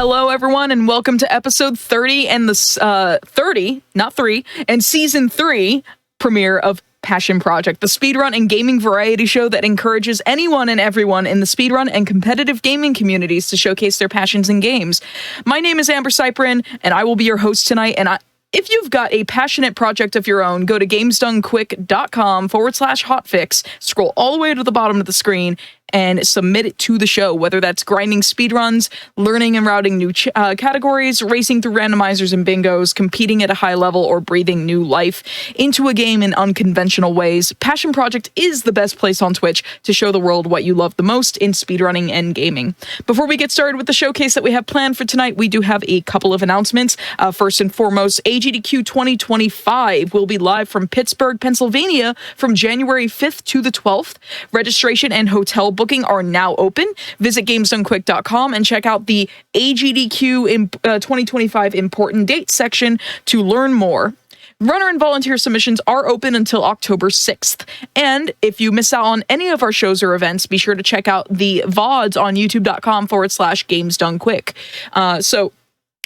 Hello, everyone, and welcome to episode 30 and the 30, not 3, and season 3 premiere of Passion Project, the speedrun and gaming variety show that encourages anyone and everyone in the speedrun and competitive gaming communities to showcase their passions in games. My name is Amber Cyprin, and I will be your host tonight, and if you've got a passionate project of your own, go to gamesdonequick.com/hotfix, scroll all the way to the bottom of the screen, and submit it to the show, whether that's grinding speedruns, learning and routing new categories, racing through randomizers and bingos, competing at a high level, or breathing new life into a game in unconventional ways. Passion Project is the best place on Twitch to show the world what you love the most in speedrunning and gaming. Before we get started with the showcase that we have planned for tonight, we do have a couple of announcements. First and foremost, GDQ 2025 will be live from Pittsburgh, Pennsylvania from January 5th to the 12th. Registration and hotel booking are now open. Visit gamesdonequick.com and check out the AGDQ 2025 important dates section to learn more. Runner and volunteer submissions are open until October 6th. And if you miss out on any of our shows or events, be sure to check out the VODs on youtube.com/gamesdonequick.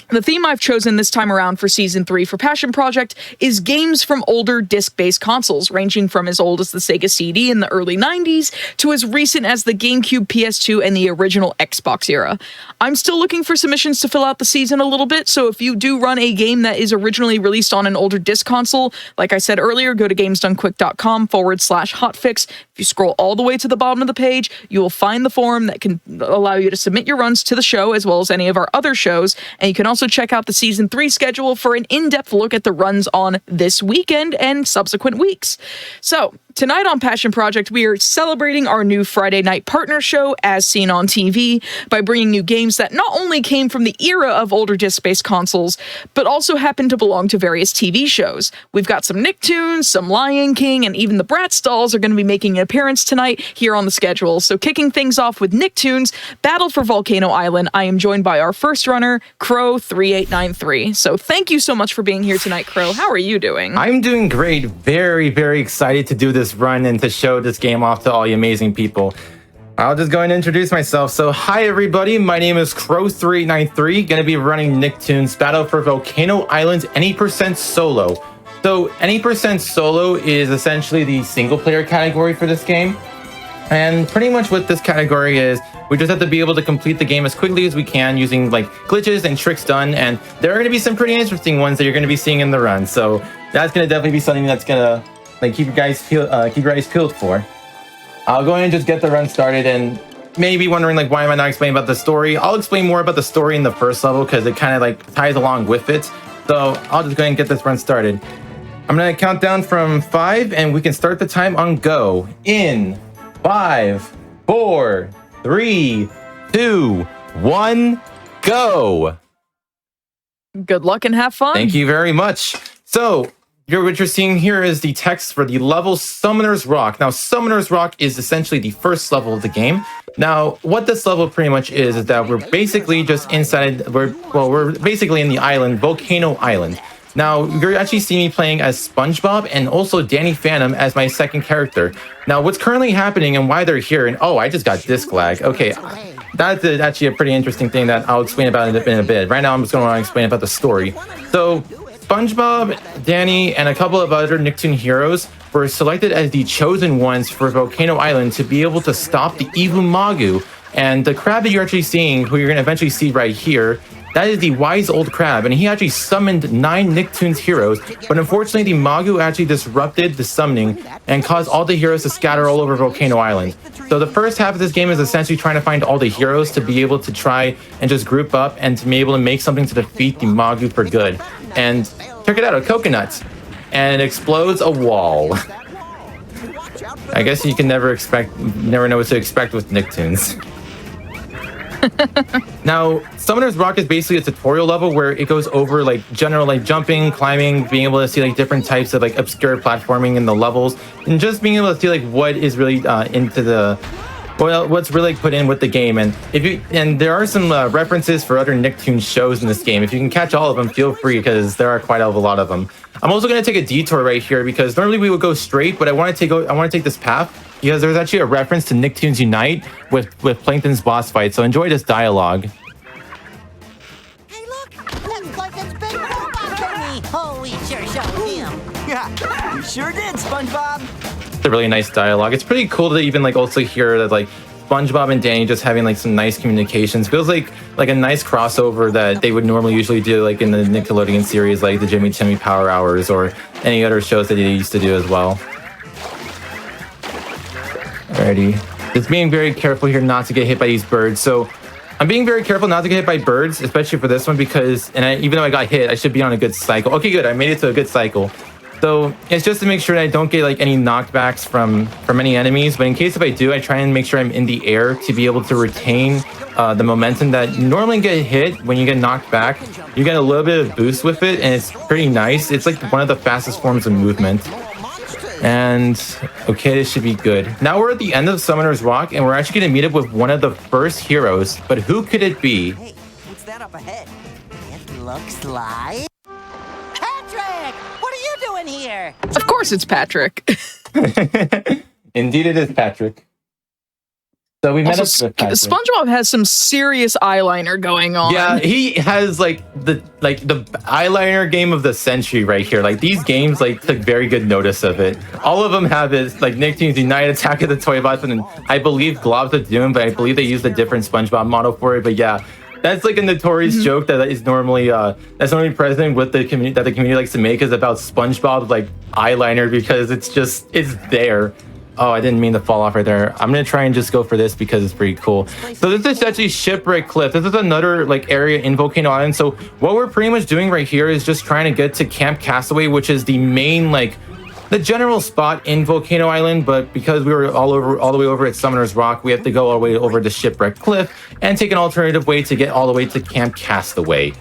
The theme I've chosen this time around for Season 3 for Passion Project is games from older disc-based consoles, ranging from as old as the Sega CD in the early 90s to as recent as the GameCube, PS2, and the original Xbox era. I'm still looking for submissions to fill out the season a little bit, so if you do run a game that is originally released on an older disc console, like I said earlier, go to gamesdonequick.com/hotfix. If you scroll all the way to the bottom of the page, you will find the form that can allow you to submit your runs to the show, as well as any of our other shows, and you can also check out the Season 3 schedule for an in-depth look at the runs on this weekend and subsequent weeks. So, tonight on Passion Project, we are celebrating our new Friday night partner show, As Seen on TV, by bringing you games that not only came from the era of older disc-based consoles, but also happen to belong to various TV shows. We've got some Nicktoons, some Lion King, and even the Bratz dolls are going to be making an appearance tonight here on the schedule. So kicking things off with Nicktoons, Battle for Volcano Island, I am joined by our first runner, Crow3893. So thank you so much for being here tonight, Crow. How are you doing? I'm doing great. Very, very excited to do this run and to show this game off to all you amazing people. I'll just go and introduce myself. So hi everybody, my name is Crow3893, going to be running Nicktoons Battle for Volcano Island Any% Solo. So Any% Solo is essentially the single player category for this game. And pretty much what this category is, we just have to be able to complete the game as quickly as we can using like glitches and tricks done, and there are going to be some pretty interesting ones that you're going to be seeing in the run. So that's going to definitely be something that's going to keep your eyes peeled for. I'll go ahead and just get the run started, and maybe wondering like why am I not explaining about the story? I'll explain more about the story in the first level because it kind of like ties along with it. So I'll just go ahead and get this run started. I'm going to count down from 5 and we can start the time on go in 5, 4, 3, 2, 1, go. Good luck and have fun. Thank you very much. So what you're seeing here is the text for the level Summoner's Rock. Now, Summoner's Rock is essentially the first level of the game. Now, what this level pretty much is that we're basically just we're basically in the island, Volcano Island. Now, you're actually seeing me playing as SpongeBob and also Danny Phantom as my second character. Now, what's currently happening and why they're here, and oh, I just got disc lag. Okay, that's actually a pretty interesting thing that I'll explain about in a bit. Right now, I'm just going to explain about the story. So, SpongeBob, Danny, and a couple of other Nicktoon heroes were selected as the chosen ones for Volcano Island to be able to stop the evil Magu. And the crab that you're actually seeing, who you're going to eventually see right here, that is the wise old crab, and he actually summoned 9 Nicktoons heroes, but unfortunately the Magu actually disrupted the summoning and caused all the heroes to scatter all over Volcano Island. So the first half of this game is essentially trying to find all the heroes to be able to try and just group up and to be able to make something to defeat the Magu for good. And check it out, a coconut, and it explodes a wall. I guess you can never know what to expect with Nicktoons. Now, Summoner's Rock is basically a tutorial level where it goes over like general like jumping, climbing, being able to see like different types of like obscure platforming in the levels, and just being able to see like what is really what's really put in with the game. And there are some references for other Nicktoons shows in this game. If you can catch all of them, feel free, because there are quite a lot of them. I'm also going to take a detour right here because normally we would go straight, but I want to take this path because there's actually a reference to Nicktoons Unite with Plankton's boss fight. So enjoy this dialogue. sure did, SpongeBob. It's a really nice dialogue. It's pretty cool to even like also hear that like SpongeBob and Danny just having like some nice communications. Feels like a nice crossover that they would normally usually do like in the Nickelodeon series, like the Jimmy Timmy Power Hours or any other shows that they used to do as well. Alrighty, just being very careful here not to get hit by these birds. So I'm being very careful not to get hit by birds, especially for this one because, even though I got hit, I should be on a good cycle. Okay, good, I made it to a good cycle. So it's just to make sure that I don't get like any knockbacks from any enemies. But in case if I do, I try and make sure I'm in the air to be able to retain the momentum that you normally get hit when you get knocked back. You get a little bit of boost with it, and it's pretty nice. It's like one of the fastest forms of movement. And okay, this should be good. Now we're at the end of Summoner's Rock, and we're actually going to meet up with one of the first heroes. But who could it be? Hey, what's that up ahead? It looks like Patrick. What are you doing here? Of course it's Patrick. Indeed, it is Patrick. So we met Also, up with Patrick. SpongeBob has some serious eyeliner going on. Yeah, he has like the eyeliner game of the century right here. Like these games like took very good notice of it. All of them have is like Nicktoons Unite, Attack of the Toy Bots, and I believe Globs of Doom, but I believe they used a different SpongeBob model for it. But yeah, that's like a notorious joke that is normally present with the community that the community likes to make is about SpongeBob like eyeliner because it's there. Oh, I didn't mean to fall off right there. I'm gonna try and just go for this because it's pretty cool. So this is actually Shipwreck Cliff. This is another like area in Volcano Island. So what we're pretty much doing right here is just trying to get to Camp Castaway, which is the main like the general spot in Volcano Island. But because we were all the way over at Summoner's Rock, we have to go all the way over to Shipwreck Cliff and take an alternative way to get all the way to Camp Castaway.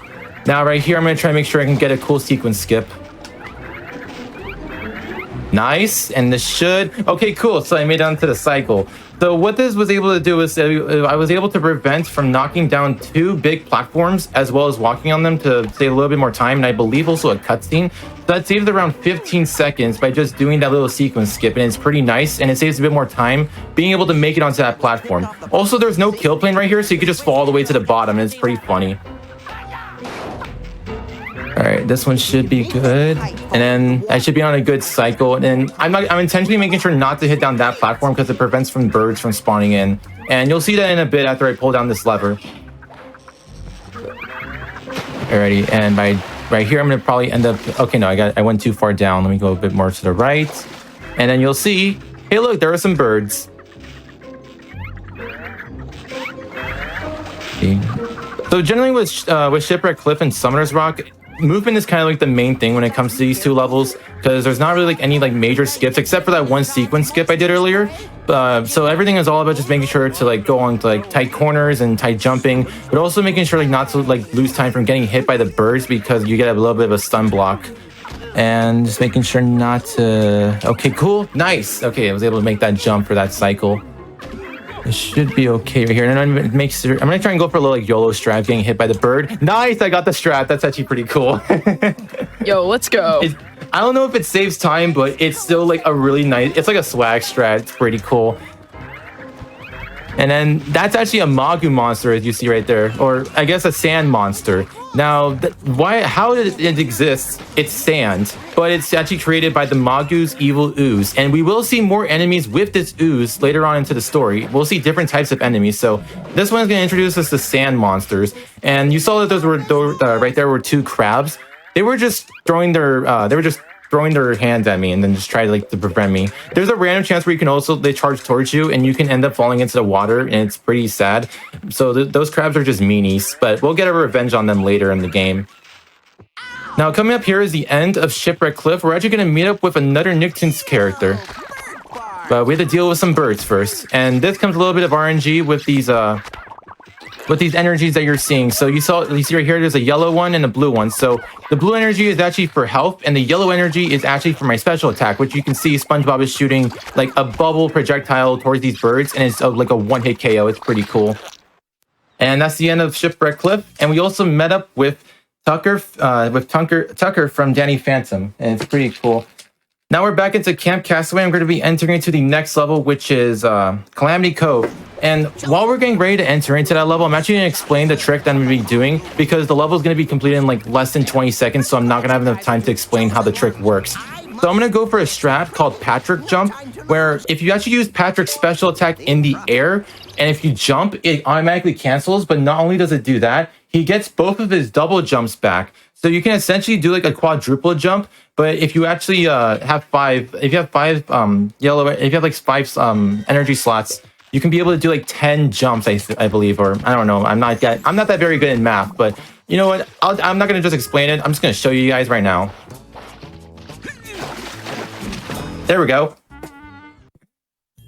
Now right here, I'm gonna try and make sure I can get a cool sequence skip. Nice, and this should... Okay, cool, so I made it onto the cycle. So what this was able to do is I was able to prevent from knocking down 2 big platforms as well as walking on them to save a little bit more time, and I believe also a cutscene. So that saved around 15 seconds by just doing that little sequence skip, and it's pretty nice, and it saves a bit more time being able to make it onto that platform. Also, there's no kill plane right here, so you could just fall all the way to the bottom, and it's pretty funny. All right, this one should be good, and then I should be on a good cycle. And I'm intentionally making sure not to hit down that platform because it prevents from birds from spawning in. And you'll see that in a bit after I pull down this lever. Alrighty, and right here I'm gonna probably end up. Okay, no, I went too far down. Let me go a bit more to the right, and then you'll see. Hey, look, there are some birds. Okay. So generally with Shipwreck Cliff and Summoner's Rock, movement is kind of like the main thing when it comes to these 2 levels because there's not really like any like major skips except for that one sequence skip I did earlier. So everything is all about just making sure to like go on to like tight corners and tight jumping, but also making sure like not to like lose time from getting hit by the birds because you get a little bit of a stun block. And just making sure not to... Okay, cool, nice. Okay, I was able to make that jump for that cycle. It should be okay right here. And I'm gonna try and go for a little like YOLO strat, getting hit by the bird. Nice, I got the strat. That's actually pretty cool. Yo, let's go. I don't know if it saves time, but it's still like a really nice... It's like a swag strat. It's pretty cool. And then that's actually a Magu monster, as you see right there, or I guess a sand monster. Now, how did it exist? It's sand, but it's actually created by the Magu's evil ooze. And we will see more enemies with this ooze later on into the story. We'll see different types of enemies. So this one is going to introduce us to sand monsters. And you saw that those were right there were 2 crabs. They were just throwing their hands at me and then just try to prevent me. There's a random chance where they charge towards you and you can end up falling into the water, and it's pretty sad. So those crabs are just meanies, but we'll get a revenge on them later in the game. Now coming up here is the end of Shipwreck Cliff. We're actually going to meet up with another Nicktoons character, but we have to deal with some birds first. And this comes a little bit of RNG with these energies that you're seeing. So you see right here, there's a yellow one and a blue one. So the blue energy is actually for health, and the yellow energy is actually for my special attack, which you can see SpongeBob is shooting like a bubble projectile towards these birds, and it's like a 1-hit KO. It's pretty cool. And that's the end of Shipwreck Cliff. And we also met up with Tucker from Danny Phantom, and it's pretty cool. Now we're back into Camp Castaway. I'm going to be entering into the next level, which is Calamity Cove. And while we're getting ready to enter into that level, I'm actually going to explain the trick that I'm going to be doing because the level is going to be completed in like less than 20 seconds, so I'm not going to have enough time to explain how the trick works. So I'm going to go for a strat called Patrick Jump, where if you actually use Patrick's special attack in the air, and if you jump, it automatically cancels. But not only does it do that, he gets both of his double jumps back. So you can essentially do like a quadruple jump. But if you actually have five energy slots, you can be able to do like 10 jumps, I believe, or I don't know. I'm not that very good in math, but you know what? I'm not going to just explain it. I'm just going to show you guys right now. There we go.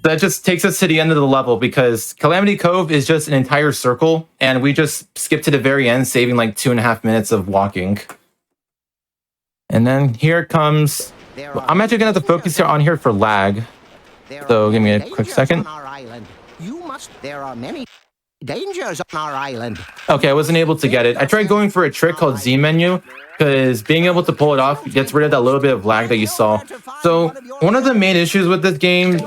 That just takes us to the end of the level because Calamity Cove is just an entire circle, and we just skip to the very end, saving like 2.5 minutes of walking. And then here comes... I'm actually going to have to focus on here for lag. So give me a quick second. There are many dangers on our island. Okay, I wasn't able to get it. I tried going for a trick called Z menu because being able to pull it off gets rid of that little bit of lag that you saw. So one of the main issues with this game,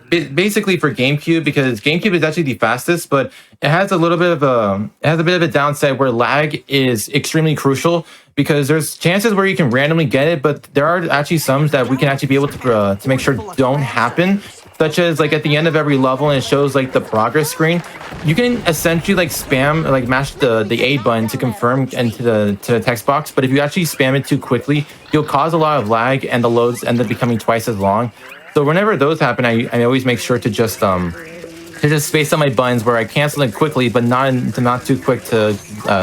basically for GameCube, because GameCube is actually the fastest, but it has a bit of a downside where lag is extremely crucial because there's chances where you can randomly get it, but there are actually some that we can actually be able to make sure don't happen. Such as like at the end of every level, and it shows like the progress screen. You can essentially like spam, like mash the A button to confirm into the text box. But if you actually spam it too quickly, you'll cause a lot of lag, and the loads end up becoming twice as long. So whenever those happen, I always make sure to just space out my buttons where I cancel it quickly, but not too quick to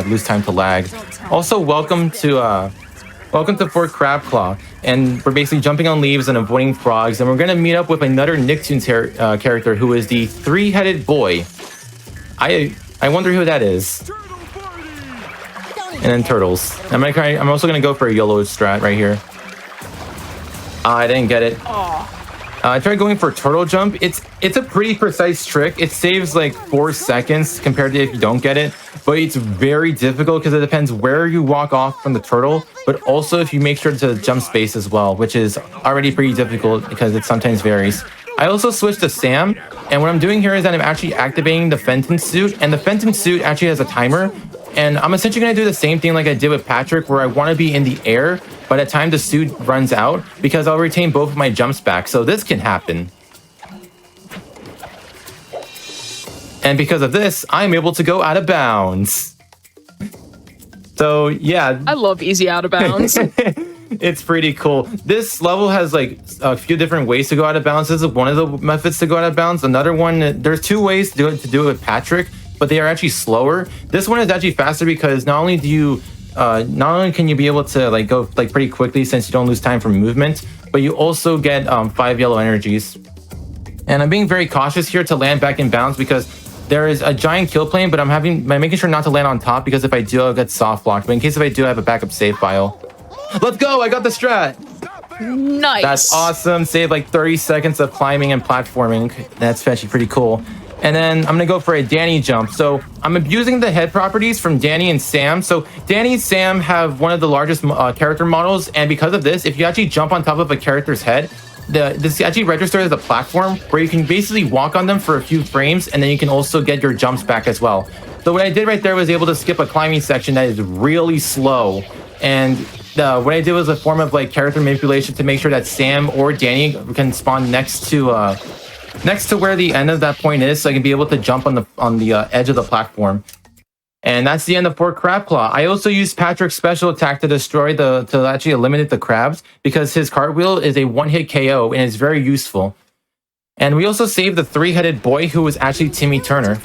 lose time to lag. Also, welcome to Fort Crabclaw, and we're basically jumping on leaves and avoiding frogs, and we're going to meet up with another Nicktoons character who is the three-headed boy. I wonder who that is. And then turtles. I'm also going to go for a YOLO strat right here. I didn't get it. I tried going for turtle jump. It's a pretty precise trick. It saves like 4 seconds compared to if you don't get it, but it's very difficult because it depends where you walk off from the turtle, but also if you make sure to jump space as well, which is already pretty difficult because it sometimes varies. I also switched to Sam, and what I'm doing here is that I'm actually activating the Fenton suit, and the Fenton suit actually has a timer, and I'm essentially going to do the same thing like I did with Patrick, where I want to be in the air by the time the suit runs out, because I'll retain both of my jumps back, so this can happen. And because of this, I'm able to go out of bounds. So yeah. I love easy out of bounds. It's pretty cool. This level has like a few different ways to go out of bounds. This is one of the methods to go out of bounds. Another one, there's 2 ways to do it with Patrick, but they are actually slower. This one is actually faster because not only can you be able to like go like pretty quickly since you don't lose time from movement, but you also get 5 yellow energies. And I'm being very cautious here to land back in bounds because there is a giant kill plane, but I'm making sure not to land on top because if I do, I'll get soft blocked. But in case if I do, I have a backup save file. Let's go! I got the strat! Nice! That's awesome. Save like 30 seconds of climbing and platforming. That's actually pretty cool. And then I'm going to go for a Danny jump. So I'm abusing the head properties from Danny and Sam. So Danny and Sam have one of the largest character models. And because of this, if you actually jump on top of a character's head, this actually registers as a platform where you can basically walk on them for a few frames, and then you can also get your jumps back as well. So what I did right there was able to skip a climbing section that is really slow. And what I did was a form of like character manipulation to make sure that Sam or Danny can spawn next to where the end of that point is, so I can be able to jump on the edge of the platform. And that's the end of Fort Crabclaw. I also used Patrick's special attack to to actually eliminate the crabs, because his cartwheel is a one-hit KO and is very useful. And we also saved the three-headed boy, who was actually Timmy Turner.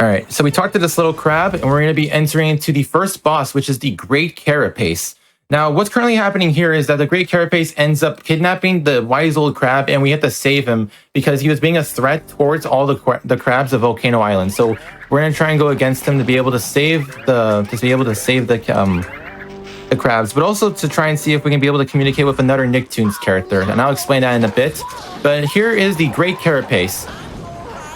Alright, so we talked to this little crab, and we're going to be entering into the first boss, which is the Great Carapace. Now, what's currently happening here is that the Great Carapace ends up kidnapping the wise old crab, and we have to save him because he was being a threat towards all the crabs of Volcano Island. So we're gonna try and go against him to be able to save the crabs, but also to try and see if we can be able to communicate with another Nicktoons character. And I'll explain that in a bit. But here is the Great Carapace,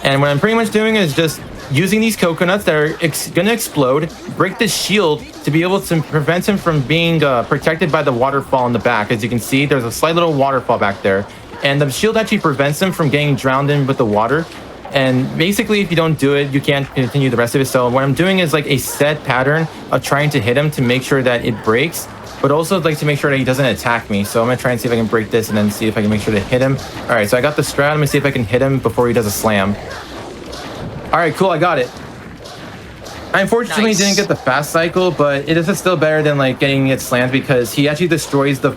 and what I'm pretty much doing is just using these coconuts that are going to explode, break the shield to be able to prevent him from being protected by the waterfall in the back. As you can see, there's a slight little waterfall back there. And the shield actually prevents him from getting drowned in with the water. And basically, if you don't do it, you can't continue the rest of it. So what I'm doing is like a set pattern of trying to hit him to make sure that it breaks. but also like to make sure that he doesn't attack me. So I'm gonna try and see if I can break this and then see if I can make sure to hit him. All right, so I got the strat. I'm gonna see if I can hit him before he does a slam. All right, cool, I got it. I unfortunately didn't get the fast cycle, but it is still better than like getting it slammed because he actually destroys the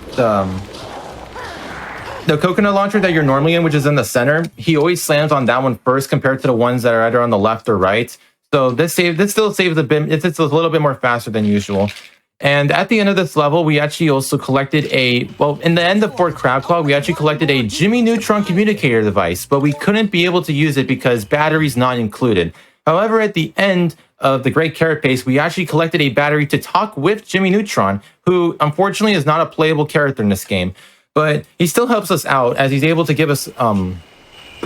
coconut launcher that you're normally in, which is in the center. He always slams on that one first compared to the ones that are either on the left or right. So this still saves a bit. It's a little bit more faster than usual. And at the end of this level, we actually also collected in the end of Fort Crabclaw, we actually collected a Jimmy Neutron communicator device, but we couldn't be able to use it because batteries not included. However, at the end of the Great Carapace, we actually collected a battery to talk with Jimmy Neutron, who unfortunately is not a playable character in this game, but he still helps us out as he's able to give us some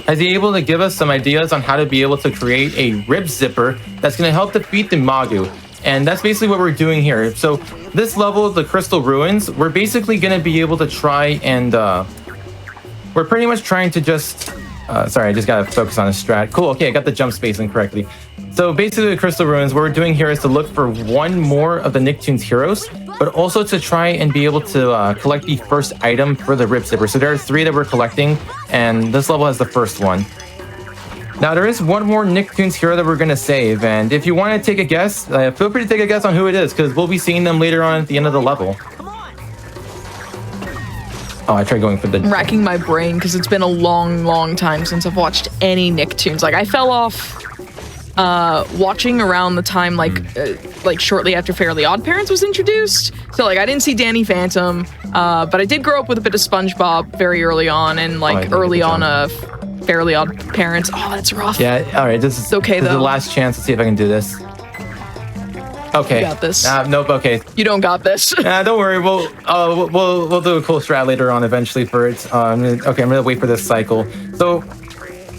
ideas on how to be able to create a rib zipper that's going to help defeat the Magu. And that's basically what we're doing here. So this level of the Crystal Ruins, we're basically going to be able to try and we're pretty much trying to just sorry, I just got to focus on a strat. Cool, okay, I got the jump spacing correctly. So basically the Crystal Ruins, what we're doing here is to look for one more of the Nicktoons heroes, but also to try and be able to collect the first item for the rib zipper. So there are 3 that we're collecting, and this level has the first one. Now there is one more Nicktoons hero that we're going to save, and if you want to take a guess, feel free to take a guess on who it is, because we'll be seeing them later on at the end of the level. Oh, I tried going for the... I'm racking my brain because it's been a long time since I've watched any Nicktoons. Like, I fell off watching around the time, like shortly after Fairly Odd Parents was introduced. So, like, I didn't see Danny Phantom, but I did grow up with a bit of SpongeBob very early on, and, like, early on Fairly Odd Parents. Oh, that's rough. Yeah, all right, this is the last chance to see if I can do this. Okay. You got this. Nope. Okay. You don't got this. Don't worry. We'll do a cool strat later on eventually for it. Okay, I'm gonna wait for this cycle. So,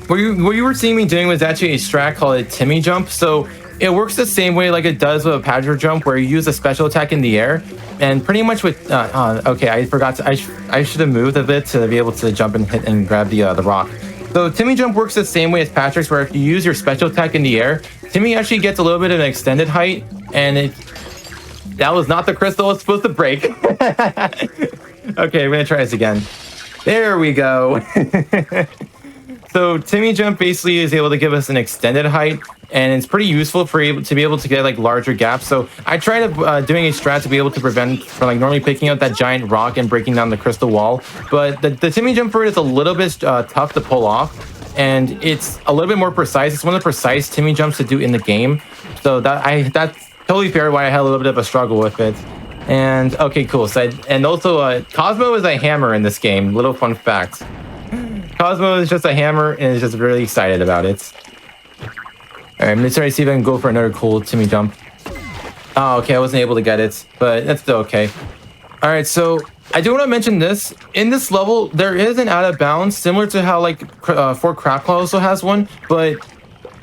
what you were seeing me doing was actually a strat called a Timmy jump. So it works the same way like it does with a Padger jump, where you use a special attack in the air, and pretty much with. Okay, I forgot. I should have moved a bit to be able to jump and hit and grab the rock. So Timmy jump works the same way as Patrick's, where if you use your special attack in the air, Timmy actually gets a little bit of an extended height, and that was not the crystal it's supposed to break. Okay, we're gonna try this again. There we go. So Timmy jump basically is able to give us an extended height, and it's pretty useful to be able to get like larger gaps. So I tried doing a strat to be able to prevent from like normally picking up that giant rock and breaking down the crystal wall. But the Timmy jump for it is a little bit tough to pull off, and it's a little bit more precise. It's one of the precise Timmy jumps to do in the game. So that's totally fair why I had a little bit of a struggle with it. And okay, cool. So and also Cosmo is a hammer in this game. Little fun fact. Cosmo is just a hammer and is just really excited about it. Alright, I'm gonna try to see if I can go for another cool Timmy jump. Oh, okay, I wasn't able to get it, but that's still okay. Alright, so I do want to mention this. In this level, there is an out of bounds, similar to how like Fort Crabclaw also has one, but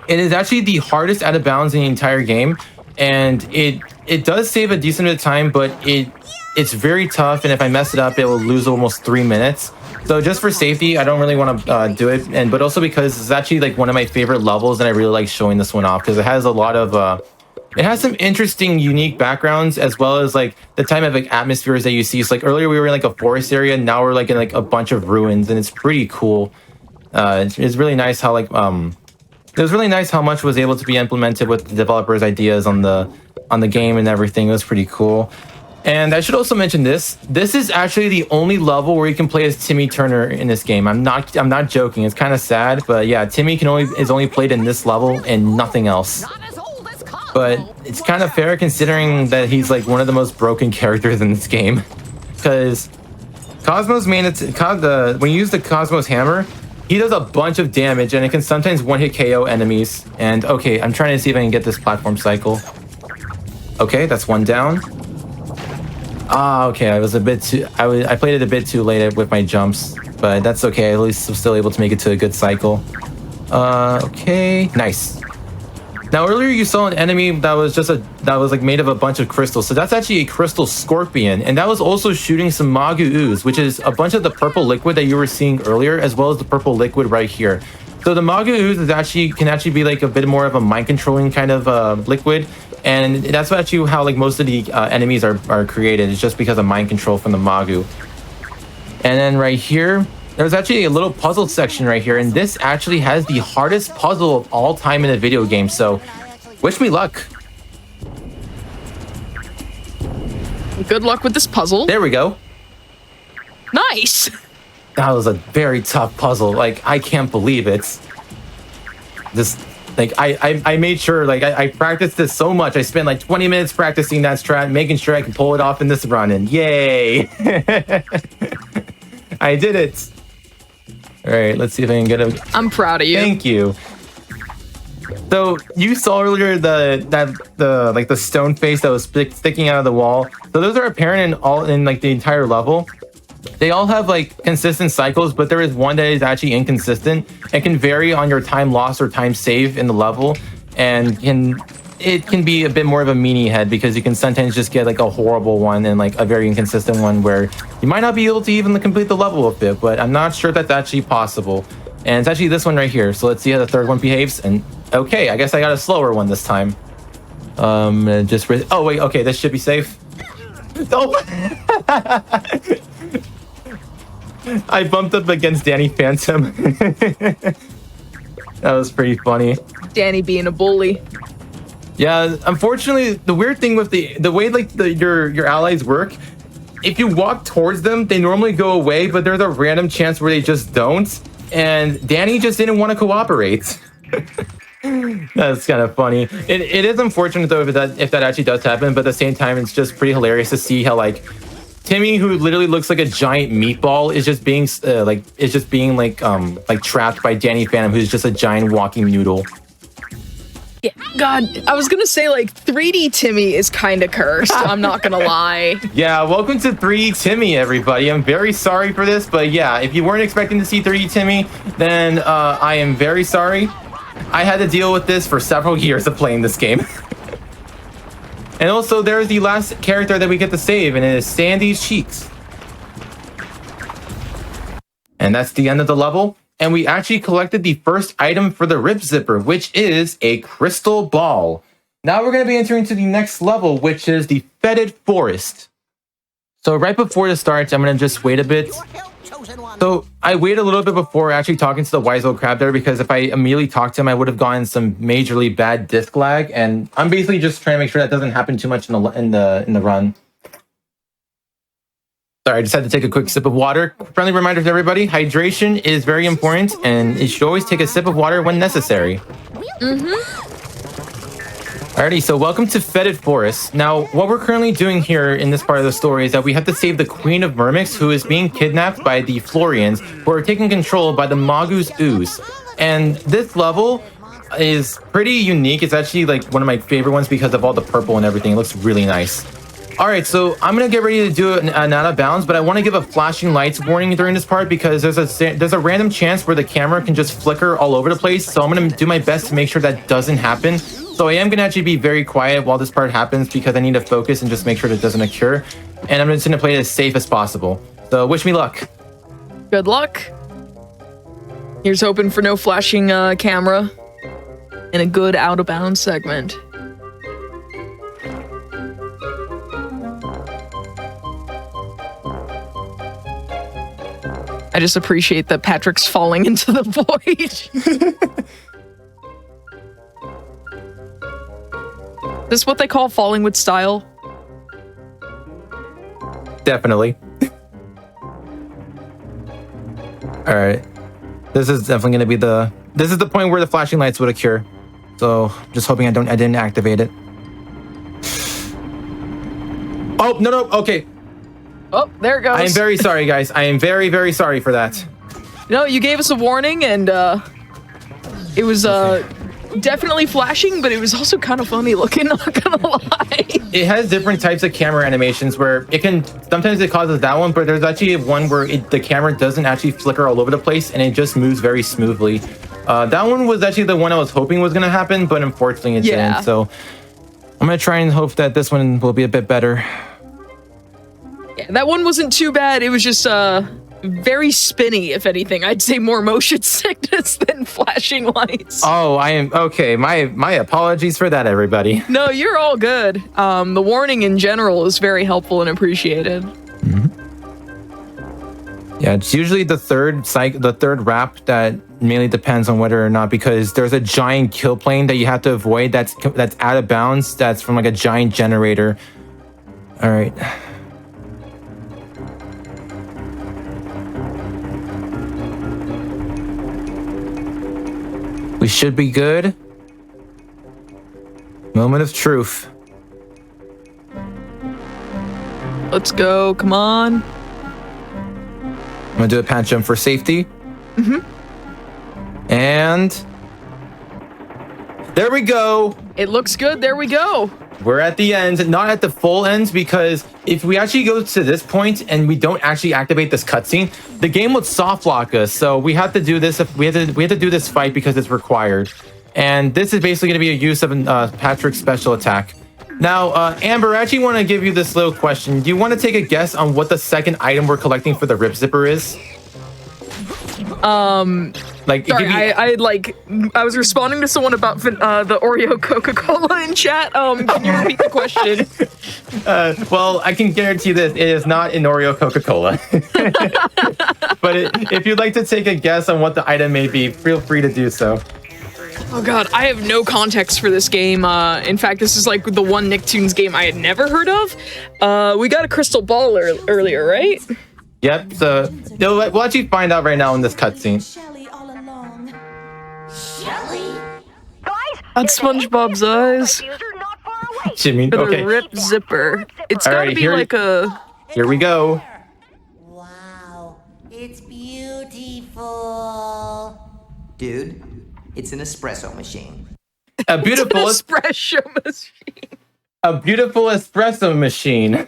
it is actually the hardest out of bounds in the entire game. And it does save a decent bit of time, but it's very tough, and if I mess it up, it will lose almost 3 minutes. So just for safety, I don't really want to do it, but also because it's actually like one of my favorite levels, and I really like showing this one off because it has a lot of it has some interesting, unique backgrounds, as well as like the type of like atmospheres that you see. So like earlier we were in like a forest area, now we're like in like a bunch of ruins, and it's pretty cool. It's really nice how like it was really nice how much was able to be implemented with the developers' ideas on the game and everything. It was pretty cool. And I should also mention this. This is actually the only level where you can play as Timmy Turner in this game. I'm not joking. It's kind of sad, but yeah, Timmy is only played in this level and nothing else. But it's kind of fair considering that he's like one of the most broken characters in this game. Because Cosmo's when you use the Cosmos hammer, he does a bunch of damage, and it can sometimes one-hit KO enemies. And okay, I'm trying to see if I can get this platform cycle. Okay, that's one down. Ah, okay, I was a bit too... I played it a bit too late with my jumps, but that's okay. At least I'm still able to make it to a good cycle. Okay, nice. Now earlier you saw an enemy that was like made of a bunch of crystals. So that's actually a crystal scorpion, and that was also shooting some Magu ooze, which is a bunch of the purple liquid that you were seeing earlier, as well as the purple liquid right here. So the Magu ooze can actually be like a bit more of a mind controlling kind of liquid, And that's actually how like most of the enemies are created. It's just because of mind control from the Magu. And then right here, there's actually a little puzzle section right here, and this actually has the hardest puzzle of all time in a video game, so wish me luck. Good luck with this puzzle. There we go. Nice. That was a very tough puzzle. Like, I can't believe it. Just, like, I made sure, like, I practiced this so much. I spent like 20 minutes practicing that strat, making sure I could pull it off in this run, and yay! I did it. All right, let's see if I can get a... I'm proud of you. Thank you. So you saw earlier the stone face that was sticking out of the wall. So those are apparent in like the entire level. They all have like consistent cycles, but there is one that is actually inconsistent. It can vary on your time lost or time saved in the level, and it can be a bit more of a meanie head because you can sometimes just get like a horrible one and like a very inconsistent one where you might not be able to even complete the level with it, but I'm not sure that's actually possible. And it's actually this one right here. So let's see how the third one behaves. And okay, I guess I got a slower one this time. Oh wait, okay, this should be safe. Oh! I bumped up against Danny Phantom. That was pretty funny. Danny being a bully. Yeah, unfortunately, the weird thing with the way like your allies work, if you walk towards them, they normally go away, but there's a random chance where they just don't. And Danny just didn't want to cooperate. That's kind of funny. It is unfortunate though if that actually does happen, but at the same time, it's just pretty hilarious to see how like Timmy, who literally looks like a giant meatball, is just being trapped by Danny Phantom, who's just a giant walking noodle. Yeah, God, I was gonna say like 3D Timmy is kind of cursed. I'm not gonna lie. Yeah, welcome to 3D Timmy, everybody. I'm very sorry for this, but yeah, if you weren't expecting to see 3D Timmy, then I am very sorry. I had to deal with this for several years of playing this game. And also, there's the last character that we get to save, and it is Sandy's Cheeks. And that's the end of the level. And we actually collected the first item for the Rip Zipper, which is a crystal ball. Now we're going to be entering to the next level, which is the Fetid Forest. So right before this starts, I'm going to just wait a bit. So I waited a little bit before actually talking to the wise old crab there, because if I immediately talked to him, I would have gotten some majorly bad disc lag. And I'm basically just trying to make sure that doesn't happen too much in the run. Sorry, I just had to take a quick sip of water. Friendly reminder to everybody, hydration is very important, and you should always take a sip of water when necessary. Alrighty, so welcome to Fetid Forest. Now, what we're currently doing here in this part of the story is that we have to save the Queen of Myrmix, who is being kidnapped by the Florians, who are taken control by the Magu's Ooze. And this level is pretty unique. It's actually like one of my favorite ones because of all the purple and everything. It looks really nice. All right, so I'm gonna get ready to do an out of bounds, but I want to give a flashing lights warning during this part because there's a random chance where the camera can just flicker all over the place. So I'm gonna do my best to make sure that doesn't happen. So I am gonna actually be very quiet while this part happens because I need to focus and just make sure that doesn't occur. And I'm just gonna play it as safe as possible. So wish me luck. Good luck. Here's hoping for no flashing camera in a good out of bounds segment. I just appreciate that Patrick's falling into the void. Is this what they call falling with style? Definitely. All right. This is definitely going to be this is the point where the flashing lights would occur. So just hoping I didn't activate it. Oh, no, okay. Oh, there it goes. I am very sorry, guys. I am very, very sorry for that. No, you gave us a warning, and it was definitely flashing, but it was also kind of funny looking, not gonna lie. It has different types of camera animations where sometimes it causes that one, but there's actually one where the camera doesn't actually flicker all over the place, and it just moves very smoothly. That one was actually the one I was hoping was gonna happen, but unfortunately it didn't. So I'm gonna try and hope that this one will be a bit better. Yeah, that one wasn't too bad. It was just very spinny, if anything. I'd say more motion sickness than flashing lights. Oh, I am okay. My apologies for that, everybody. No, you're all good. The warning in general is very helpful and appreciated. Yeah, it's usually the third wrap that mainly depends on whether or not, because there's a giant kill plane that you have to avoid that's out of bounds. That's from like a giant generator. All right. We should be good. Moment of truth. Let's go. Come on. I'm gonna do a patch jump for safety. And there we go. It looks good. There we go. We're at the end, not at the full end, because if we actually go to this point and we don't actually activate this cutscene, the game would soft lock us. So we have to do this. We have to do this fight because it's required. And this is basically going to be a use of Patrick's special attack. Now, Amber, I actually want to give you this little question. Do you want to take a guess on what the second item we're collecting for the Rip Zipper is? Like, Sorry, I was responding to someone about the Oreo Coca-Cola in chat. Can you repeat the question? Well, I can guarantee this: it is not an Oreo Coca-Cola. But if you'd like to take a guess on what the item may be, feel free to do so. Oh god, I have no context for this game. In fact, this is like the one Nicktoons game I had never heard of. We got a crystal ball earlier, right? Yep, so we'll actually find out right now in this cutscene. That's SpongeBob's eyes. Jimmy, For the okay. Rip Zipper. It's All gotta right, be here- like a... Here we go. Wow, it's beautiful. Dude, it's an espresso machine. A beautiful, espresso machine. a beautiful espresso machine.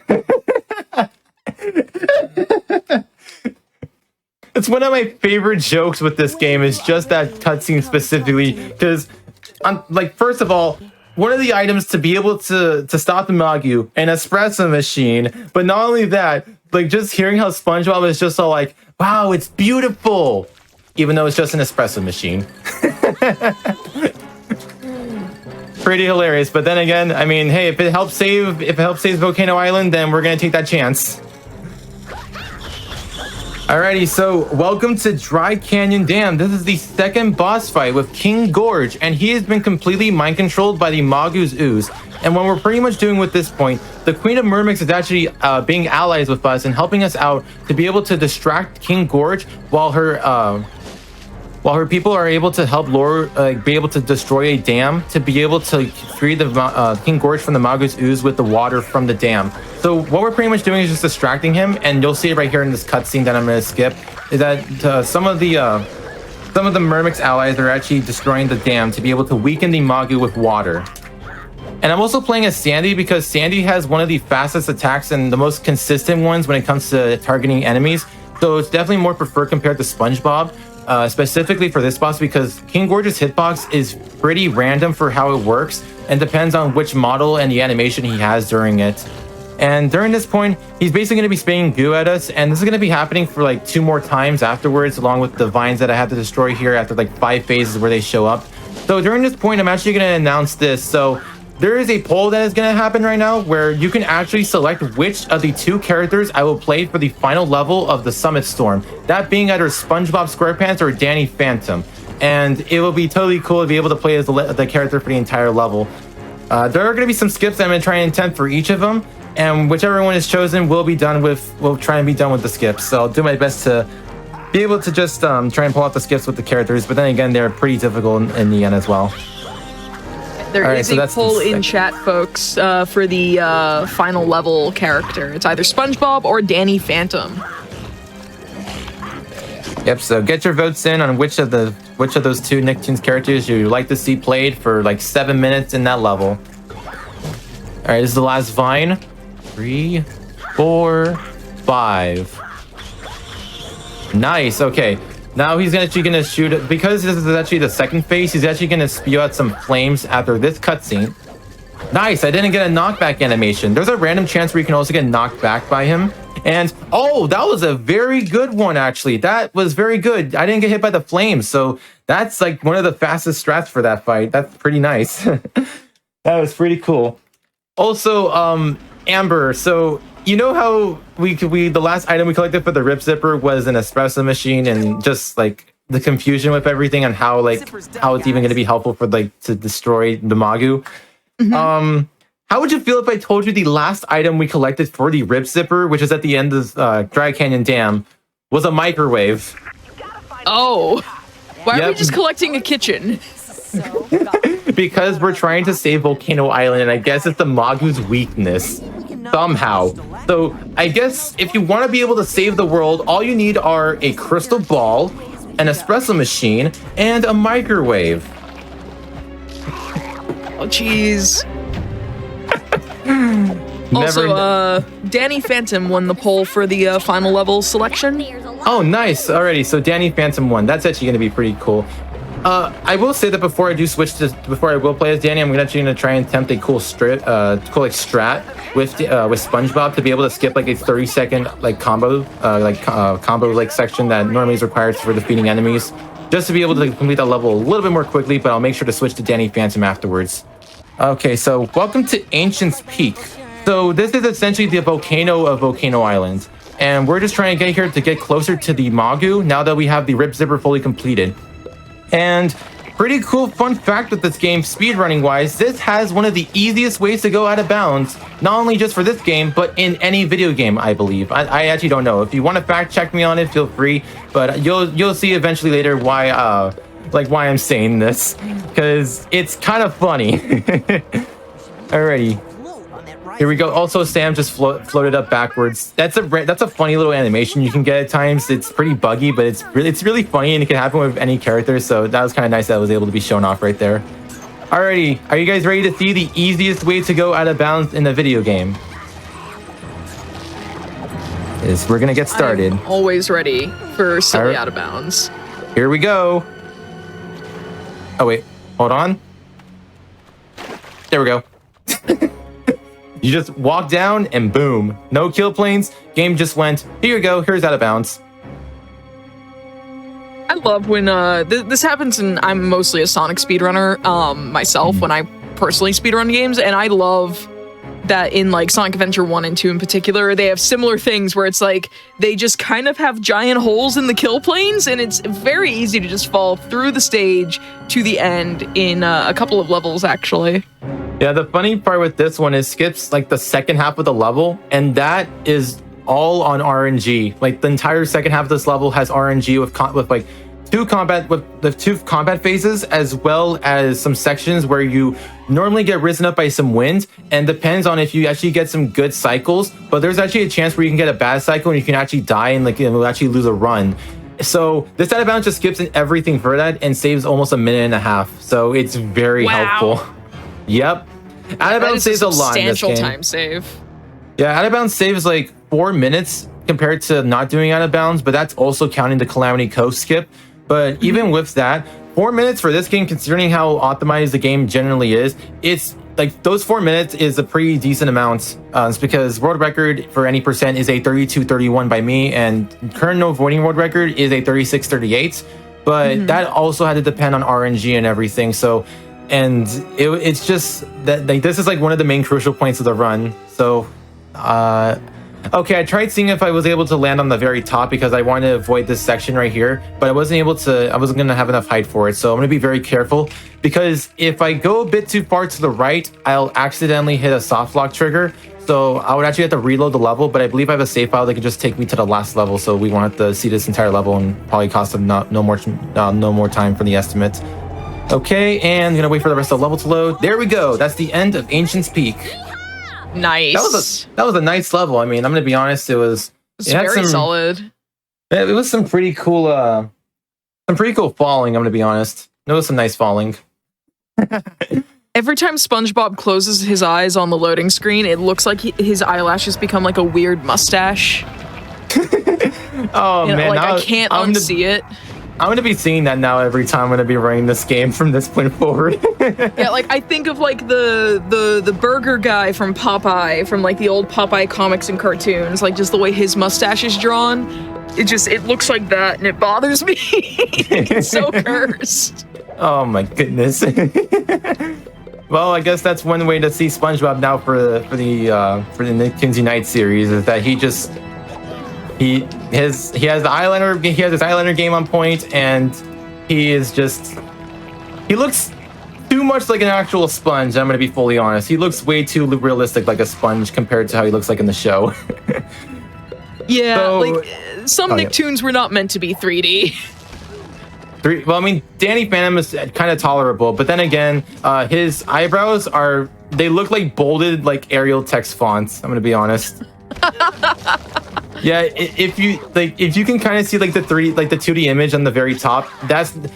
It's one of my favorite jokes with this game is just that cutscene specifically, because, like, first of all, one of the items to be able to stop the Magu, an espresso machine, but not only that, like, just hearing how SpongeBob is just all like, wow, it's beautiful, even though it's just an espresso machine. Pretty hilarious, but then again, I mean, hey, if it helps save Volcano Island, then we're gonna take that chance. Alrighty, so welcome to Dry Canyon Dam. This is the second boss fight with King Gorge, and he has been completely mind controlled by the Magu's ooze. And what we're pretty much doing with this point, the Queen of Mermaids is actually being allies with us and helping us out to be able to distract King Gorge while her people are able to help be able to destroy a dam to be able to free the King Gorge from the Magu's ooze with the water from the dam. So what we're pretty much doing is just distracting him, and you'll see it right here in this cutscene that I'm going to skip. Is that some of the Mermix allies are actually destroying the dam to be able to weaken the Magu with water. And I'm also playing as Sandy because Sandy has one of the fastest attacks and the most consistent ones when it comes to targeting enemies. So it's definitely more preferred compared to SpongeBob. Specifically for this boss, because King Gorge's hitbox is pretty random for how it works and depends on which model and the animation he has during it. And during this point, he's basically going to be spraying goo at us, and this is going to be happening for like 2 more times afterwards, along with the vines that I have to destroy here after like 5 phases where they show up. So during this point, I'm actually going to announce this. So there is a poll that is going to happen right now where you can actually select which of the 2 characters I will play for the final level of the Summit Storm. That being either SpongeBob SquarePants or Danny Phantom. And it will be totally cool to be able to play as the character for the entire level. There are going to be some skips that I'm going to try and attempt for each of them. And whichever one is chosen will try and be done with the skips. So I'll do my best to be able to just try and pull out the skips with the characters. But then again, they're pretty difficult in the end as well. There is a poll in chat, folks, for the final level character. It's either SpongeBob or Danny Phantom. Yep, so get your votes in on which of those 2 Nicktoons characters you'd like to see played for like 7 minutes in that level. Alright, this is the last vine. 3, 4, 5. Nice, okay. Now he's actually going to shoot it. Because this is actually the second phase, he's actually going to spew out some flames after this cutscene. Nice, I didn't get a knockback animation. There's a random chance where you can also get knocked back by him. And oh, that was a very good one, actually. That was very good. I didn't get hit by the flames, so that's like one of the fastest strats for that fight. That's pretty nice. That was pretty cool. Also, Amber, so you know how the last item we collected for the Rip Zipper was an espresso machine, and just like the confusion with everything on how it's even going to be helpful for to destroy the Magu. Mm-hmm. How would you feel if I told you the last item we collected for the Rip Zipper, which is at the end of Dry Canyon Dam, was a microwave? Oh, why are we just collecting a kitchen? Because we're trying to save Volcano Island, and I guess it's the Magu's weakness somehow. So I guess if you want to be able to save the world, all you need are a crystal ball, an espresso machine, and a microwave. Oh, jeez. Also, Danny Phantom won the poll for the final level selection. Oh, nice. Alrighty, so Danny Phantom won. That's actually going to be pretty cool. I will say that before I will play as Danny, I'm actually going to try and attempt a cool strat with SpongeBob to be able to skip like a 30-second combo section that normally is required for defeating enemies, just to be able to complete that level a little bit more quickly. But I'll make sure to switch to Danny Phantom afterwards. Okay, so welcome to Ancient's Peak. So this is essentially the volcano of Volcano Island, and we're just trying to get here to get closer to the Magu now that we have the Rip Zipper fully completed. And pretty cool fun fact with this game, speedrunning wise, this has one of the easiest ways to go out of bounds, not only just for this game, but in any video game, I believe. I actually don't know. If you want to fact check me on it, feel free, but you'll see eventually later why I'm saying this, because it's kind of funny. Alrighty, here we go. Also, Sam just floated up backwards. That's a funny little animation you can get at times. It's pretty buggy, but it's really funny, and it can happen with any character. So that was kind of nice that it was able to be shown off right there. Alrighty, are you guys ready to see the easiest way to go out of bounds in a video game? We're gonna get started. I'm always ready for silly out of bounds. Here we go. Oh wait, hold on. There we go. You just walk down and boom. No kill planes. Game just went, here you go, here's out of bounds. I love when this happens, and I'm mostly a Sonic speedrunner myself when I personally speedrun games, and I love that in like Sonic Adventure 1 and 2 in particular, they have similar things where it's like they just kind of have giant holes in the kill planes, and it's very easy to just fall through the stage to the end in a couple of levels, actually. Yeah, the funny part with this one is skips like the second half of the level, and that is all on RNG. Like the entire second half of this level has RNG with two combat phases, as well as some sections where you normally get risen up by some wind, and depends on if you actually get some good cycles, but there's actually a chance where you can get a bad cycle and you can actually die and you'll actually lose a run. So this out of bounds just skips in everything for that and saves almost a minute and a half. So it's very helpful. Yep. Out of bounds saves a lot in this game. Substantial time save. Yeah, out of bounds saves like 4 minutes compared to not doing out of bounds, but that's also counting the Calamity Coast skip. But even with that, 4 minutes for this game, considering how optimized the game generally is, it's like those 4 minutes is a pretty decent amount. It's because world record for any percent is a 32:31 by me, and current no voiding world record is a 36:38. But that also had to depend on RNG and everything. So, and it's just that like this is like one of the main crucial points of the run. So, okay, I tried seeing if I was able to land on the very top because I wanted to avoid this section right here, but I wasn't going to have enough height for it. So I'm going to be very careful, because if I go a bit too far to the right, I'll accidentally hit a soft lock trigger. So I would actually have to reload the level, but I believe I have a save file that could just take me to the last level. So we won't have to see this entire level and probably cost them no more time for the estimate. Okay, and I'm going to wait for the rest of the level to load. There we go. That's the end of Ancient's Peak. Nice. That was a nice level. I mean, I'm gonna be honest. It was very solid. It was some pretty cool falling. I'm gonna be honest. It was some nice falling. Every time SpongeBob closes his eyes on the loading screen, it looks like his eyelashes become like a weird mustache. Oh man, like I can't unsee it. I'm gonna be seeing that now every time I'm gonna be running this game from this point forward. Yeah, like I think of like the burger guy from Popeye, from like the old Popeye comics and cartoons, like just the way his mustache is drawn. It looks like that, and it bothers me. It's so cursed. Oh my goodness. Well, I guess that's one way to see SpongeBob now for the Nicktoons Unite series, is that he has his eyeliner game on point, and he looks too much like an actual sponge. I'm gonna be fully honest. He looks way too realistic like a sponge compared to how he looks like in the show. Yeah, So, like some Nicktoons were not meant to be 3D. Well, I mean, Danny Phantom is kind of tolerable, but then again, his eyebrows they look like bolded, like Arial text fonts. I'm gonna be honest. Yeah, if you can kind of see like the 2D image on the very top,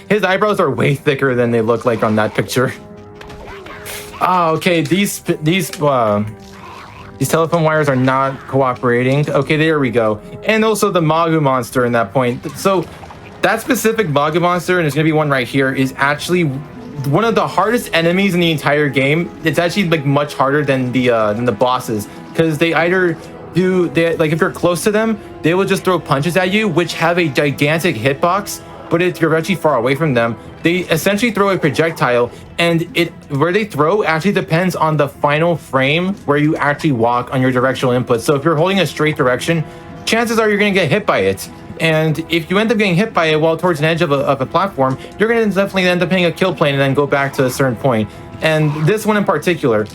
his eyebrows are way thicker than they look like on that picture. Oh, okay. These telephone wires are not cooperating. Okay, there we go. And also the Magu monster in that point. So that specific Magu monster, and there's gonna be one right here, is actually one of the hardest enemies in the entire game. It's actually like much harder than the bosses, because they either like if you're close to them, they will just throw punches at you, which have a gigantic hitbox. But if you're actually far away from them, they essentially throw a projectile, and where they throw actually depends on the final frame where you actually walk on your directional input. So if you're holding a straight direction, chances are you're going to get hit by it. And if you end up getting hit by it while towards an edge of a platform, you're going to definitely end up hitting a kill plane and then go back to a certain point. And this one in particular,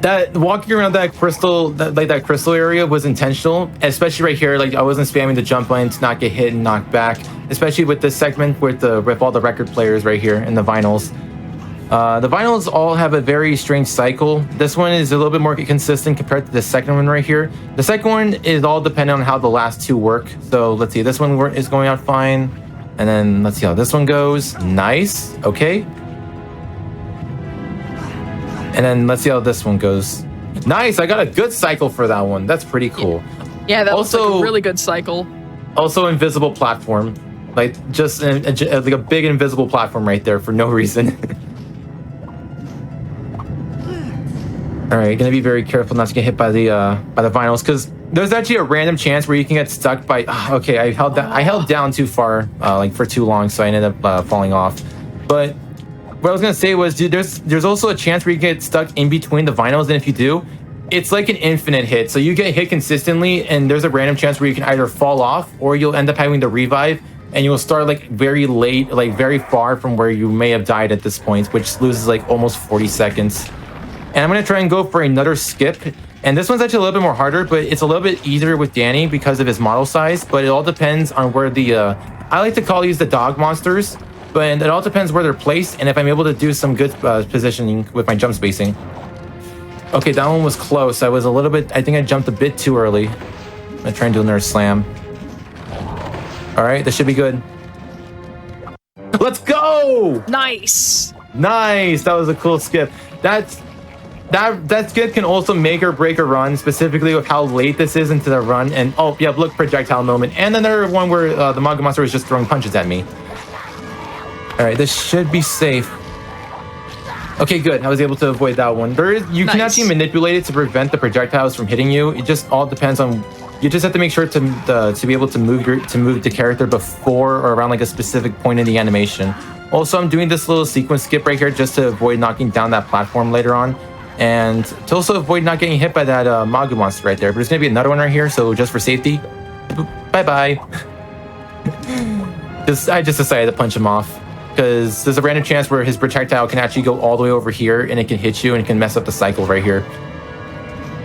that walking around that crystal area was intentional, especially right here. Like I wasn't spamming the jump button to not get hit and knocked back, especially with this segment with all the record players right here and the vinyls. The vinyls all have a very strange cycle. This one is a little bit more consistent compared to the second one right here. The second one is all dependent on how the last two work. So let's see, this one is going out fine, and then let's see how this one goes. Nice. Okay. And then let's see how this one goes. Nice, I got a good cycle for that one. That's pretty cool. Yeah, that was like a really good cycle. Also invisible platform. Like just like a big invisible platform right there for no reason. All right, gonna be very careful not to get hit by the vinyls, because there's actually a random chance where you can get stuck by. Okay, I held down too far, like for too long, so I ended up falling off. But what I was gonna say was, dude, there's also a chance where you get stuck in between the vinyls, and if you do, it's like an infinite hit. So you get hit consistently, and there's a random chance where you can either fall off or you'll end up having to revive, and you'll start like very late, like very far from where you may have died at this point, which loses like almost 40 seconds. And I'm gonna try and go for another skip. And this one's actually a little bit more harder, but it's a little bit easier with Danny because of his model size. But it all depends on where I like to call these the dog monsters, but it all depends where they're placed and if I'm able to do some good positioning with my jump spacing. Okay, that one was close. I think I jumped a bit too early. I'm gonna try and do another slam. All right, this should be good. Let's go! Nice. Nice, that was a cool skip. That skip can also make or break a run, specifically with how late this is into the run. And oh yeah, look, projectile moment. And another one where the Magu monster was just throwing punches at me. All right, this should be safe. Okay, good. I was able to avoid that one. You can actually manipulate it to prevent the projectiles from hitting you. It just all depends on. You just have to make sure to be able to move the character before or around like a specific point in the animation. Also, I'm doing this little sequence skip right here just to avoid knocking down that platform later on, and to also avoid not getting hit by that Magu monster right there. But there's gonna be another one right here, so just for safety, bye. I just decided to punch him off, because there's a random chance where his projectile can actually go all the way over here and it can hit you and it can mess up the cycle right here.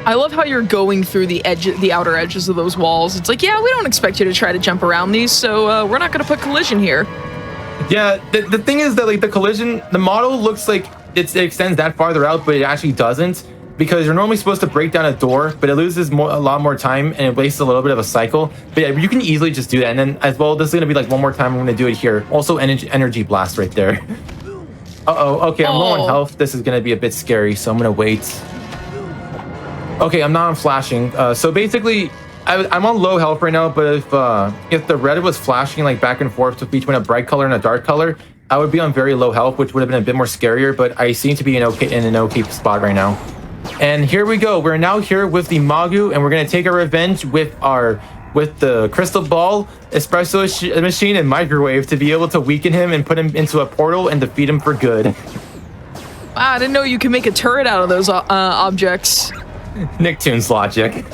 I love how you're going through the outer edges of those walls. It's like, yeah, we don't expect you to try to jump around these, so we're not going to put collision here. Yeah, the thing is that like the collision, the model looks like it extends that farther out, but it actually doesn't, because you're normally supposed to break down a door, but it loses a lot more time and it wastes a little bit of a cycle. But yeah, you can easily just do that. And then as well, this is going to be like one more time I'm going to do it here. Also, energy blast right there. Okay, I'm low on health. This is going to be a bit scary, so I'm going to wait. Okay, I'm not on flashing. So basically, I'm on low health right now, but if the red was flashing like back and forth between a bright color and a dark color, I would be on very low health, which would have been a bit more scarier, but I seem to be in an okay spot right now. And here we go. We're now here with the Magu, and we're going to take our revenge with the crystal ball, espresso machine, and microwave to be able to weaken him and put him into a portal and defeat him for good. Wow, I didn't know you could make a turret out of those objects. Nicktoons logic.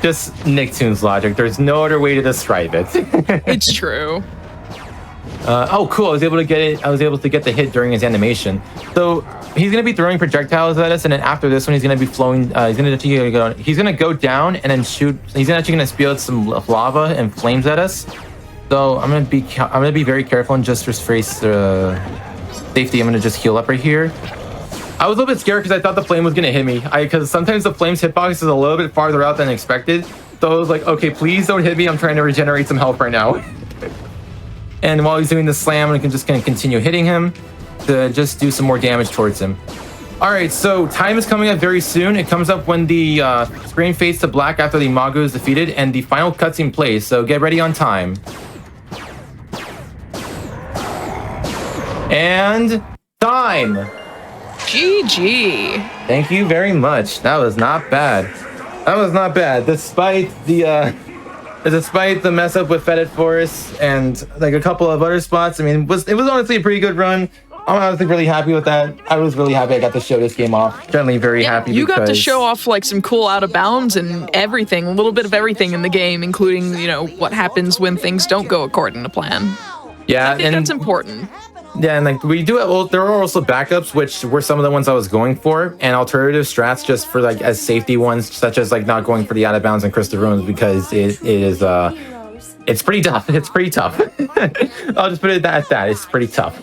Just Nicktoons logic. There's no other way to describe it. It's true. Oh, cool. I was able to get it. I was able to get the hit during his animation. So he's going to be throwing projectiles at us, and then after this one, he's going to be flowing. He's going to go down and then shoot. He's actually going to spew out some lava and flames at us. So I'm going to be very careful and just face safety. I'm going to just heal up right here. I was a little bit scared because I thought the flame was going to hit me. Because sometimes the flame's hitbox is a little bit farther out than expected. So I was like, okay, please don't hit me. I'm trying to regenerate some health right now. And while he's doing the slam, I'm just going to continue hitting him to just do some more damage towards him. All right, so time is coming up very soon. It comes up when the screen fades to black after the Magu is defeated and the final cutscene plays. So get ready on time. And time. GG. Thank you very much. That was not bad. That was not bad, despite the mess up with Fetid Forest and like a couple of other spots. I mean, it was honestly a pretty good run. I'm honestly really happy with that. I was really happy I got to show this game off. Generally very happy. You got to show off like some cool out of bounds and everything, a little bit of everything in the game, including, you know, what happens when things don't go according to plan. Yeah, I think that's important. Yeah, and like we do it. Well, there are also backups, which were some of the ones I was going for, and alternative strats just for like as safety ones, such as like not going for the out of bounds and crystal ruins because it's pretty tough. It's pretty tough. I'll just put it at that. It's pretty tough.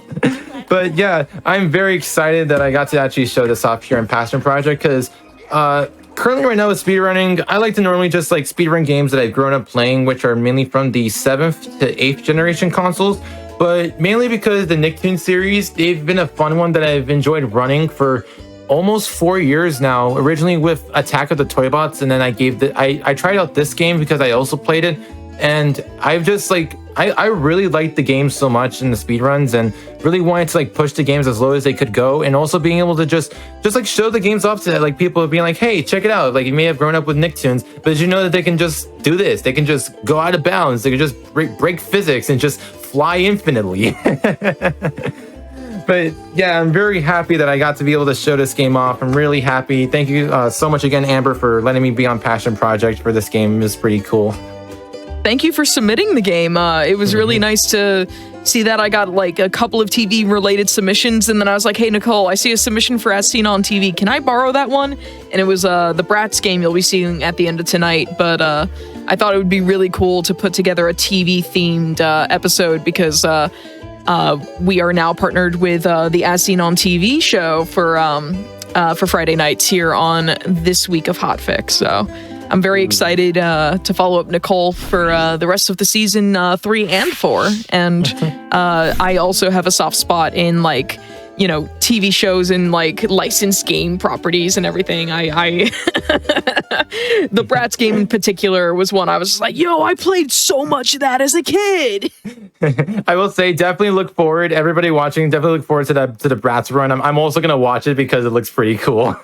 But yeah, I'm very excited that I got to actually show this off here in Passion Project because currently right now with speedrunning, I like to normally just like speedrun games that I've grown up playing, which are mainly from the 7th to 8th generation consoles. But mainly because the Nicktoons series, they've been a fun one that I've enjoyed running for almost 4 years now. Originally with Attack of the Toybots, and then I tried out this game because I also played it, and I've just like I really liked the game so much in the speedruns and really wanted to like push the games as low as they could go, and also being able to just like show the games off to like people being like, hey, check it out. Like you may have grown up with Nicktoons, but did you know that they can just do this? They can just go out of bounds. They can just break physics and just fly infinitely. But yeah, I'm very happy that I got to be able to show this game off. I'm really happy. Thank you so much again, Amber, for letting me be on Passion Project for this game. It was pretty cool. Thank you for submitting the game. It was really nice to see that. I got like a couple of TV related submissions, and then I was like, hey, Nicole, I see a submission for As Seen on TV. Can I borrow that one? And it was the Bratz game you'll be seeing at the end of tonight. But I thought it would be really cool to put together a TV themed episode because we are now partnered with the As Seen on TV show for Friday nights here on This Week of Hotfix. So I'm very excited to follow up Nicole for the rest of the season 3 and 4. And I also have a soft spot in like, you know, TV shows and like licensed game properties and everything. I the Bratz game in particular was one I was just like, yo, I played so much of that as a kid. I will say, definitely look forward. Everybody watching, definitely look forward to the Bratz run. I'm also gonna watch it because it looks pretty cool.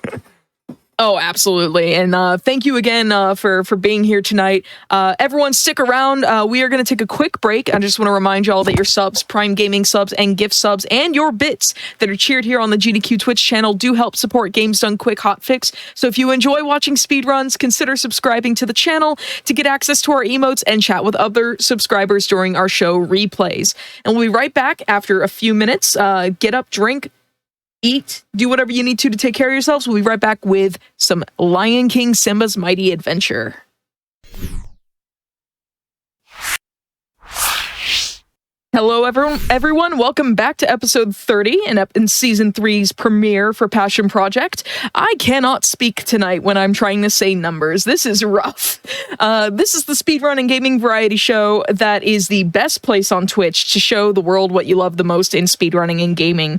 Oh, absolutely. And thank you again for being here tonight. Everyone, stick around. We are going to take a quick break. I just want to remind you all that your subs, Prime Gaming subs, and gift subs, and your bits that are cheered here on the GDQ Twitch channel do help support Games Done Quick Hotfix. So if you enjoy watching speedruns, consider subscribing to the channel to get access to our emotes and chat with other subscribers during our show replays. And we'll be right back after a few minutes. Get up, drink, eat, do whatever you need to take care of yourselves. We'll be right back with some Lion King Simba's Mighty Adventure. Hello, everyone. Welcome back to episode 30 in season 3's premiere for Passion Project. I cannot speak tonight when I'm trying to say numbers. This is rough. This is the speedrunning gaming variety show that is the best place on Twitch to show the world what you love the most in speedrunning and gaming.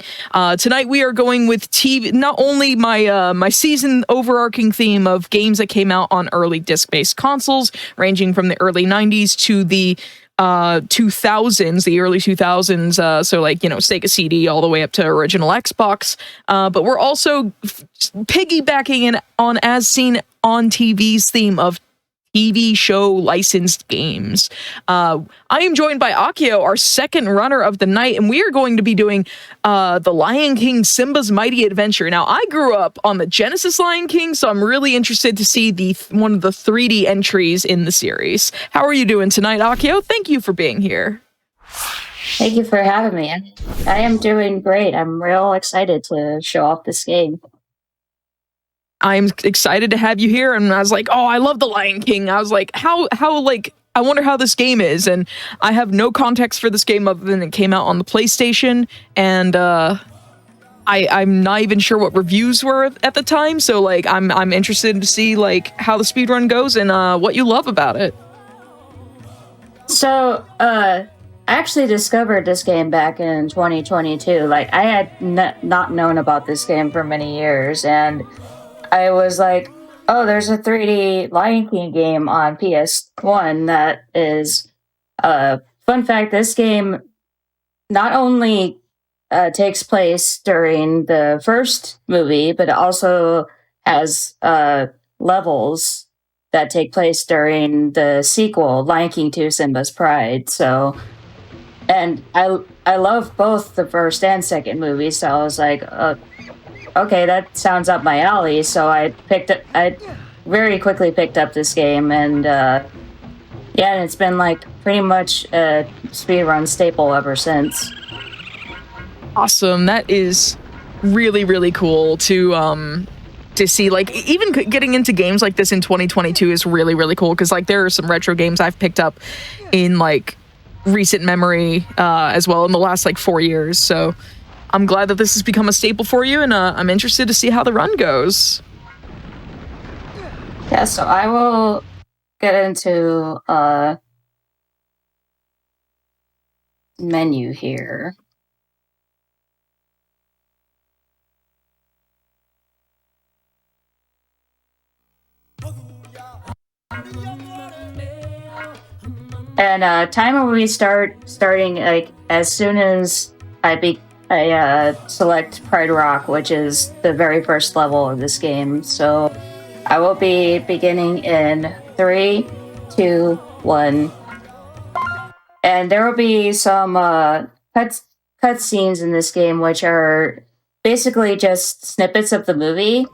Tonight we are going with TV, not only my season overarching theme of games that came out on early disc-based consoles, ranging from the early 90s to the 2000s, the early 2000s, so like, Sega CD all the way up to original Xbox, but we're also piggybacking on As Seen on TV's theme of TV show licensed games. I am joined by Akio, our second runner of the night, and we are going to be doing The Lion King Simba's Mighty Adventure. Now, I grew up on the Genesis Lion King, so I'm really interested to see one of the 3D entries in the series. How are you doing tonight, Akio? Thank you for being here. Thank you for having me. I am doing great. I'm real excited to show off this game. I'm excited to have you here, and I was like, oh, I love The Lion King. I was like, how like, I wonder how this game is, and I have no context for this game other than it came out on the PlayStation, and I'm not even sure what reviews were at the time, so like, I'm interested to see like how the speedrun goes and what you love about it. So, I actually discovered this game back in 2022. Like, I had not known about this game for many years, and I was like, oh, there's a 3D Lion King game on PS1 that is, fun fact, this game not only takes place during the first movie, but it also has levels that take place during the sequel, Lion King 2 Simba's Pride. So, and I love both the first and second movies, so I was like, okay, that sounds up my alley. So I very quickly picked up this game, and and it's been like pretty much a speedrun staple ever since. Awesome. That is really, really cool to see. Like, even getting into games like this in 2022 is really, really cool, because like there are some retro games I've picked up in like recent memory as well in the last like 4 years. So I'm glad that this has become a staple for you, and I'm interested to see how the run goes. Yeah, so I will get into menu here. And timer will be starting like as soon as I select Pride Rock, which is the very first level of this game. So I will be beginning in 3, 2, 1. And there will be some cut scenes in this game, which are basically just snippets of the movie.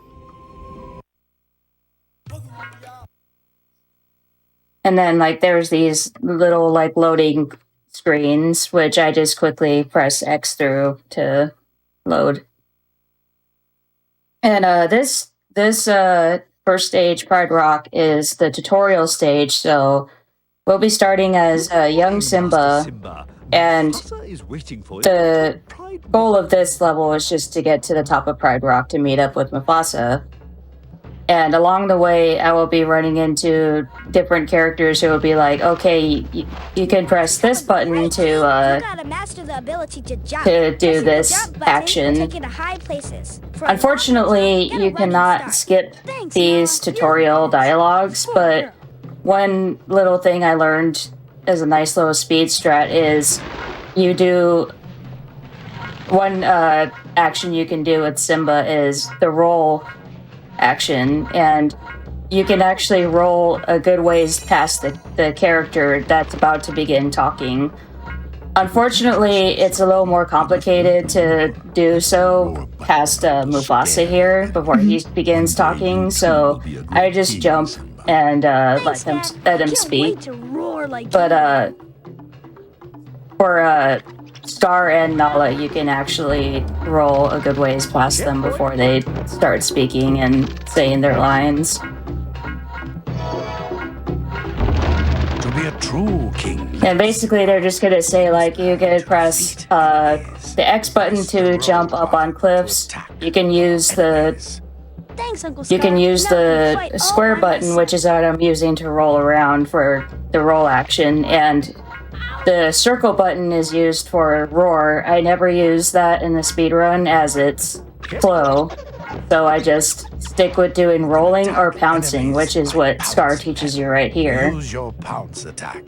And then like there's these little like loading screens, which I just quickly press X through to load. And this first stage, Pride Rock, is the tutorial stage. So we'll be starting as young Simba, and the goal of this level is just to get to the top of Pride Rock to meet up with Mufasa. And along the way, I will be running into different characters who will be like, okay, you can press this button to do this action. Unfortunately, you cannot skip these tutorial dialogues, but one little thing I learned as a nice little speed strat is you do one action you can do with Simba is the roll action, and you can actually roll a good ways past the character that's about to begin talking. Unfortunately, it's a little more complicated to do so past Mufasa here before he begins talking, so I just jump and let him speak. But for Scar and Nala, you can actually roll a good ways past them before they start speaking and saying their lines. To be a true king. And basically, they're just gonna say like, you can press the X button to jump up on cliffs. You can use the square button, which is what I'm using to roll around for the roll action, and the circle button is used for roar. I never use that in the speedrun as it's slow, so I just stick with doing rolling or pouncing, which is what Scar teaches you right here. Use your pounce attack.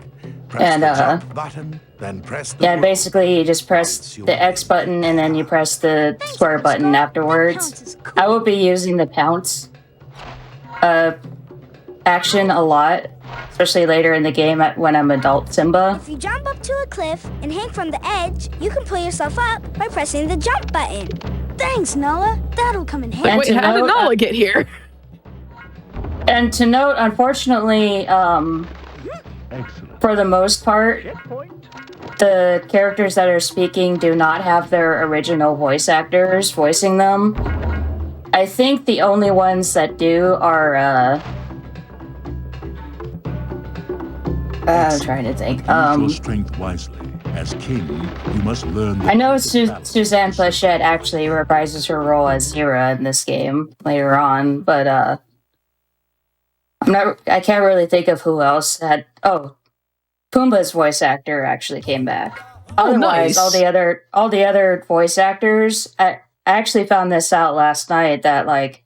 Press And, the jump button, then press the Yeah, roll. basically you just press the X button and then you press the square button afterwards. I will be using the pounce action a lot, especially later in the game when I'm adult Simba. If you jump up to a cliff and hang from the edge, you can pull yourself up by pressing the jump button. Thanks, Nala. That'll come in handy. And Wait, to how did note- Nala get here? And to note, unfortunately, for the most part, the characters that are speaking do not have their original voice actors voicing them. I think the only ones that do are, I'm trying to think. Use your strength wisely. As king, you must learn. The I know balance. Suzanne Plachette actually reprises her role as Zira in this game later on, but I can't really think of who else had. Oh, Pumbaa's voice actor actually came back. Oh, Otherwise, nice. all the other voice actors. I actually found this out last night that like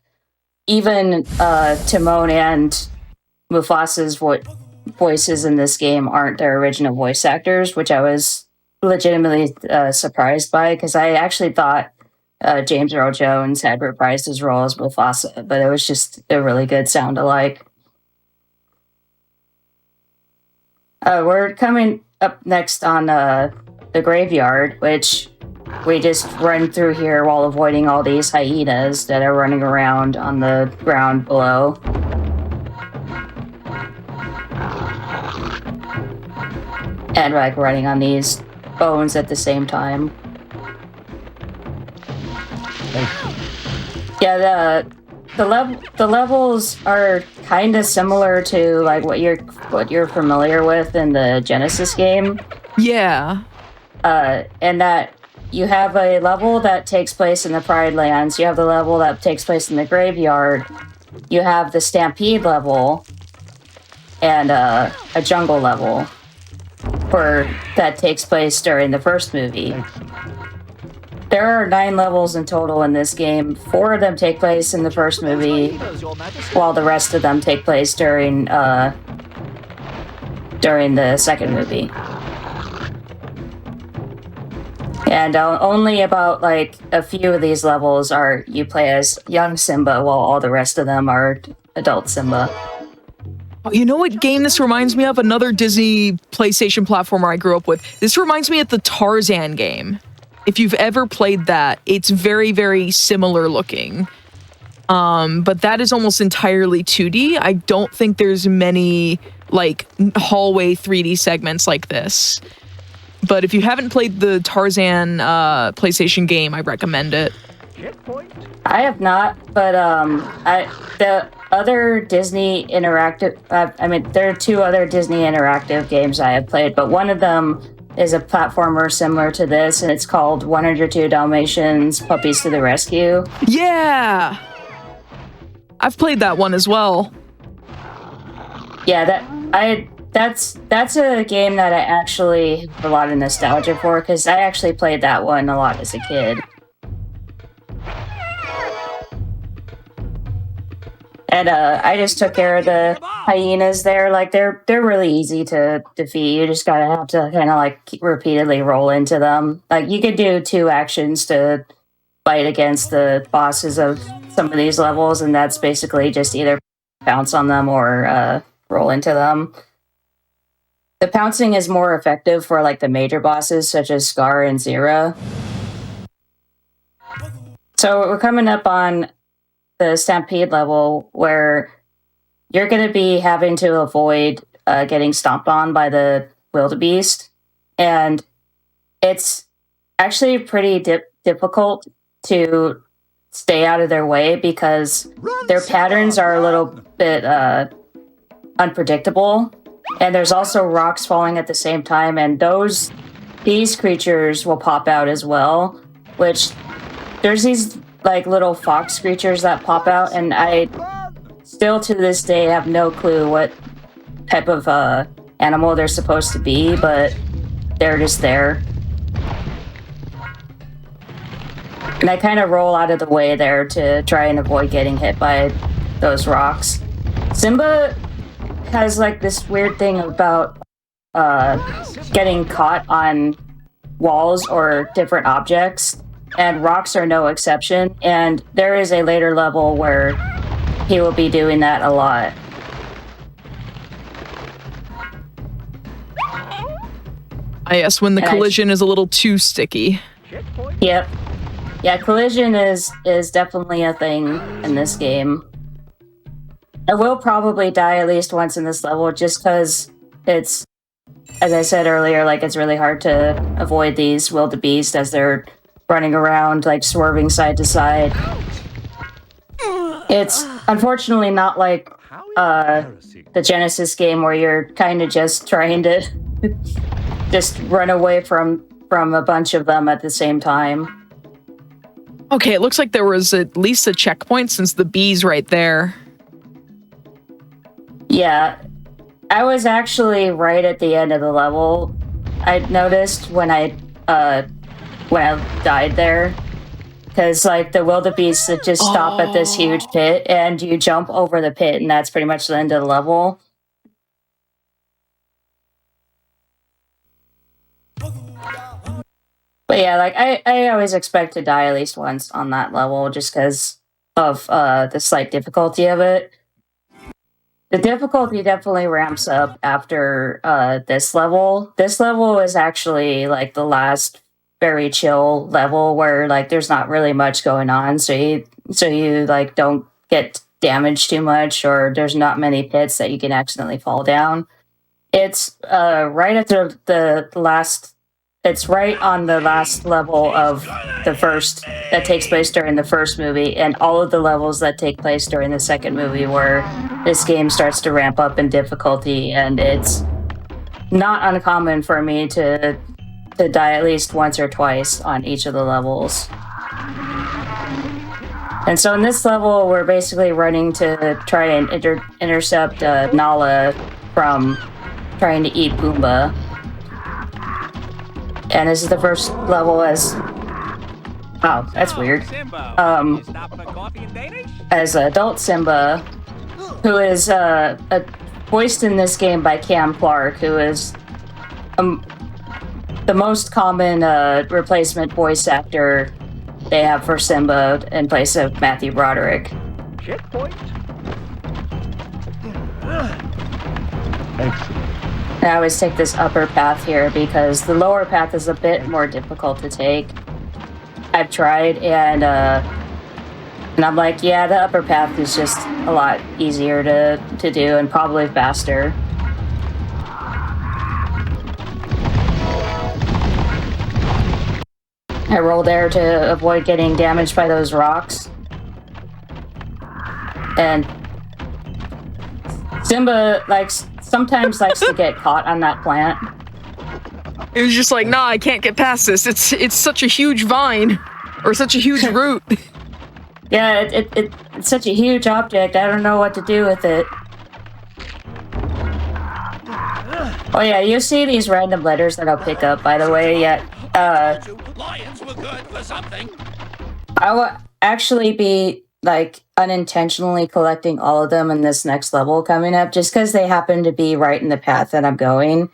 even Timon and Mufasa's voices in this game aren't their original voice actors, which I was legitimately surprised by because I actually thought James Earl Jones had reprised his role as Mufasa, but it was just a really good sound alike. We're coming up next on the graveyard, which we just run through here while avoiding all these hyenas that are running around on the ground below. And like running on these bones at the same time. Yeah, the levels are kind of similar to like what you're familiar with in the Genesis game. Yeah. And that you have a level that takes place in the Pride Lands, you have the level that takes place in the graveyard, you have the Stampede level, and a jungle level that takes place during the first movie. There are 9 levels in total in this game. 4 of them take place in the first movie, while the rest of them take place during the second movie. And only about like a few of these levels are you play as young Simba, while all the rest of them are adult Simba. Oh, you know what game this reminds me of? Another Disney PlayStation platformer I grew up with. This reminds me of the Tarzan game. If you've ever played that, it's very, very similar looking. But that is almost entirely 2D. I don't think there's many like hallway 3D segments like this. But if you haven't played the Tarzan PlayStation game, I recommend it. I have not, but the other Disney interactive. There are 2 other Disney interactive games I have played, but one of them is a platformer similar to this, and it's called 102 Dalmatians: Puppies to the Rescue. Yeah, I've played that one as well. Yeah, that's a game that I actually have a lot of nostalgia for because I actually played that one a lot as a kid. And I just took care of the hyenas there. Like they're really easy to defeat. You just gotta have to kind of like repeatedly roll into them. Like you could do 2 actions to fight against the bosses of some of these levels, and that's basically just either pounce on them or roll into them. The pouncing is more effective for like the major bosses such as Scar and Zira. So we're coming up on the Stampede level where you're going to be having to avoid getting stomped on by the wildebeest. And it's actually pretty difficult to stay out of their way because their patterns are a little bit unpredictable. And there's also rocks falling at the same time, and these creatures will pop out as well, which there's these like little fox creatures that pop out, and I still to this day have no clue what type of animal they're supposed to be, but they're just there. And I kind of roll out of the way there to try and avoid getting hit by those rocks. Simba has like this weird thing about getting caught on walls or different objects, and rocks are no exception. And there is a later level where he will be doing that a lot. Yes, when the collision is a little too sticky. Yep. Yeah, collision is definitely a thing in this game. I will probably die at least once in this level just because it's, as I said earlier, like it's really hard to avoid these wildebeest as they're running around, like swerving side to side. It's unfortunately not like the Genesis game where you're kind of just trying to just run away from a bunch of them at the same time. Okay, it looks like there was at least a checkpoint since the bee's right there. Yeah, I was actually right at the end of the level. I noticed when I died there, because like the wildebeest that just stop at this huge pit, and you jump over the pit, and that's pretty much the end of the level. But yeah, like I always expect to die at least once on that level, just because of the slight difficulty of it. The difficulty definitely ramps up after this level. This level is actually like the last very chill level where like there's not really much going on, so you like don't get damaged too much, or there's not many pits that you can accidentally fall down. It's right at the last. It's right on the last level of the first that takes place during the first movie, and all of the levels that take place during the second movie, where this game starts to ramp up in difficulty, and it's not uncommon for me to die at least once or twice on each of the levels. And so in this level, we're basically running to try and intercept Nala from trying to eat Pumbaa. And this is the first level as... Oh, that's weird. As adult Simba, who is voiced in this game by Cam Clark, who is the most common replacement voice actor they have for Simba in place of Matthew Broderick. Excellent. I always take this upper path here because the lower path is a bit more difficult to take. I've tried, and I'm like, yeah, the upper path is just a lot easier to do and probably faster. I roll there to avoid getting damaged by those rocks. And Simba sometimes likes to get caught on that plant. It was just like, nah, I can't get past this. It's such a huge vine, or such a huge root. Yeah, it's such a huge object. I don't know what to do with it. Oh yeah, you see these random letters that I'll pick up, by the way. Yeah, Lions were good for something. I will actually be like unintentionally collecting all of them in this next level coming up, just because they happen to be right in the path that I'm going.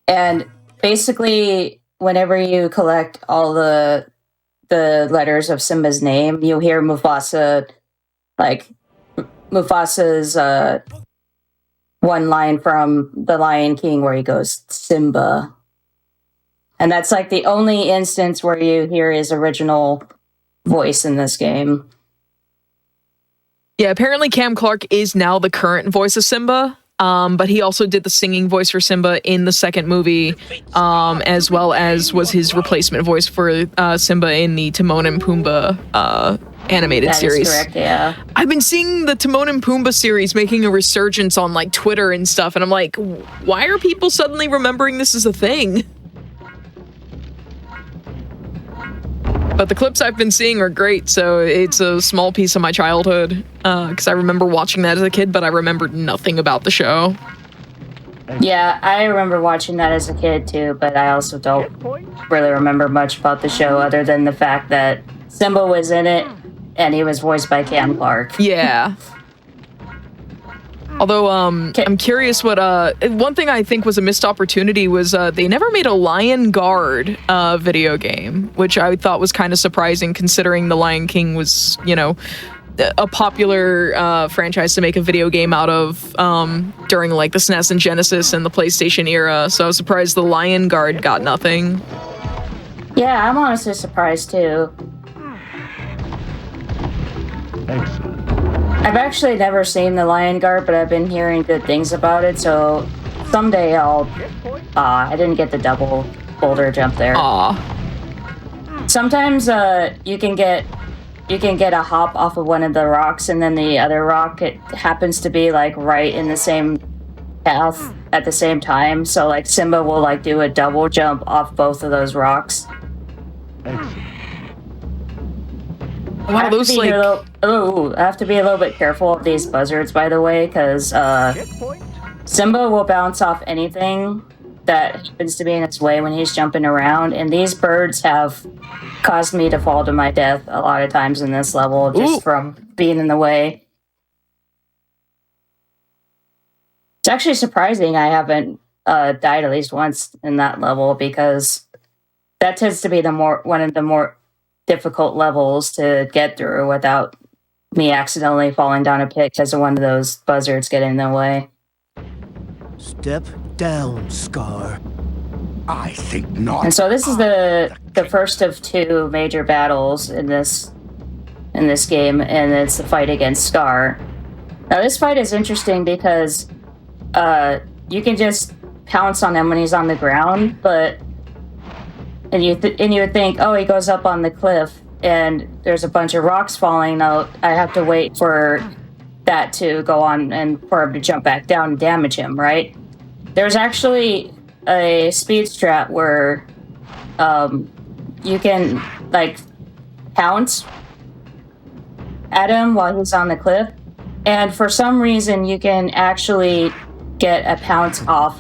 And basically, whenever you collect all the letters of Simba's name, you'll hear Mufasa's one line from The Lion King where he goes, Simba. And that's like the only instance where you hear his original voice in this game. Yeah, apparently Cam Clark is now the current voice of Simba, but he also did the singing voice for Simba in the second movie, as well as was his replacement voice for Simba in the Timon and Pumbaa animated series. That is correct, yeah. I've been seeing the Timon and Pumbaa series making a resurgence on like Twitter and stuff, and I'm like, why are people suddenly remembering this as a thing? But the clips I've been seeing are great, so it's a small piece of my childhood, because I remember watching that as a kid, but I remembered nothing about the show. Yeah, I remember watching that as a kid too, but I also don't really remember much about the show other than the fact that Simba was in it, and he was voiced by Cam Clark. Yeah. Although, I'm curious what, one thing I think was a missed opportunity was, they never made a Lion Guard, video game, which I thought was kind of surprising considering The Lion King was, you know, a popular, franchise to make a video game out of, during like the SNES and Genesis and the PlayStation era. So I was surprised the Lion Guard got nothing. Yeah, I'm honestly surprised too. Excellent. I've actually never seen the Lion Guard, but I've been hearing good things about it, so someday I'll... I didn't get the double boulder jump there. Aw. Sometimes you can get a hop off of one of the rocks, and then the other rock, it happens to be like right in the same path at the same time, so like Simba will like do a double jump off both of those rocks. Excellent. Wow, those like... I have to be a little bit careful of these buzzards, by the way, because Simba will bounce off anything that happens to be in its way when he's jumping around, and these birds have caused me to fall to my death a lot of times in this level, just from being in the way. It's actually surprising I haven't died at least once in that level, because that tends to be one of the more difficult levels to get through without me accidentally falling down a pit because of one of those buzzards getting in the way. Step down, Scar. I think not. And so this is the first of two major battles in this game, and it's the fight against Scar. Now this fight is interesting because you can just pounce on him when he's on the ground, and you would think, oh, he goes up on the cliff and there's a bunch of rocks falling out. I have to wait for that to go on and for him to jump back down and damage him, right? There's actually a speed strat where you can like pounce at him while he's on the cliff, and for some reason you can actually get a pounce off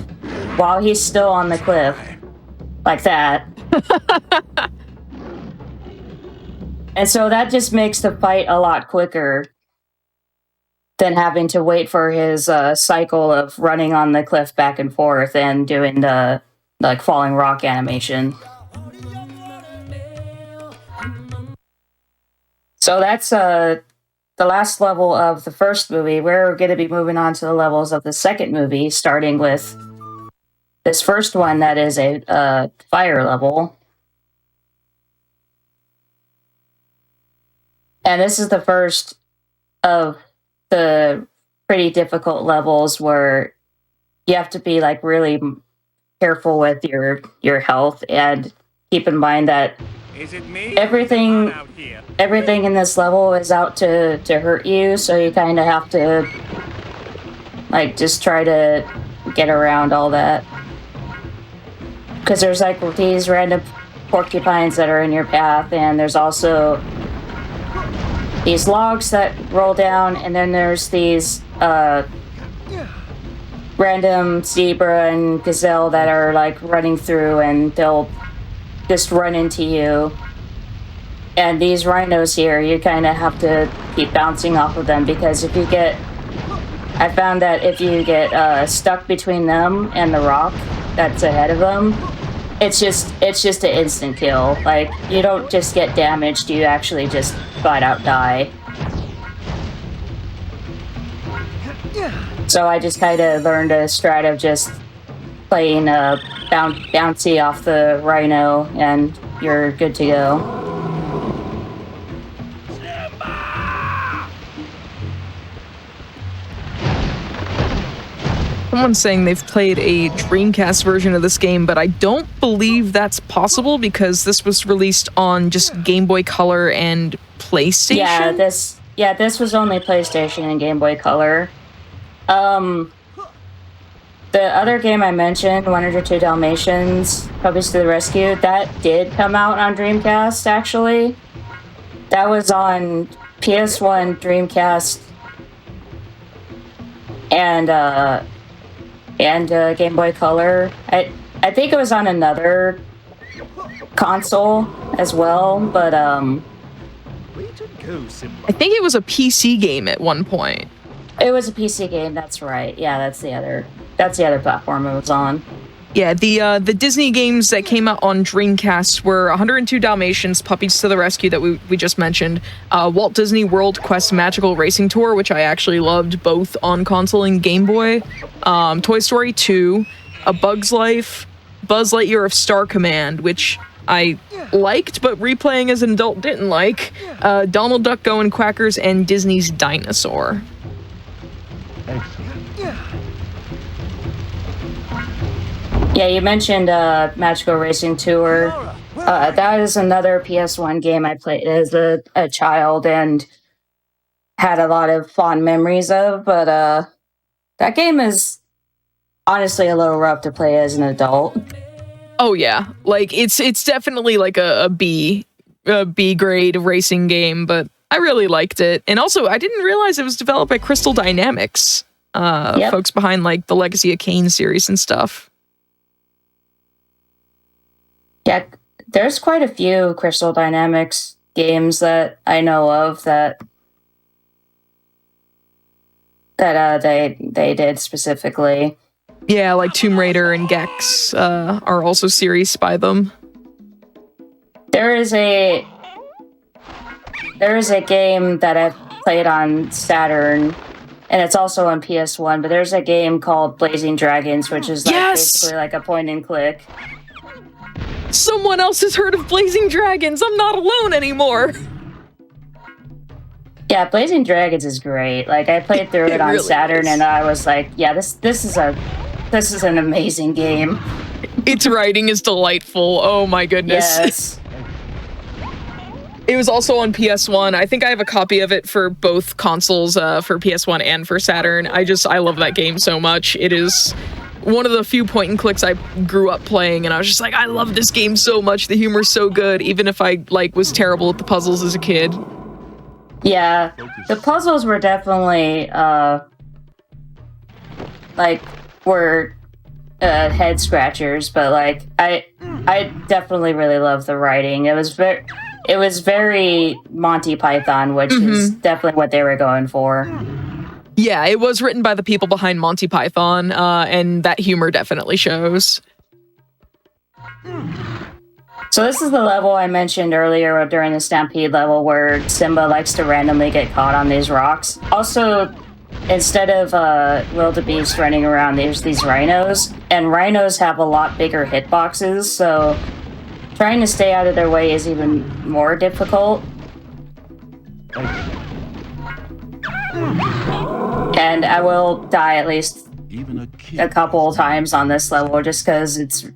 while he's still on the cliff, like that. And so that just makes the fight a lot quicker than having to wait for his cycle of running on the cliff back and forth and doing the like falling rock animation. So that's the last level of the first movie. We're going to be moving on to the levels of the second movie, starting with this first one that is a fire level. And this is the first of the pretty difficult levels where you have to be like really careful with your health and keep in mind that everything in this level is out to hurt you, so you kind of have to like just try to get around all that. Because there's like these random porcupines that are in your path, and there's also these logs that roll down, and then there's these random zebra and gazelle that are like running through, and they'll just run into you. And these rhinos here, you kind of have to keep bouncing off of them, because I found that if you get stuck between them and the rock that's ahead of them, it's just an instant kill. Like, you don't just get damaged, you actually just flat out die. So I just kind of learned a strat of just playing bouncy off the rhino, and you're good to go. Someone's saying they've played a Dreamcast version of this game, but I don't believe that's possible because this was released on just Game Boy Color and PlayStation. This was only PlayStation and Game Boy Color. The other game I mentioned, 102 Dalmatians, Puppies to the Rescue, that did come out on Dreamcast, actually. That was on PS1, Dreamcast, and Game Boy Color. I think it was on another console as well, but I think it was a PC game at one point. It was a PC game. That's right. Yeah, that's the other platform it was on. Yeah, the Disney games that came out on Dreamcast were 102 Dalmatians, Puppies to the Rescue that we just mentioned, Walt Disney World Quest Magical Racing Tour, which I actually loved both on console and Game Boy, Toy Story 2, A Bug's Life, Buzz Lightyear of Star Command, which I liked, but replaying as an adult didn't like, Donald Duck Going Quackers, and Disney's Dinosaur. Excellent. Yeah, you mentioned Magical Racing Tour. That is another PS1 game I played as a child and had a lot of fond memories of, but that game is honestly a little rough to play as an adult. Oh yeah, like it's definitely like a B grade racing game, but I really liked it. And also, I didn't realize it was developed by Crystal Dynamics, folks behind like the Legacy of Kain series and stuff. Yeah, there's quite a few Crystal Dynamics games that I know of that they did specifically. Yeah, like Tomb Raider and Gex are also series by them. There is a game that I've played on Saturn, and it's also on PS1, but there's a game called Blazing Dragons, which is like basically like a point and click. Someone else has heard of Blazing Dragons. I'm not alone anymore. Yeah, Blazing Dragons is great. Like I played through it on really Saturn, is. and I was like, yeah, this is an amazing game. Its writing is delightful. Oh my goodness. Yes. It was also on PS1. I think I have a copy of it for both consoles, for PS1 and for Saturn. I love that game so much. It is one of the few point and clicks I grew up playing, and I was just like, I love this game so much. The humor's so good, even if I like was terrible at the puzzles as a kid. Yeah, the puzzles were definitely head scratchers, but like I definitely really loved the writing. It was very Monty Python, which is definitely what they were going for. Yeah, it was written by the people behind Monty Python, and that humor definitely shows. So this is the level I mentioned earlier during the Stampede level where Simba likes to randomly get caught on these rocks. Also, instead of wildebeest running around, there's these rhinos, and rhinos have a lot bigger hitboxes, so trying to stay out of their way is even more difficult. And I will die at least a couple times on this level just because it's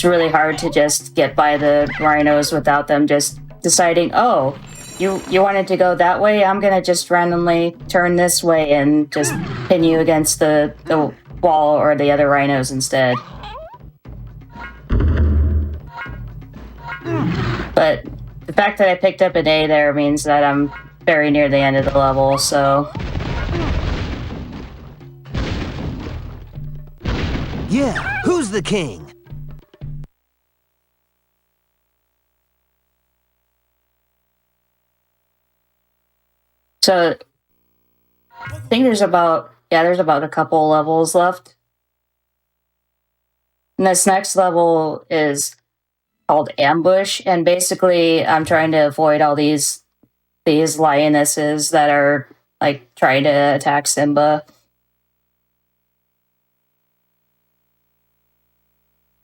really hard to just get by the rhinos without them just deciding, oh, you wanted to go that way? I'm going to just randomly turn this way and just pin you against the wall or the other rhinos instead. But the fact that I picked up an A there means that I'm very near the end of the level, so... Yeah, who's the king? So, I think there's about a couple levels left. And this next level is called Ambush, and basically I'm trying to avoid all these lionesses that are like trying to attack Simba.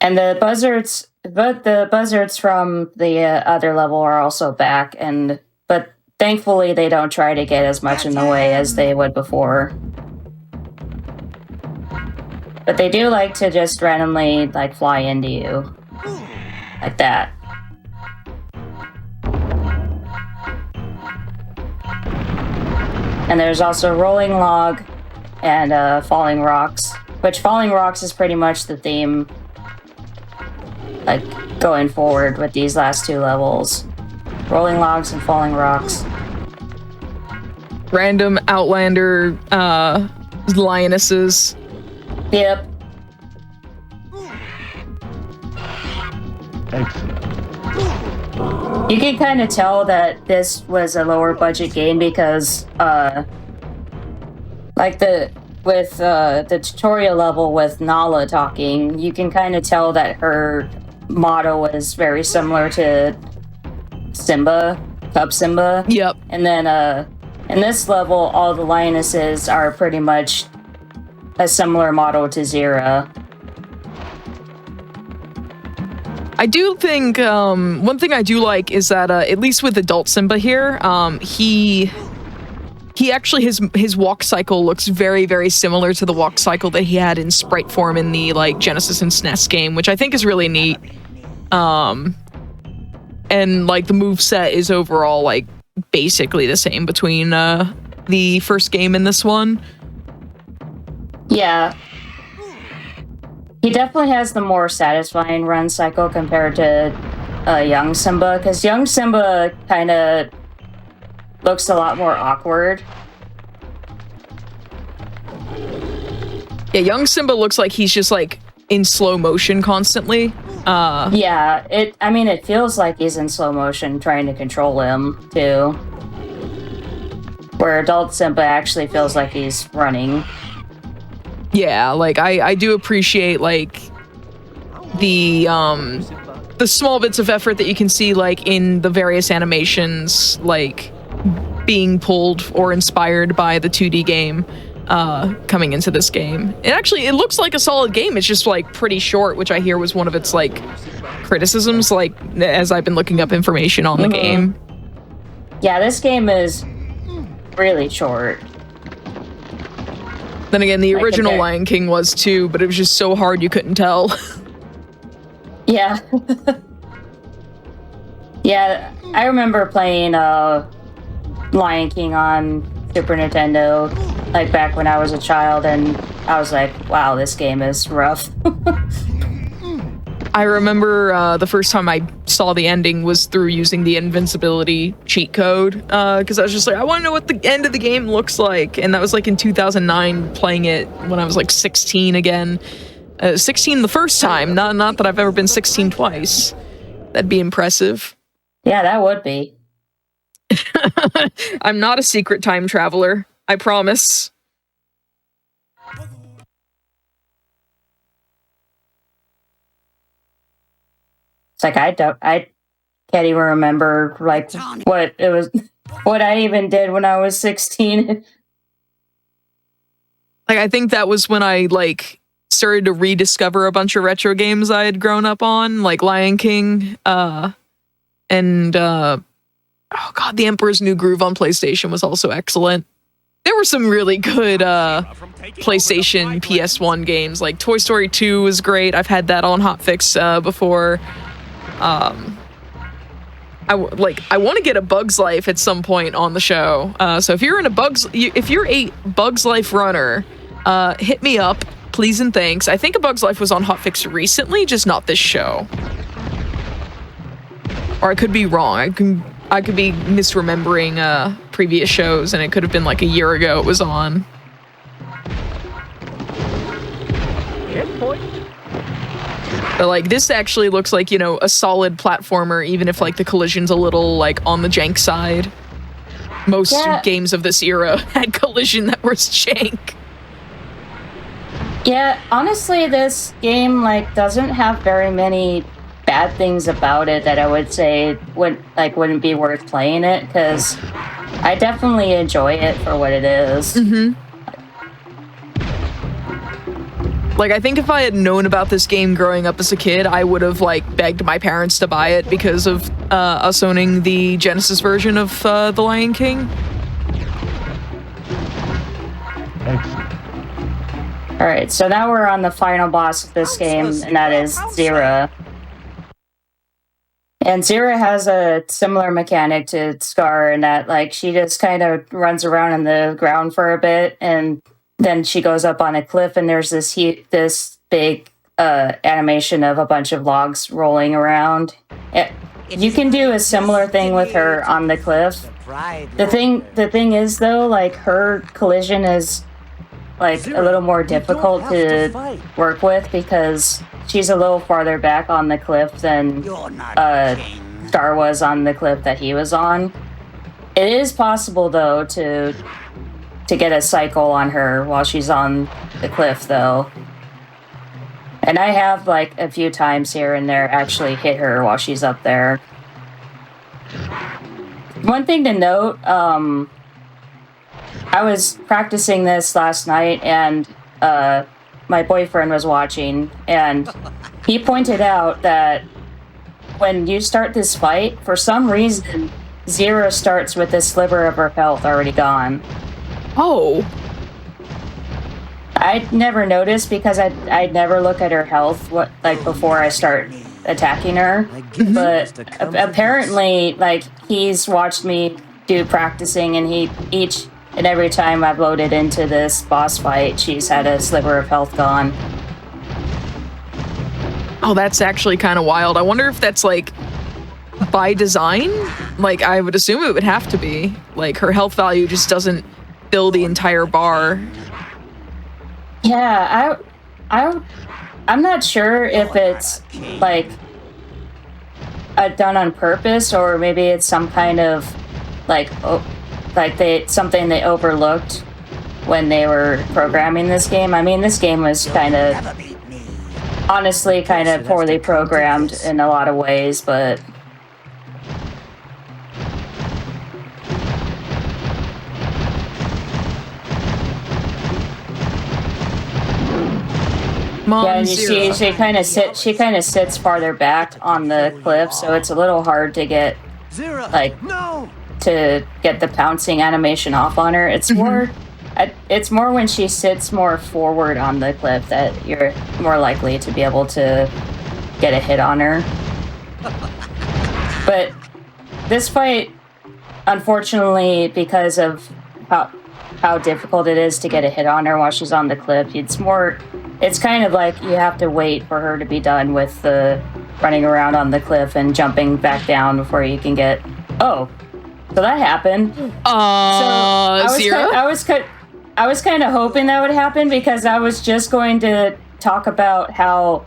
And the buzzards from the other level are also back, but thankfully they don't try to get as much in the way as they would before. But they do like to just randomly like fly into you. Like that. And there's also Rolling Log and Falling Rocks, which Falling Rocks is pretty much the theme like going forward with these last two levels. Rolling Logs and Falling Rocks. Random Outlander lionesses. Yep. Excellent. You can kind of tell that this was a lower budget game because, like the tutorial level with Nala talking, you can kind of tell that her motto is very similar to Simba, Cub Simba. Yep. And then in this level, all the lionesses are pretty much a similar motto to Zira. I do think one thing I do like is that at least with adult Simba here, he actually his walk cycle looks very, very similar to the walk cycle that he had in sprite form in the like Genesis and SNES game, which I think is really neat. And like the moveset is overall like basically the same between the first game and this one. Yeah. He definitely has the more satisfying run cycle compared to young Simba, because young Simba kind of looks a lot more awkward. Yeah, young Simba looks like he's just like in slow motion constantly. Yeah, it feels like he's in slow motion trying to control him too. Where adult Simba actually feels like he's running. Yeah, like I do appreciate like the small bits of effort that you can see like in the various animations like being pulled or inspired by the 2D game coming into this game. It looks like a solid game. It's just like pretty short, which I hear was one of its like criticisms, like as I've been looking up information on the game. Yeah, this game is really short. Then again, the original Lion King was too, but it was just so hard you couldn't tell. Yeah. Yeah, I remember playing Lion King on Super Nintendo, like back when I was a child, and I was like, wow, this game is rough. I remember the first time I saw the ending was through using the invincibility cheat code, because I was just like, I want to know what the end of the game looks like, and that was like in 2009, playing it when I was like 16 again. 16 the first time, not that I've ever been 16 twice. That'd be impressive. Yeah, that would be. I'm not a secret time traveler, I promise. It's like I can't even remember like what I even did when I was 16. Like I think that was when I like started to rediscover a bunch of retro games I had grown up on, like Lion King, and oh god, The Emperor's New Groove on PlayStation was also excellent. There were some really good PlayStation PS1 games, like Toy Story 2 was great. I've had that on Hotfix before. I want to get a Bug's Life at some point on the show. So if you're a Bug's Life runner, hit me up, please and thanks. I think a Bug's Life was on Hotfix recently, just not this show. Or I could be wrong. I could be misremembering previous shows, and it could have been like a year ago it was on. But like this actually looks like, you know, a solid platformer, even if like the collision's a little like on the jank side. Most games of this era had collision that was jank. Yeah, honestly, this game like doesn't have very many bad things about it that I would say wouldn't be worth playing it, because I definitely enjoy it for what it is. Like, I think if I had known about this game growing up as a kid, I would have, like, begged my parents to buy it because of us owning the Genesis version of The Lion King. Alright, so now we're on the final boss of this game, and that is Zira. And Zira has a similar mechanic to Scar in that, like, she just kind of runs around in the ground for a bit, and then she goes up on a cliff, and there's this big animation of a bunch of logs rolling around. You can do a similar thing with her on the cliff. The thing is, though, like, her collision is like a little more difficult to work with because she's a little farther back on the cliff than Star was on the cliff that he was on. It is possible, though, to get a cycle on her while she's on the cliff, though. And I have, like, a few times here and there actually hit her while she's up there. One thing to note, I was practicing this last night, and my boyfriend was watching, and he pointed out that when you start this fight, for some reason, Zero starts with a sliver of her health already gone. Oh. I'd never noticed because I'd never look at her health before I start attacking her. But apparently, like, he's watched me do practicing, and each and every time I've loaded into this boss fight, she's had a sliver of health gone. Oh, that's actually kind of wild. I wonder if that's, like, by design? Like, I would assume it would have to be. Like, her health value just doesn't fill the entire bar. Yeah, I'm not sure if it's, like, done on purpose, or maybe it's some kind of, something they overlooked when they were programming this game. I mean, this game was honestly kind of poorly programmed in a lot of ways, but... Yeah, and you see, she kind of sits farther back on the cliff, so it's a little hard to get, to get the pouncing animation off on her. It's more when she sits more forward on the cliff that you're more likely to be able to get a hit on her. But this fight, unfortunately, because of how difficult it is to get a hit on her while she's on the cliff, it's kind of like you have to wait for her to be done with the running around on the cliff and jumping back down before you can get... Oh, so that happened. Zero? I was kind of hoping that would happen, because I was just going to talk about how,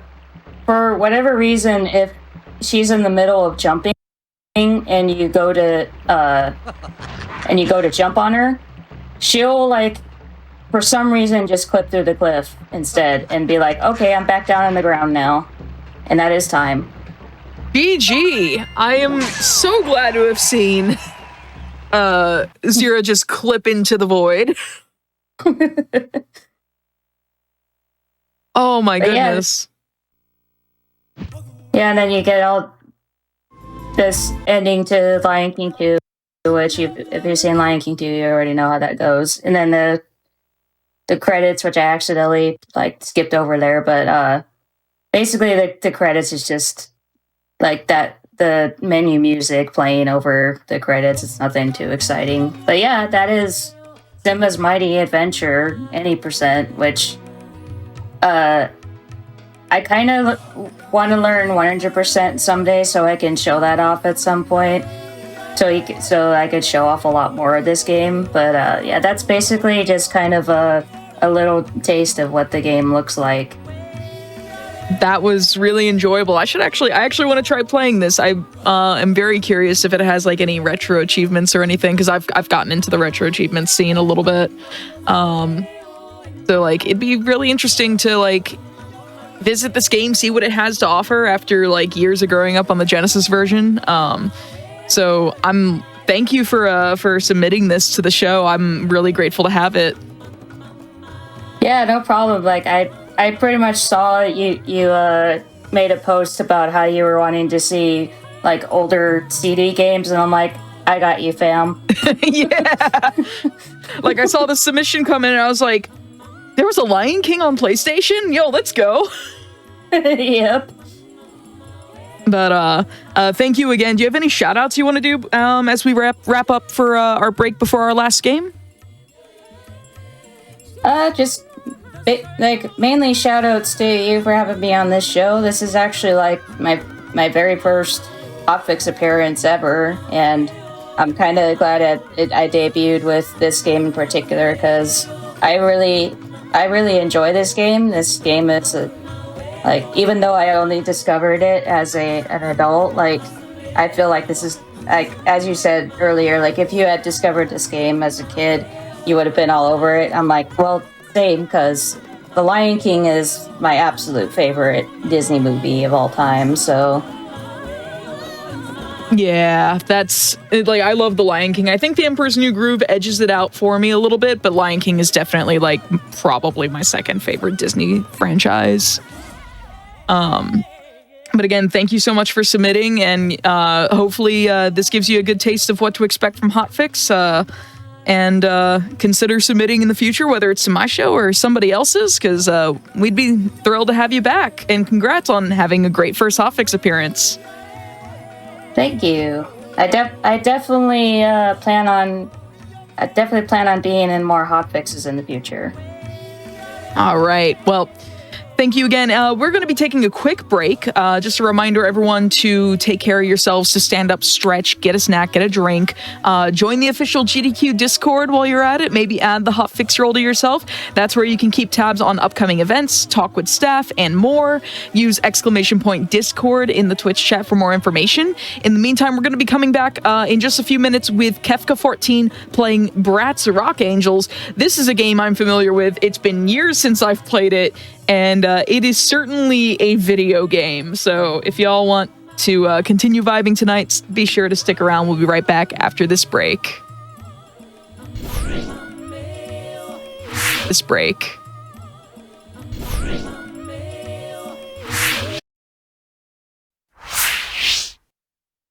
for whatever reason, if she's in the middle of jumping and you go to jump on her, she'll, like, for some reason, just clip through the cliff instead and be like, okay, I'm back down on the ground now. And that is time. BG! I am so glad to have seen Zero just clip into the void. Oh my goodness. Yeah, and then you get all this ending to Lion King 2, which if you've seen Lion King 2, you already know how that goes. And then the credits, which I accidentally skipped over there, but basically the credits is just like that, the menu music playing over the credits. It's nothing too exciting. But yeah, that is Simba's Mighty Adventure, any percent, which I kind of want to learn 100% someday so I can show that off at some point. So I could show off a lot more of this game. But yeah, that's basically just kind of a little taste of what the game looks like. That was really enjoyable. I actually want to try playing this. I am very curious if it has like any retro achievements or anything, because I've gotten into the retro achievements scene a little bit. So like it'd be really interesting to like visit this game, see what it has to offer after like years of growing up on the Genesis version. So thank you for submitting this to the show. I'm really grateful to have it. Yeah, no problem. Like I pretty much saw you made a post about how you were wanting to see like older CD games, and I'm like, I got you, fam. Yeah. Like I saw the submission come in and I was like, there was a Lion King on PlayStation? Yo, let's go. Yep. But thank you again. Do you have any shout outs you want to do as we wrap up for our break before our last game? Just like mainly shout outs to you for having me on this show. This is actually like my very first Hotfix appearance ever, and I'm kind of glad I debuted with this game in particular, because I really enjoy this game. This game is like, even though I only discovered it as an adult, like I feel like this is, like, as you said earlier, like, if you had discovered this game as a kid, you would have been all over it. I'm like, well, same, because The Lion King is my absolute favorite Disney movie of all time, so... Yeah, that's like, I love The Lion King. I think The Emperor's New Groove edges it out for me a little bit, but Lion King is definitely like probably my second favorite Disney franchise. But again, thank you so much for submitting, and hopefully this gives you a good taste of what to expect from Hotfix. And consider submitting in the future, whether it's to my show or somebody else's, because we'd be thrilled to have you back. And congrats on having a great first Hotfix appearance. Thank you. I definitely plan on being in more hotfixes in the future. All right. Well, thank you again. We're going to be taking a quick break. Just a reminder, everyone, to take care of yourselves, to stand up, stretch, get a snack, get a drink. Join the official GDQ Discord while you're at it. Maybe add the Hotfix role to yourself. That's where you can keep tabs on upcoming events, talk with staff, and more. Use !Discord in the Twitch chat for more information. In the meantime, we're going to be coming back in just a few minutes with Kefka14 playing Bratz Rock Angels. This is a game I'm familiar with. It's been years since I've played it. And it is certainly a video game. So if y'all want to continue vibing tonight, be sure to stick around. We'll be right back after this break.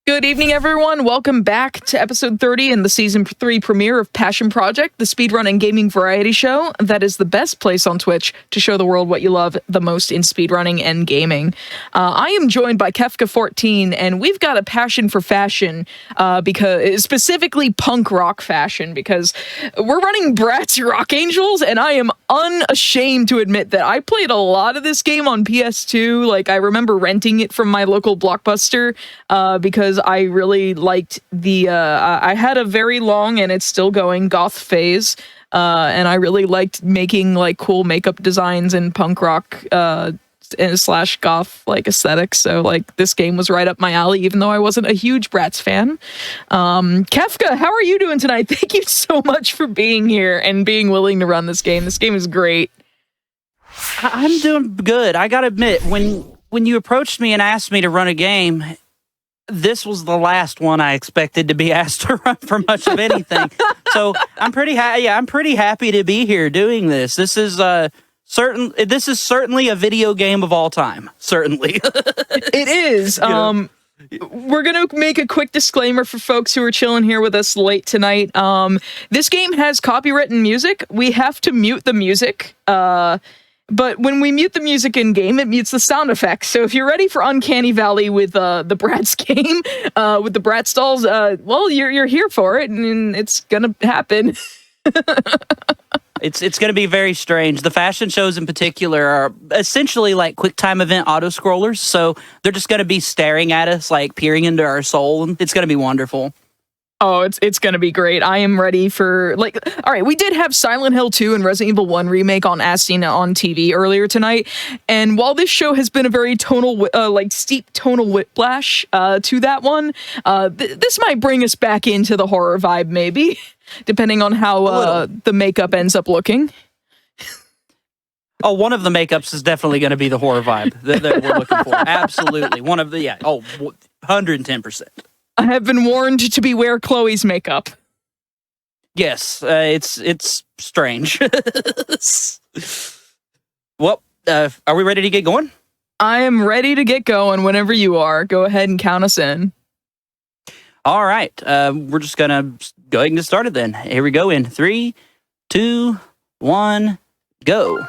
Good evening, everyone. Welcome back to episode 30 and the season 3 premiere of Passion Project, the speedrun and gaming variety show that is the best place on Twitch to show the world what you love the most in speedrunning and gaming. I am joined by Kefka14, and we've got a passion for fashion, because specifically punk rock fashion, because we're running Bratz Rock Angels, and I am unashamed to admit that I played a lot of this game on PS2. Like, I remember renting it from my local Blockbuster because I really liked the I had a very long, and it's still going, goth phase, and I really liked making like cool makeup designs and punk rock and / goth like aesthetics. So like this game was right up my alley, even though I wasn't a huge Bratz fan. Kefka, how are you doing tonight? Thank you so much for being here and being willing to run this game. This game is great. I'm doing good. I gotta admit, when you approached me and asked me to run a game, this was the last one I expected to be asked to run for much of anything. So I'm pretty happy to be here doing this. This is certainly a video game of all time. Certainly. It is. We're going to make a quick disclaimer for folks who are chilling here with us late tonight. This game has copywritten music. We have to mute the music. But when we mute the music in game, it mutes the sound effects. So if you're ready for Uncanny Valley with the Bratz game, with the Bratz dolls, well, you're here for it, and it's gonna happen. It's going to be very strange. The fashion shows in particular are essentially like QuickTime event auto scrollers. So they're just going to be staring at us, like peering into our soul, and it's going to be wonderful. Oh, it's going to be great. I am ready for, like, all right, we did have Silent Hill 2 and Resident Evil 1 remake on As Seen on TV earlier tonight. And while this show has been a very steep tonal whiplash to that one, this might bring us back into the horror vibe, maybe, depending on how the makeup ends up looking. Oh, one of the makeups is definitely going to be the horror vibe that we're looking for. Absolutely. 110%. I have been warned to beware Chloe's makeup. Yes, it's strange. Well, are we ready to get going? I am ready to get going whenever you are. Go ahead and count us in. All right, we're just gonna go ahead and get started then. Here we go in 3, 2, 1, go.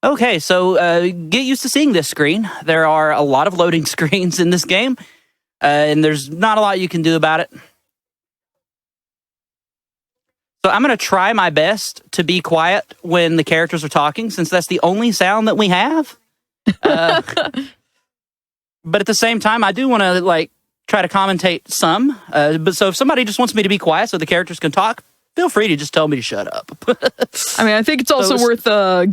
Okay, so get used to seeing this screen. There are a lot of loading screens in this game. And there's not a lot you can do about it. So I'm going to try my best to be quiet when the characters are talking, since that's the only sound that we have. But at the same time, I do want to try to commentate some. But so if somebody just wants me to be quiet so the characters can talk, feel free to just tell me to shut up. I mean, I think it's also worth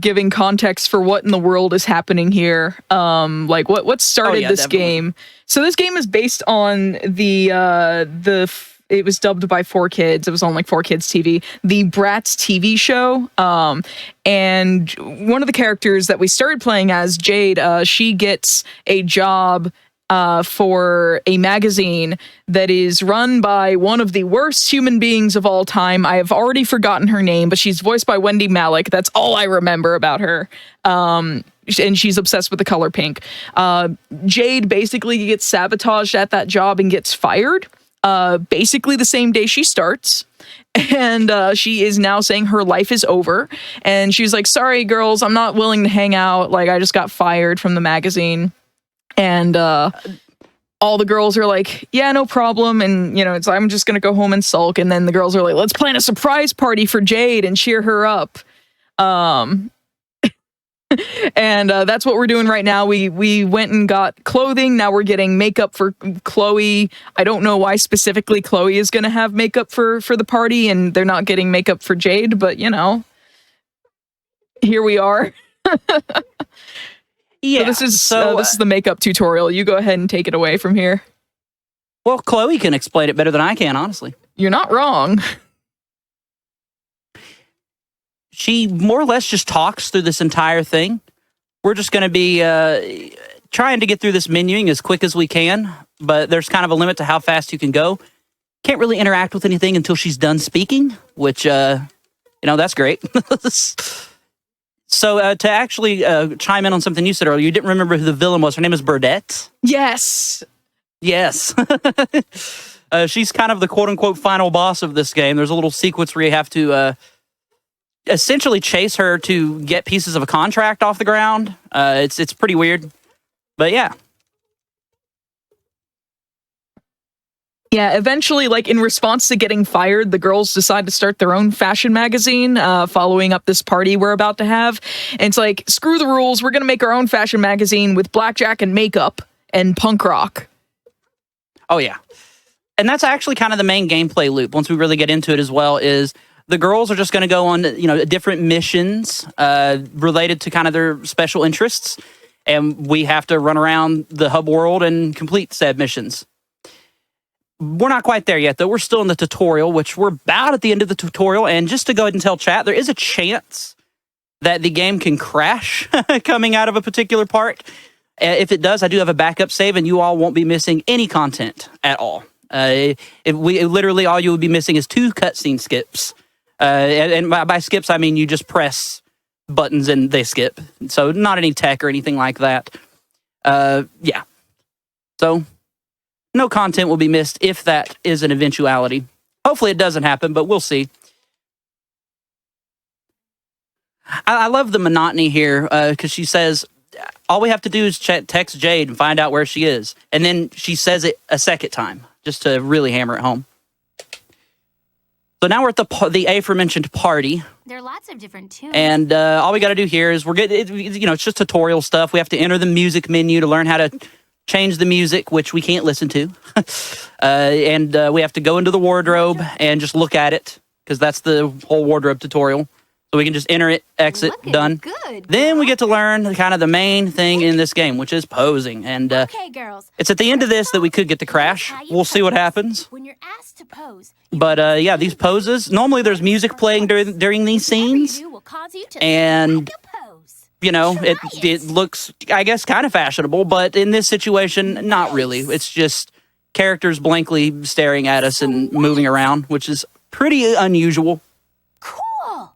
giving context for what in the world is happening here. Like what started this definitely. game. So this game is based on it was dubbed by 4Kids. It was on like 4Kids TV, the Bratz TV show. And one of the characters that we started playing as, Jade, she gets a job for a magazine that is run by one of the worst human beings of all time. I have already forgotten her name, but she's voiced by Wendy Malick. That's all I remember about her. And she's obsessed with the color pink. Jade basically gets sabotaged at that job and gets fired. Basically the same day she starts. And she is now saying her life is over. And she's like, sorry, girls, I'm not willing to hang out. Like, I just got fired from the magazine. And all the girls are like, yeah, no problem. And, it's I'm just going to go home and sulk. And then the girls are like, let's plan a surprise party for Jade and cheer her up. And that's what we're doing right now. We went and got clothing. Now we're getting makeup for Chloe. I don't know why specifically Chloe is going to have makeup for the party and they're not getting makeup for Jade, but here we are. Yeah. So this is the makeup tutorial. You go ahead and take it away from here. Well, Chloe can explain it better than I can, honestly. You're not wrong. She more or less just talks through this entire thing. We're just going to be trying to get through this menuing as quick as we can, but there's kind of a limit to how fast you can go. Can't really interact with anything until she's done speaking, which, that's great. So to actually chime in on something you said earlier, you didn't remember who the villain was. Her name is Burdette. Yes. Yes. She's kind of the quote-unquote final boss of this game. There's a little sequence where you have to essentially chase her to get pieces of a contract off the ground. It's pretty weird, but yeah. Yeah, eventually, like in response to getting fired, the girls decide to start their own fashion magazine, following up this party we're about to have. And it's like, screw the rules. We're going to make our own fashion magazine with blackjack and makeup and punk rock. Oh, yeah. And that's actually kind of the main gameplay loop. Once we really get into it as well, is the girls are just going to go on, different missions related to kind of their special interests. And we have to run around the hub world and complete said missions. We're not quite there yet, though. We're still in the tutorial, which we're about at the end of the tutorial. And just to go ahead and tell chat, there is a chance that the game can crash coming out of a particular part. If it does, I do have a backup save, and you all won't be missing any content at all. Literally, all you would be missing is 2 cutscene skips. And by skips, I mean you just press buttons and they skip. So not any tech or anything like that. Yeah. So no content will be missed if that is an eventuality. Hopefully it doesn't happen, but we'll see. I love the monotony here because she says, all we have to do is text Jade and find out where she is. And then she says it a second time just to really hammer it home. So now we're at the aforementioned party. There are lots of different tunes. And all we got to do here is it's just tutorial stuff. We have to enter the music menu to learn how to change the music, which we can't listen to. And we have to go into the wardrobe and just look at it, because that's the whole wardrobe tutorial. So we can just enter it, exit, done. Good, then we get to learn kind of the main thing in this game, which is posing. And okay, girls. It's at the end of this that we could get to crash. We'll see what happens. When you're asked to pose, but yeah, these poses, normally there's music playing during these scenes. And it looks, I guess, kind of fashionable, but in this situation, not really. It's just characters blankly staring at us and moving around, which is pretty unusual. Cool.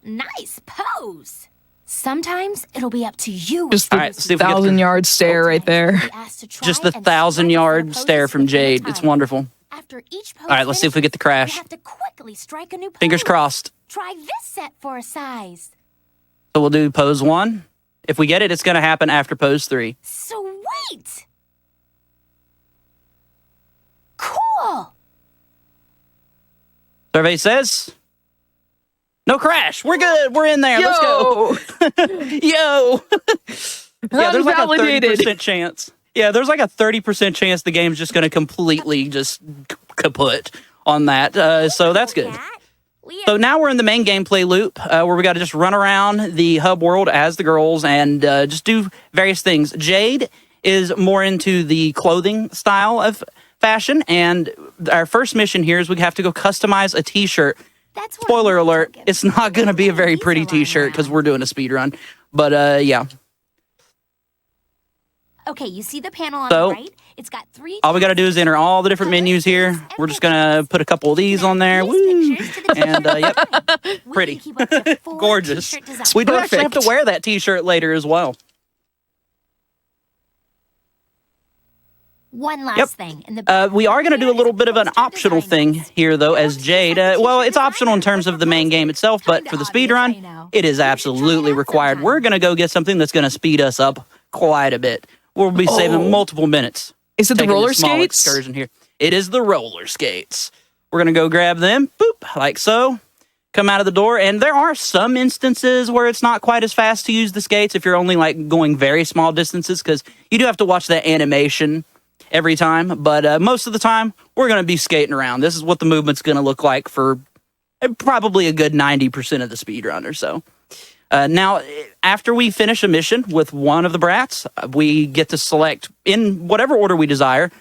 Nice pose. Sometimes it'll be up to you. Just the 1,000-yard stare right there. Just the 1,000-yard stare from Jade. It's wonderful. After each pose, all right, let's see if we get the crash. You have to quickly strike a new pose. Fingers crossed. Try this set for a size. So we'll do pose 1. If we get it, it's going to happen after pose 3. Sweet. Cool. Survey says no crash. We're good. We're in there. Let's go. Yo. Yeah, there's like a 30% chance. Yeah, there's like a 30% chance the game's just going to completely just kaput on that. So that's good. So now we're in the main gameplay loop where we got to just run around the hub world as the girls and just do various things. Jade is more into the clothing style of fashion, and our first mission here is we have to go customize a t-shirt. Spoiler alert, it's not going to be a very pretty t-shirt because we're doing a speed run. But yeah. Okay, you see the panel on So, the right? It's got 3. All we got to do is enter all the different menus here. We're just going to put a couple of these on there. Woo! And yep, pretty. Gorgeous. We do actually have to wear that t-shirt later as well. One last thing. We are going to do a little bit of an optional thing here, though, as Jade. Well, it's optional in terms of the main game itself, but for the speed run, it is absolutely required. We're going to go get something that's going to speed us up quite a bit. We'll be saving multiple minutes. Is it the roller skates? Excursion here. It is the roller skates. We're going to go grab them, boop, like so. Come out of the door, and there are some instances where it's not quite as fast to use the skates if you're only like going very small distances, because you do have to watch that animation every time, but most of the time, we're going to be skating around. This is what the movement's going to look like for probably a good 90% of the speedrun or so. Now, after we finish a mission with one of the brats, we get to select, in whatever order we desire,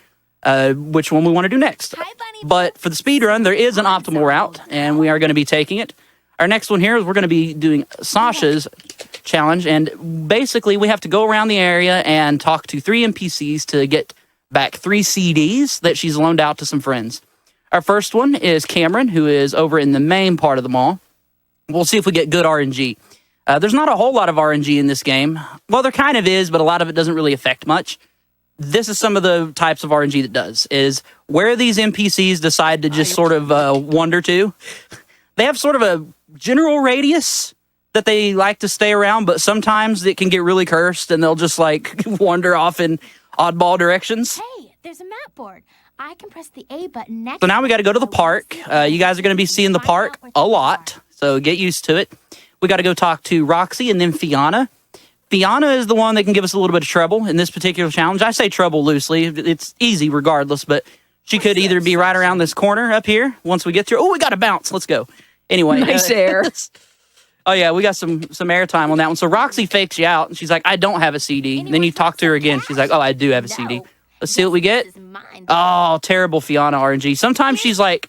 which one we want to do next. But for the speedrun, there is an optimal route, and we are going to be taking it. Our next one here is we're going to be doing Sasha's challenge, and basically we have to go around the area and talk to 3 NPCs to get back 3 CDs that she's loaned out to some friends. Our first one is Cameron, who is over in the main part of the mall. We'll see if we get good RNG. There's not a whole lot of RNG in this game. Well, there kind of is, but a lot of it doesn't really affect much. This is some of the types of RNG that does, is where these NPCs decide to just sort of wander to. They have sort of a general radius that they like to stay around, but sometimes it can get really cursed and they'll just like wander off in oddball directions. Hey, there's a map board. I can press the A button next. So now we got to go to the park. You guys are going to be seeing the park a lot, so get used to it. We got to go talk to Roxy and then Fiona. Fiona is the one that can give us a little bit of trouble in this particular challenge. I say trouble loosely. It's easy regardless, but she could either be right around this corner up here once we get to her. Oh, we got to bounce. Let's go. Anyway. Nice air. Oh, yeah, we got some airtime on that one. So Roxy fakes you out, and she's like, I don't have a CD. Then you talk to her again. She's like, oh, I do have a CD. Let's see what we get. Oh, terrible Fiona RNG. Sometimes she's like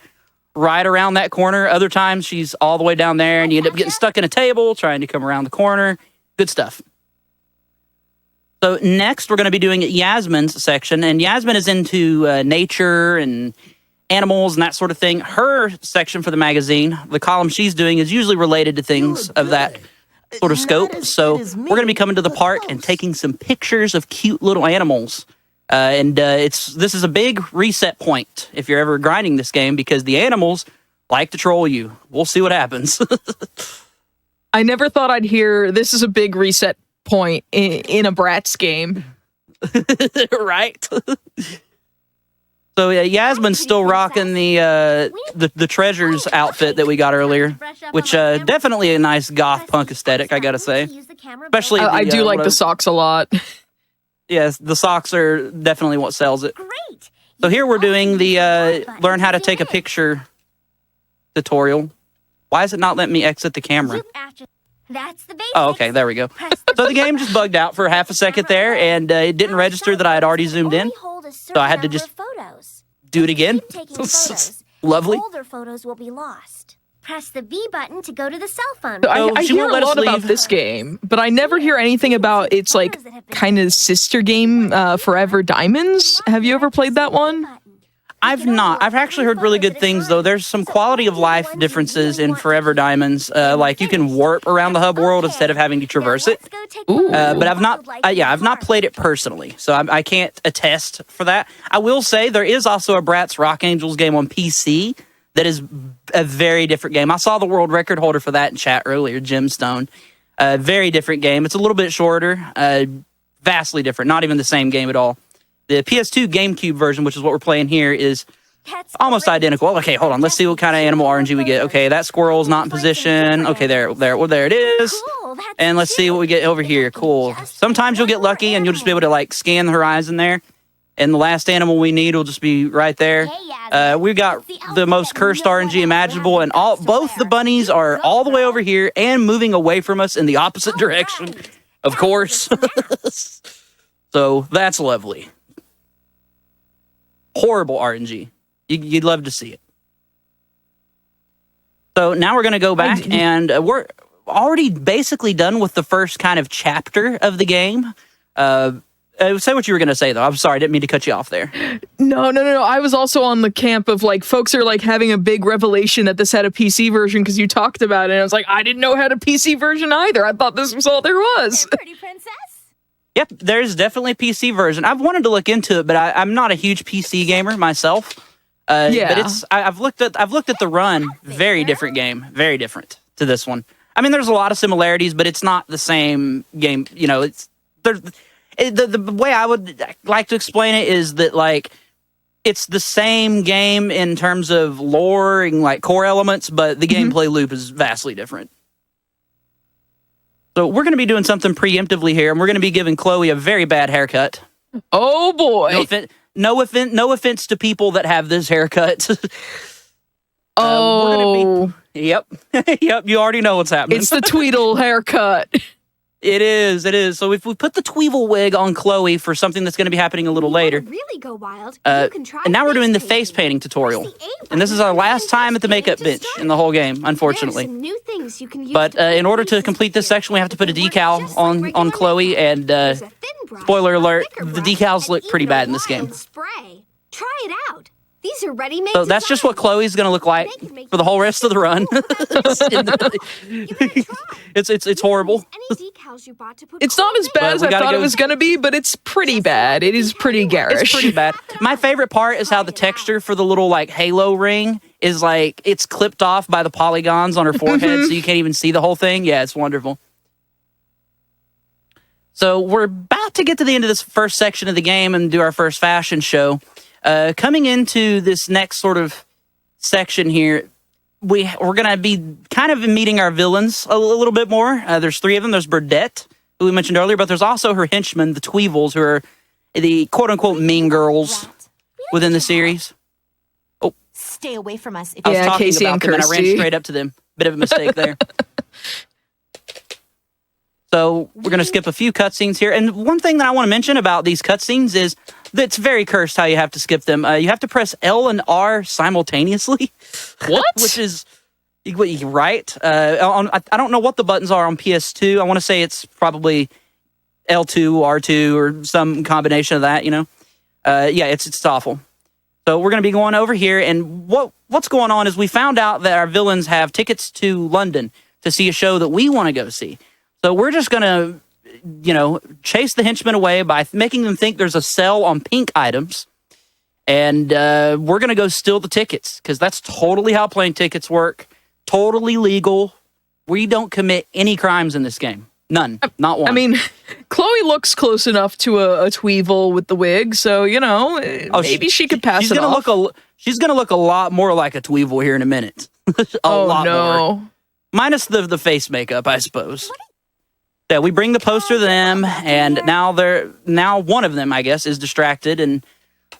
right around that corner. Other times she's all the way down there, and you end up getting stuck in a table trying to come around the corner. Good stuff. So next, we're going to be doing Yasmin's section, and Yasmin is into nature and animals and that sort of thing. Her section for the magazine, the column she's doing, is usually related to things of that sort of scope. So we're going to be coming to the park and taking some pictures of cute little animals. This is a big reset point if you're ever grinding this game, because the animals like to troll you. We'll see what happens. I never thought I'd hear this is a big reset point in a Bratz game. Right? So Yasmin's still rocking the Treasures outfit that we got earlier, which definitely a nice goth punk aesthetic, I gotta say. Especially I do like the socks a lot. Yes, the socks are definitely what sells it. Great. So here we're doing the learn how to take a picture tutorial. Why is it not letting me exit the camera? That's the basics. Oh, okay, there we go. So the game just bugged out for half a second there, and it didn't register that I had already zoomed in. So I had to just do it again. Lovely. Older photos will be lost. Press the B button to go to the cell phone. So I hear a lot about this game, but I never hear anything about its like kind of sister game, Forever Diamonds. Have you ever played that one? I've not. I've actually heard really good things, though. There's some quality of life differences in Forever Diamonds. Like you can warp around the hub world instead of having to traverse it. But I've not. I've not played it personally, so I can't attest for that. I will say there is also a Bratz Rock Angels game on PC that is a very different game. I saw the world record holder for that in chat earlier, Gemstone. Very different game. It's a little bit shorter, vastly different. Not even the same game at all. The PS2 GameCube version, which is what we're playing here, is almost identical. Okay, hold on. Let's see what kind of animal RNG we get. Okay, that squirrel's not in position. Okay, there it is. And let's see what we get over here. Cool. Sometimes you'll get lucky and you'll just be able to like scan the horizon there. And the last animal we need will just be right there. We've got the most cursed RNG imaginable, and both the bunnies are all the way over here and moving away from us in the opposite direction, of course. So that's lovely. Horrible RNG. You'd love to see it. So now we're going to go back, and we're already basically done with the first kind of chapter of the game. Say what you were going to say, though. I'm sorry, I didn't mean to cut you off there. No. I was also on the camp of like folks are like having a big revelation that this had a PC version because you talked about it. And I was like, I didn't know it had a PC version either. I thought this was all there was. Pretty princess. Yep, there's definitely a PC version. I've wanted to look into it, but I'm not a huge PC gamer myself. Yeah. But I've looked at the run. Very different game. Very different to this one. I mean, there's a lot of similarities, but it's not the same game. You know, the way I would like to explain it is that, like, it's the same game in terms of lore and, like, core elements, but the gameplay loop is vastly different. So we're going to be doing something preemptively here, and we're going to be giving Chloe a very bad haircut. Oh, boy. No offense to people that have this haircut. Yep. Yep, you already know what's happening. It's the Tweedle haircut. It is. So if we put the Tweevil wig on Chloe for something that's going to be happening a little later. Really go wild. And now we're doing the face painting tutorial. And this is our last time at the makeup bench in the whole game, unfortunately. New things you can use But in order to complete this section, we have to put a decal on Chloe. And spoiler alert, the decals look pretty bad in this game. Try it out. These are ready-made. So that's just what Chloe's going to look like for the whole rest of the run. It's horrible. It's not as bad as I thought it was going to be, but it's pretty bad. It is pretty garish. It's pretty bad. My favorite part is how the texture for the little, like, halo ring is, like, it's clipped off by the polygons on her forehead, so you can't even see the whole thing. Yeah, it's wonderful. So we're about to get to the end of this first section of the game and do our first fashion show. Coming into this next sort of section here, we're going to be kind of meeting our villains a little bit more. There's three of them. There's Burdette, who we mentioned earlier, but there's also her henchmen, the Tweevils, who are the quote-unquote mean girls within the series. Oh, stay away from us. I was talking Casey about them, and I ran straight up to them. Bit of a mistake there. So we're going to skip a few cutscenes here. And one thing that I want to mention about these cutscenes is that it's very cursed how you have to skip them. You have to press L and R simultaneously. What? Which is, right? I don't know what the buttons are on PS2. I want to say it's probably L2, R2, or some combination of that, you know? Yeah, it's awful. So we're going to be going over here, and what's going on is we found out that our villains have tickets to London to see a show that we want to go see. So we're just going to, chase the henchmen away by making them think there's a sale on pink items. And we're going to go steal the tickets, because that's totally how plane tickets work. Totally legal. We don't commit any crimes in this game. None. Not one. I mean, Chloe looks close enough to a Tweevil with the wig, so, maybe she could pass it off. She's going to look a lot more like a Tweevil here in a minute. a lot more. Minus the face makeup, I suppose. Yeah, we bring the poster to them, and now one of them, I guess, is distracted and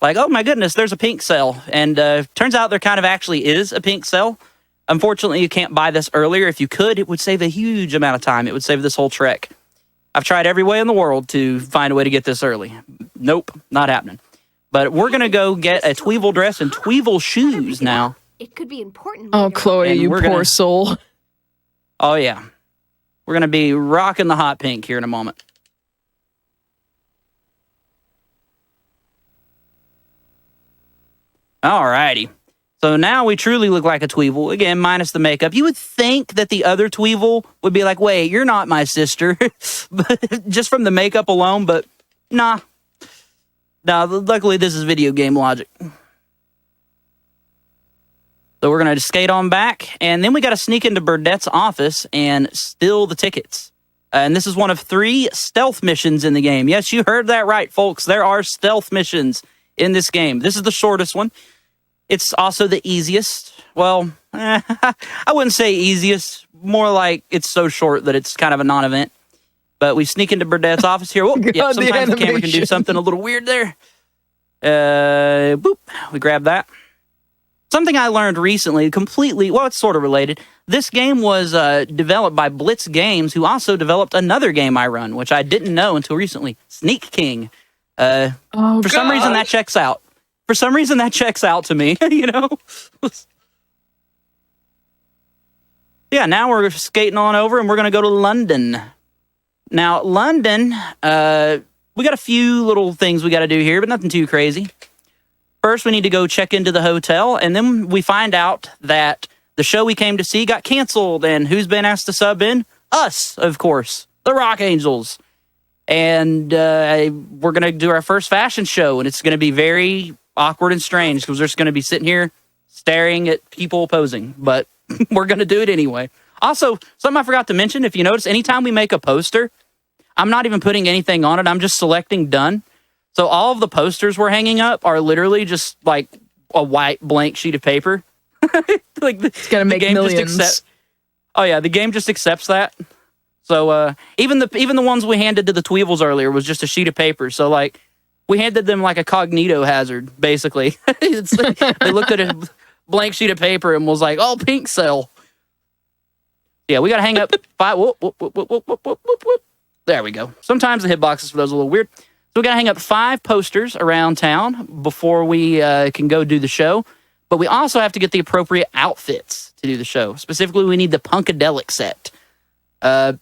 like, oh my goodness, there's a pink sale. And turns out there kind of actually is a pink sale. Unfortunately, you can't buy this earlier. If you could, it would save a huge amount of time. It would save this whole trek. I've tried every way in the world to find a way to get this early. Nope, not happening. But we're going to go get a Tweevil dress and Tweevil shoes now. It could be important. Oh, Chloe, you poor soul. Oh, yeah. We're going to be rocking the hot pink here in a moment. Alrighty. So now we truly look like a Tweevil. Again, minus the makeup. You would think that the other Tweevil would be like, wait, you're not my sister. Just from the makeup alone, but nah. No, luckily this is video game logic. So we're going to skate on back, and then we got to sneak into Burdette's office and steal the tickets. And this is one of 3 stealth missions in the game. Yes, you heard that right, folks. There are stealth missions in this game. This is the shortest one. It's also the easiest. Well, I wouldn't say easiest. More like it's so short that it's kind of a non-event. But we sneak into Burdette's office here. Whoa, yeah, sometimes the camera can do something a little weird there. Boop. We grab that. Something I learned recently, completely, well, it's sort of related. This game was developed by Blitz Games, who also developed another game I run, which I didn't know until recently, Sneak King. For some reason, that checks out. For some reason, that checks out to me, you know? Yeah, now we're skating on over, and we're going to go to London. Now, London, we got a few little things we got to do here, but nothing too crazy. First, we need to go check into the hotel, and then we find out that the show we came to see got canceled, and who's been asked to sub in? Us, of course, the Rock Angels. And we're going to do our first fashion show, and it's going to be very awkward and strange because we're just going to be sitting here staring at people posing, but we're going to do it anyway. Also, something I forgot to mention, if you notice, anytime we make a poster, I'm not even putting anything on it. I'm just selecting done. So all of the posters we're hanging up are literally just like a white blank sheet of paper. Like it's gonna make millions. Oh yeah, the game just accepts that. So even the ones we handed to the Tweevils earlier was just a sheet of paper. So like we handed them like a cognito hazard, basically. It's like, they looked at a blank sheet of paper and was like, "Oh, pink cell." Yeah, we got to hang up 5. Whoop, whoop, whoop, whoop, whoop, whoop, whoop, whoop. There we go. Sometimes the hitboxes for those are a little weird. So we got to hang up 5 posters around town before we can go do the show. But we also have to get the appropriate outfits to do the show. Specifically, we need the Punkadelic set. But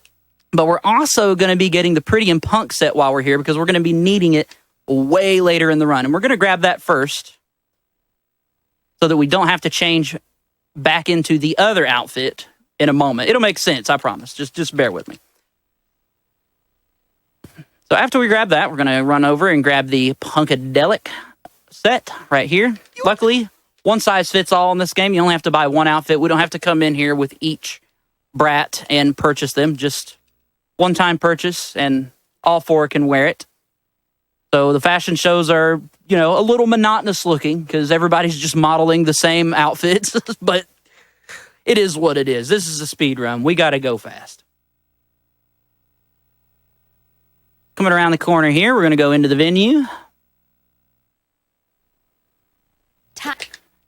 we're also going to be getting the Pretty and Punk set while we're here because we're going to be needing it way later in the run. And we're going to grab that first so that we don't have to change back into the other outfit in a moment. It'll make sense, I promise. Just bear with me. So after we grab that, we're going to run over and grab the Punkadelic set right here. Luckily, one size fits all in this game. You only have to buy one outfit. We don't have to come in here with each brat and purchase them. Just one-time purchase, and all 4 can wear it. So the fashion shows are, you know, a little monotonous looking because everybody's just modeling the same outfits, but it is what it is. This is a speed run. We got to go fast. Coming around the corner here, we're going to go into the venue.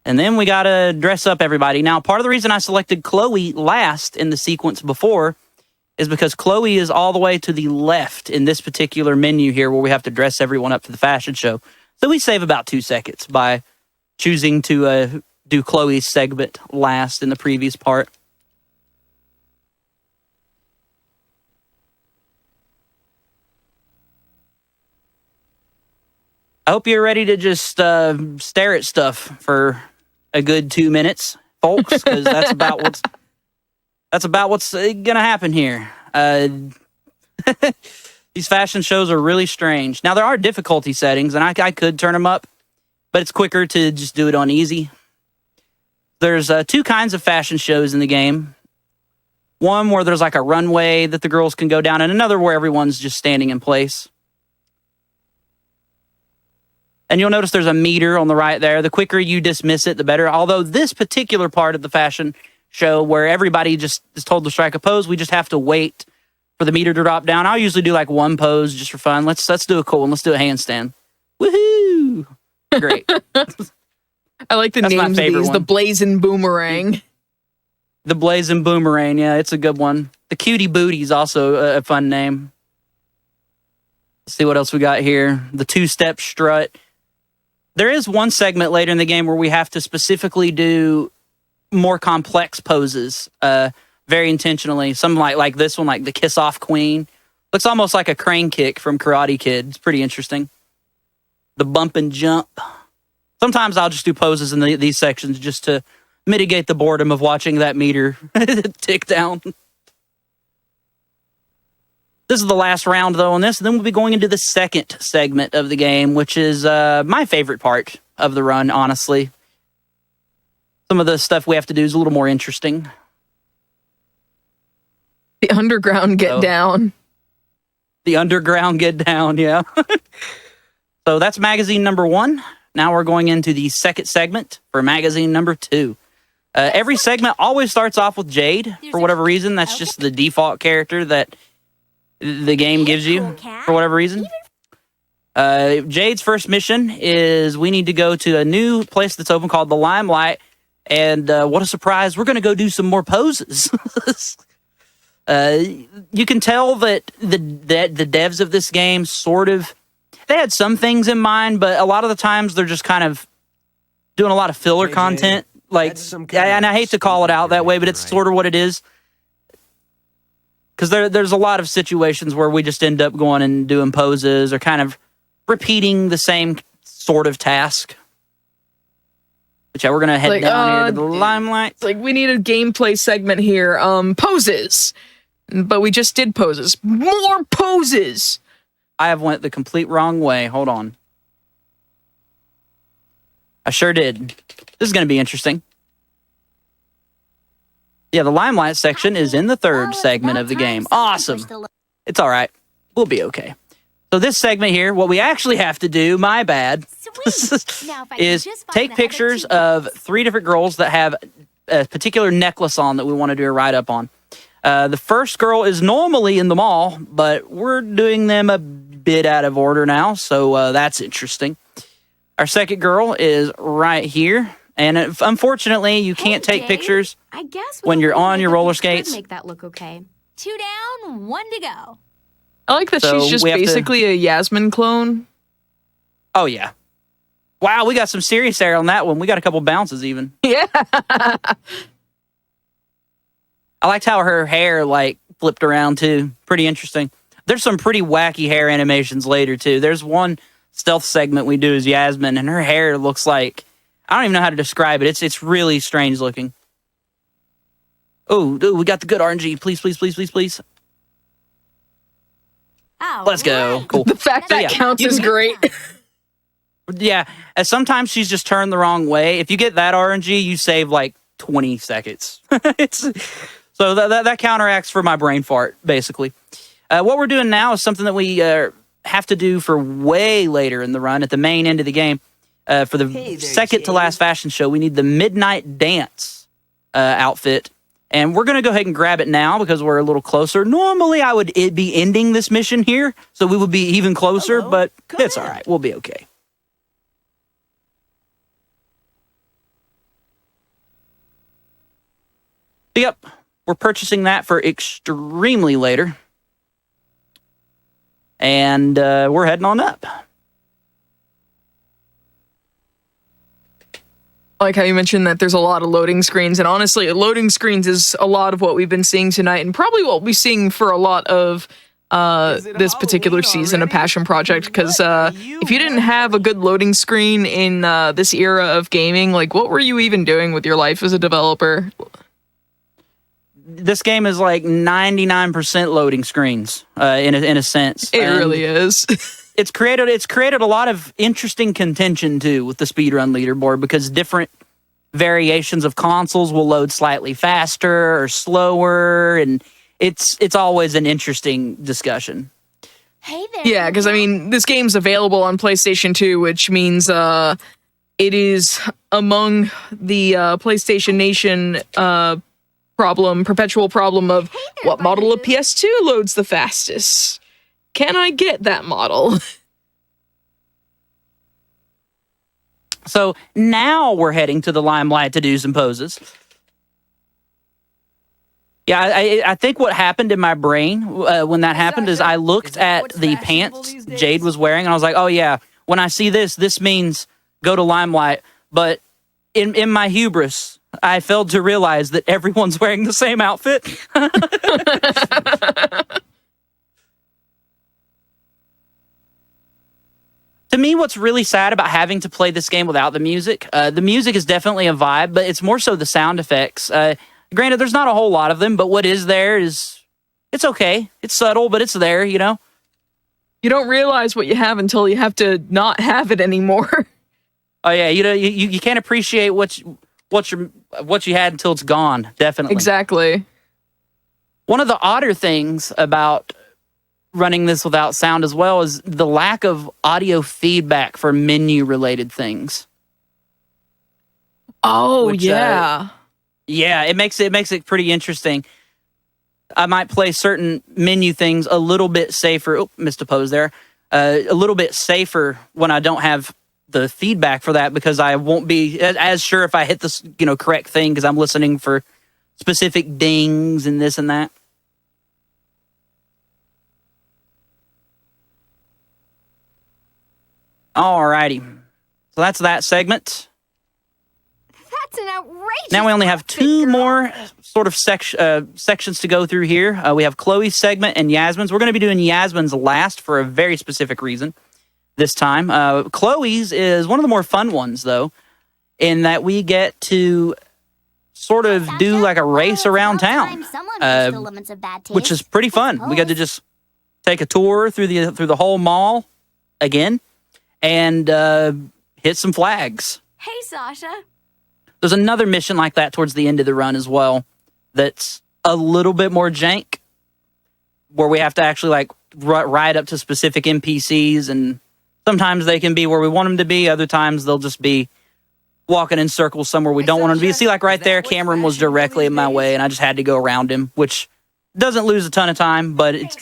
And then we got to dress up everybody. Now, part of the reason I selected Chloe last in the sequence before is because Chloe is all the way to the left in this particular menu here where we have to dress everyone up for the fashion show. So we save about 2 seconds by choosing to do Chloe's segment last in the previous part. I hope you're ready to just stare at stuff for a good 2 minutes, folks, because that's about what's gonna happen here. These fashion shows are really strange. Now there are difficulty settings, and I could turn them up, but it's quicker to just do it on easy. There's 2 kinds of fashion shows in the game. One where there's like a runway that the girls can go down, and another where everyone's just standing in place. And you'll notice there's a meter on the right there. The quicker you dismiss it, the better. Although this particular part of the fashion show where everybody just is told to strike a pose, we just have to wait for the meter to drop down. I'll usually do like 1 pose just for fun. Let's do a cool one. Let's do a handstand. Woohoo! Great. I like the That's names my favorite of these. one. The Blazing Boomerang. The Blazing Boomerang. Yeah, it's a good one. The Cutie Booty is also a fun name. Let's see what else we got here. The 2-step strut. There is one segment later in the game where we have to specifically do more complex poses, very intentionally. Some like this one, like the Kiss Off Queen. Looks almost like a crane kick from Karate Kid. It's pretty interesting. The bump and jump. Sometimes I'll just do poses in these sections just to mitigate the boredom of watching that meter tick down. This is the last round, though, on this. And then we'll be going into the second segment of the game, which is my favorite part of the run, honestly. Some of the stuff we have to do is a little more interesting. The underground get down. The underground get down, yeah. So that's magazine number 1. Now we're going into the second segment for magazine number 2. Every segment always starts off with Jade. For whatever reason, that's just the default character that the game gives you for whatever reason. Jade's first mission is we need to go to a new place that's open called the Limelight. And what a surprise, we're going to go do some more poses. You can tell that the devs of this game they had some things in mind, but a lot of the times they're just kind of doing a lot of filler content. Like, and I hate to call it out that way, but it's sort of what it is. Because there's a lot of situations where we just end up going and doing poses or kind of repeating the same sort of task. But yeah, we're going to head down here to the Limelight. It's like, we need a gameplay segment here. Poses. But we just did poses. More poses! I have went the complete wrong way. Hold on. I sure did. This is going to be interesting. Yeah, the Limelight section is in the third segment of the game. Awesome. It's all right. We'll be okay. So this segment here, what we actually have to do, my bad, is take pictures of 3 different girls that have a particular necklace on that we want to do a write-up on. The first girl is normally in the mall, but we're doing them a bit out of order now, so that's interesting. Our second girl is right here, and unfortunately, you can't take pictures when you're on your roller skates. Make that look okay. 2 down, 1 to go. I like that she's just basically a Yasmin clone. Oh, yeah. Wow, we got some serious air on that one. We got a couple bounces even. Yeah. I liked how her hair, like, flipped around, too. Pretty interesting. There's some pretty wacky hair animations later, too. There's one stealth segment we do as Yasmin, and her hair looks like... I don't even know how to describe it. It's really strange looking. Oh, we got the good RNG. Please, please, please, please, please. Let's go. Cool. The fact that counts is great. Yeah, and sometimes she's just turned the wrong way. If you get that RNG, you save like 20 seconds. So that counteracts for my brain fart, basically. What we're doing now is something that we have to do for way later in the run at the main end of the game. For the second to last fashion show, we need the Midnight Dance outfit. And we're going to go ahead and grab it now because we're a little closer. Normally, I would be ending this mission here, so we would be even closer, but it's all right. We'll be okay. Yep, we're purchasing that for extremely later. And we're heading on up. I like how you mentioned that there's a lot of loading screens, and honestly, loading screens is a lot of what we've been seeing tonight, and probably what we'll be seeing for a lot of this particular season of Passion Project, because if you didn't have a good loading screen in this era of gaming, like, what were you even doing with your life as a developer? This game is like 99% loading screens, in a sense. It really is. It's created a lot of interesting contention too with the speedrun leaderboard, because different variations of consoles will load slightly faster or slower, and it's always an interesting discussion. Hey there. Yeah, because I mean, this game's available on PlayStation 2, which means it is among the PlayStation Nation perpetual problem of what model of PS2 loads the fastest. Can I get that model? So now we're heading to the Limelight to do some poses. Yeah, I think what happened in my brain when that happened is I looked at the pants Jade was wearing, and I was like, oh yeah, when I see this means go to Limelight. But in my hubris, I failed to realize that everyone's wearing the same outfit. To me, what's really sad about having to play this game without the music is definitely a vibe, but it's more so the sound effects. Granted, there's not a whole lot of them, but what is there it's okay. It's subtle, but it's there, you know? You don't realize what you have until you have to not have it anymore. Oh yeah, you can't appreciate what you had until it's gone, definitely. Exactly. One of the odder things about running this without sound as well is the lack of audio feedback for menu-related things. Oh, yeah. Yeah, it makes it pretty interesting. I might play certain menu things a little bit safer. Oh, missed a pose there. a little bit safer when I don't have the feedback for that, because I won't be as sure if I hit this, correct thing, because I'm listening for specific dings and this and that. Alrighty. So that's that segment. That's an outrageous. Now we only have two more sort of sections to go through here. We have Chloe's segment and Yasmin's. We're going to be doing Yasmin's last for a very specific reason this time. Chloe's is one of the more fun ones, though, in that we get to sort of do like a race around town, which is pretty fun. We got to just take a tour through the whole mall again and hit some flags. Hey, Sasha. There's another mission like that towards the end of the run as well that's a little bit more jank, where we have to actually like ride up to specific NPCs, and sometimes they can be where we want them to be, other times they'll just be walking in circles somewhere we don't want them to be. See, like right there, Cameron was directly in my way, and I just had to go around him, which doesn't lose a ton of time, but it's,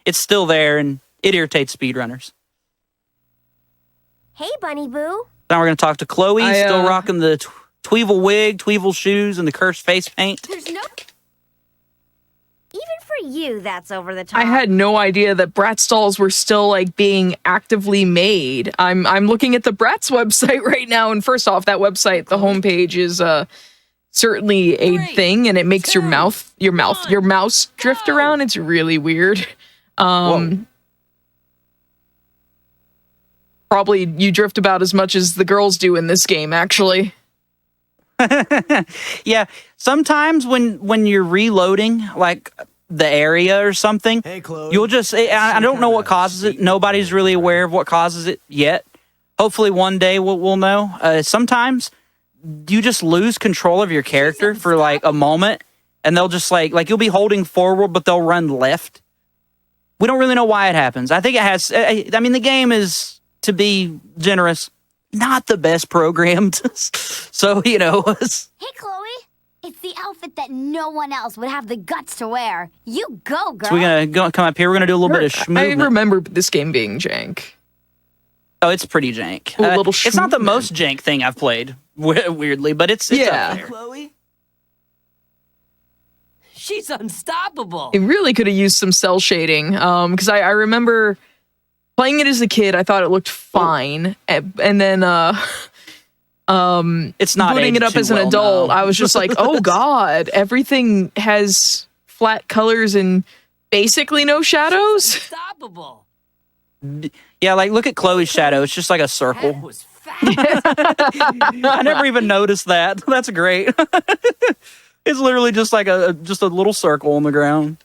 it's still there, and it irritates speedrunners. Hey, Bunny Boo. Now we're going to talk to Chloe, still rocking the Tweevil wig, Tweevil shoes, and the cursed face paint. There's no... Even for you, that's over the top. I had no idea that Bratz dolls were still like being actively made. I'm looking at the Bratz website right now, and first off, that website, the homepage is certainly a thing, and it makes your mouse drift around. It's really weird. Probably you drift about as much as the girls do in this game, actually. Yeah, sometimes when you're reloading like the area or something, you'll just I don't know what causes it. Nobody's really aware of what causes it yet. Hopefully one day we'll know. Sometimes you just lose control of your character for like a moment, and they'll just like you'll be holding forward, but they'll run left. We don't really know why it happens. I think it has. I mean, the game is, to be generous, not the best programmed. So, Hey, Chloe. It's the outfit that no one else would have the guts to wear. You go, girl. So we're going to come up here. We're going to do a little bit of schmoovement. I remember this game being jank. Oh, it's pretty jank. It's not the most jank thing I've played, weirdly, but it's up there. Chloe? She's unstoppable. It really could have used some cell shading, because I remember playing it as a kid. I thought it looked fine, and then it's not booting it up as an adult. I was just like, oh god, everything has flat colors and basically no shadows. Unstoppable. Yeah, like look at Chloe's shadow. It's just like a circle. That was fast. I never even noticed that. That's great. It's literally just like a little circle on the ground.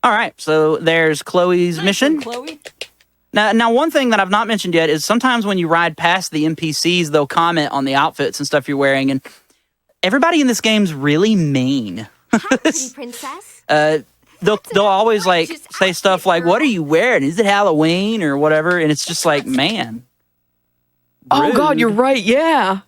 All right, so there's Chloe's mission. Chloe? Now, one thing that I've not mentioned yet is sometimes when you ride past the NPCs, they'll comment on the outfits and stuff you're wearing, and everybody in this game's really mean. Hi, pretty princess. They'll always like say stuff like, "What are you wearing? Is it Halloween or whatever?" And it's just like, man. Oh rude. god, you're right. Yeah,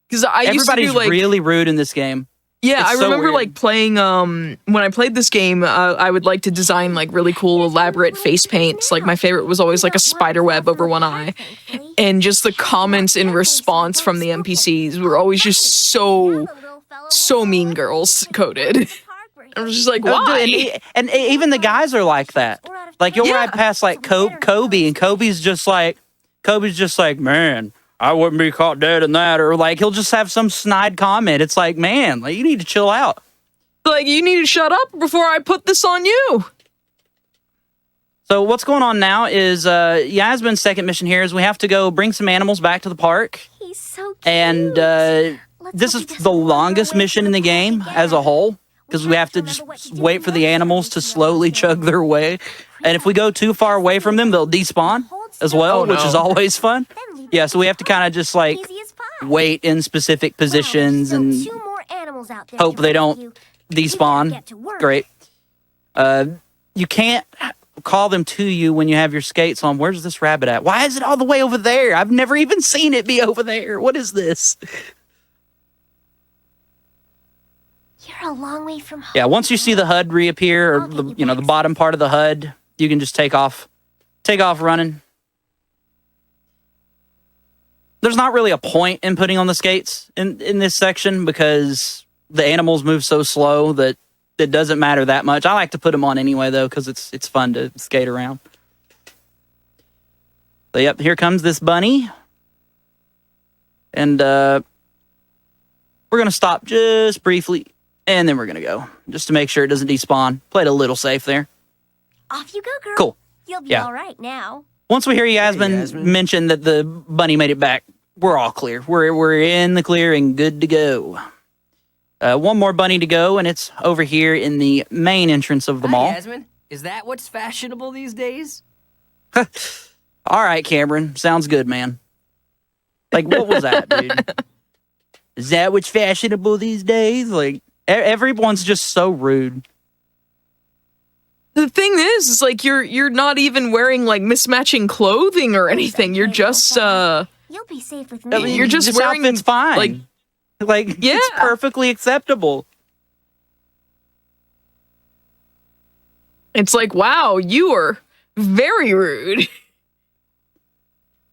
because Everybody's really rude in this game. Yeah, It's I so remember weird. like playing when I played this game, I would like to design like really cool elaborate face paints. Like my favorite was always like a spider web over one eye. And just the comments in response from the NPCs were always just so mean girls coded. I was just like, why? And even the guys are like that. Like you'll ride past like Kobe, and Kobe's just like, man, I wouldn't be caught dead in that. Or like he'll just have some snide comment. It's like, man, like you need to chill out. Like, you need to shut up before I put this on you. So what's going on now is Yasmin's second mission here is we have to go bring some animals back to the park. He's so cute. And this is the longest mission in the game as a whole, because we have to just wait for the animals to slowly chug their way. And if we go too far away from them, they'll despawn as well, which is always fun. Yeah, so we have to kind of just like wait in specific positions and hope they don't despawn. Great. You can't call them to you when you have your skates on. Where's this rabbit at? Why is it all the way over there? I've never even seen it be over there. What is this? You're a long way from home. Yeah, once you see the HUD reappear, or the bottom part of the HUD, you can just take off running. There's not really a point in putting on the skates in this section because the animals move so slow that it doesn't matter that much. I like to put them on anyway, though, because it's fun to skate around. So, yep, here comes this bunny. And we're going to stop just briefly, and then we're going to go, just to make sure it doesn't despawn. Played a little safe there. Off you go, girl. Cool. You'll be Yeah. all right now. Once we hear Yasmin mention that the bunny made it back, we're all clear. We're in the clear and good to go. One more bunny to go, and it's over here in the main entrance of the mall. Yasmin, is that what's fashionable these days? All right, Cameron. Sounds good, man. Like, what was that, dude? Is that what's fashionable these days? Like, everyone's just so rude. The thing is like you're not even wearing like mismatching clothing or anything. You're just You'll be safe with me. I mean, you're just this wearing outfit's fine. Like Yeah. it's perfectly acceptable. It's like, wow, you are very rude.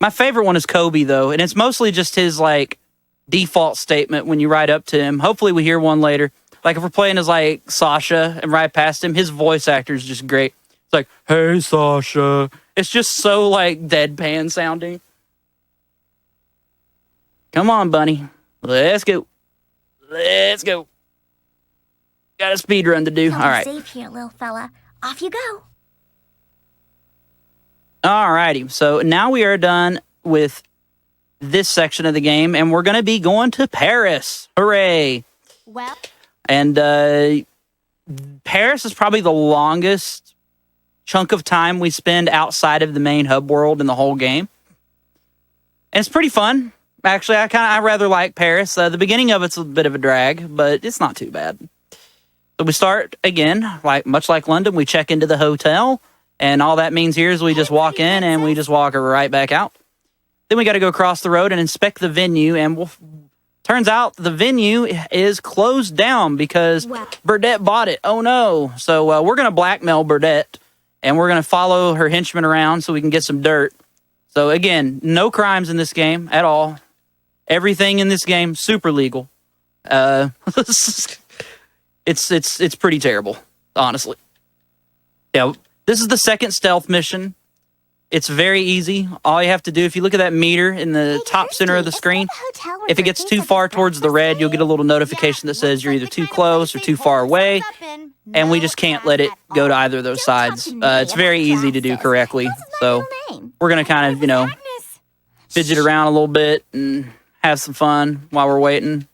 My favorite one is Kobe, though, and it's mostly just his, like, default statement when you ride up to him. Hopefully we hear one later. Like, if we're playing as, like, Sasha and ride past him, his voice actor is just great. It's like, hey, Sasha. It's just so, like, deadpan sounding. Come on, bunny. Let's go. Let's go. Got a speed run to do. You'll All be right. safe here, little fella. Off you go. Alrighty, so now we are done with this section of the game, and we're going to be going to Paris. Hooray! Well, And Paris is probably the longest chunk of time we spend outside of the main hub world in the whole game. And it's pretty fun. Actually, I rather like Paris. The beginning of it's a bit of a drag, but it's not too bad. So we start again, much like London. We check into the hotel. And all that means here is we just walk in and we just walk right back out. Then we got to go across the road and inspect the venue. And turns out the venue is closed down because Burdette bought it. Oh, no. So we're going to blackmail Burdette. And we're going to follow her henchmen around so we can get some dirt. So, again, no crimes in this game at all. Everything in this game, super legal. It's pretty terrible, honestly. Yeah. This is the second stealth mission. It's very easy. All you have to do, if you look at that meter in the top center of the screen, if it gets too far towards the red, you'll get a little notification that says you're either too close or too far away, and we just can't let it go to either of those sides. It's very easy to do correctly. So we're going to kind of, fidget around a little bit and have some fun while we're waiting.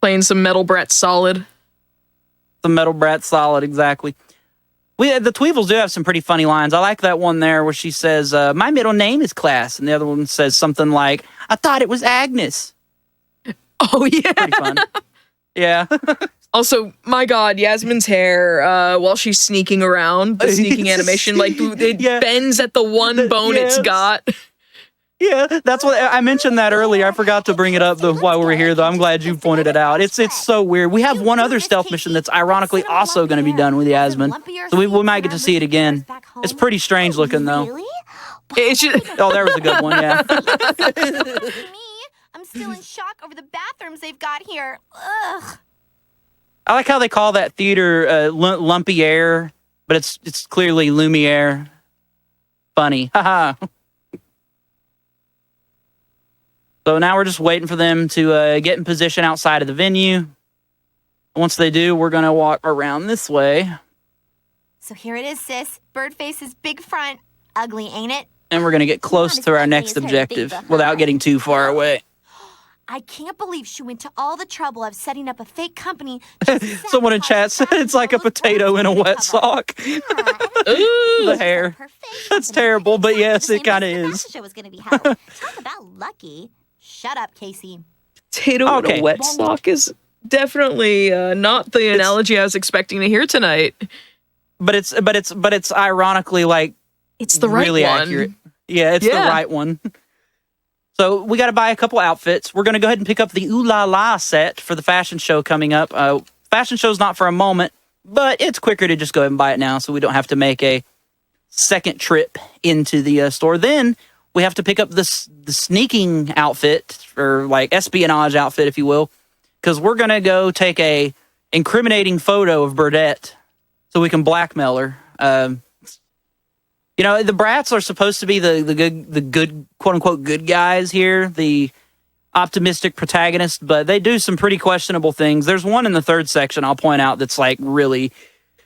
Playing some Metal Brat Solid. Some Metal Brat Solid, exactly. The Tweevils do have some pretty funny lines. I like that one there where she says, my middle name is Class. And the other one says something like, I thought it was Agnes. Oh, yeah. Pretty fun. Yeah. Also, my God, Yasmin's hair, while she's sneaking around, the sneaking animation, like, it bends at the one bone it's got. Yeah, that's what I mentioned that earlier. I forgot to bring it up while we were here, though. I'm glad you pointed it out. It's so weird. We have one other stealth mission that's ironically also going to be done with Yasmin, so we might get to see it again. It's pretty strange looking, though. It's just, oh, there was a good one, yeah. I'm still in shock over the bathrooms they've got here. Ugh. I like how they call that theater Lumpy Air, but it's clearly Lumiere. Funny. Haha. So now we're just waiting for them to get in position outside of the venue. Once they do, we're going to walk around this way. So here it is, sis. Birdface's big front. Ugly, ain't it? And we're going to get close to our next objective without getting too far away. I can't believe she went to all the trouble of setting up a fake company. Someone in chat said it's like a potato in a wet sock. The hair. That's terrible, but yes, it kind of is. Show was going to be held. Talk about lucky. Shut up, Casey. Potato in a wet sock is definitely not the analogy I was expecting to hear tonight. But it's ironically like it's the right really one. Accurate. Yeah, it's the right one. So we got to buy a couple outfits. We're going to go ahead and pick up the Ooh La La set for the fashion show coming up. Fashion show's not for a moment, but it's quicker to just go ahead and buy it now so we don't have to make a second trip into the store. Then we have to pick up the sneaking outfit, or like espionage outfit, if you will, because we're going to go take a incriminating photo of Burdette so we can blackmail her. You know, the brats are supposed to be the good, quote unquote, good guys here, the optimistic protagonist, but they do some pretty questionable things. There's one in the third section I'll point out that's like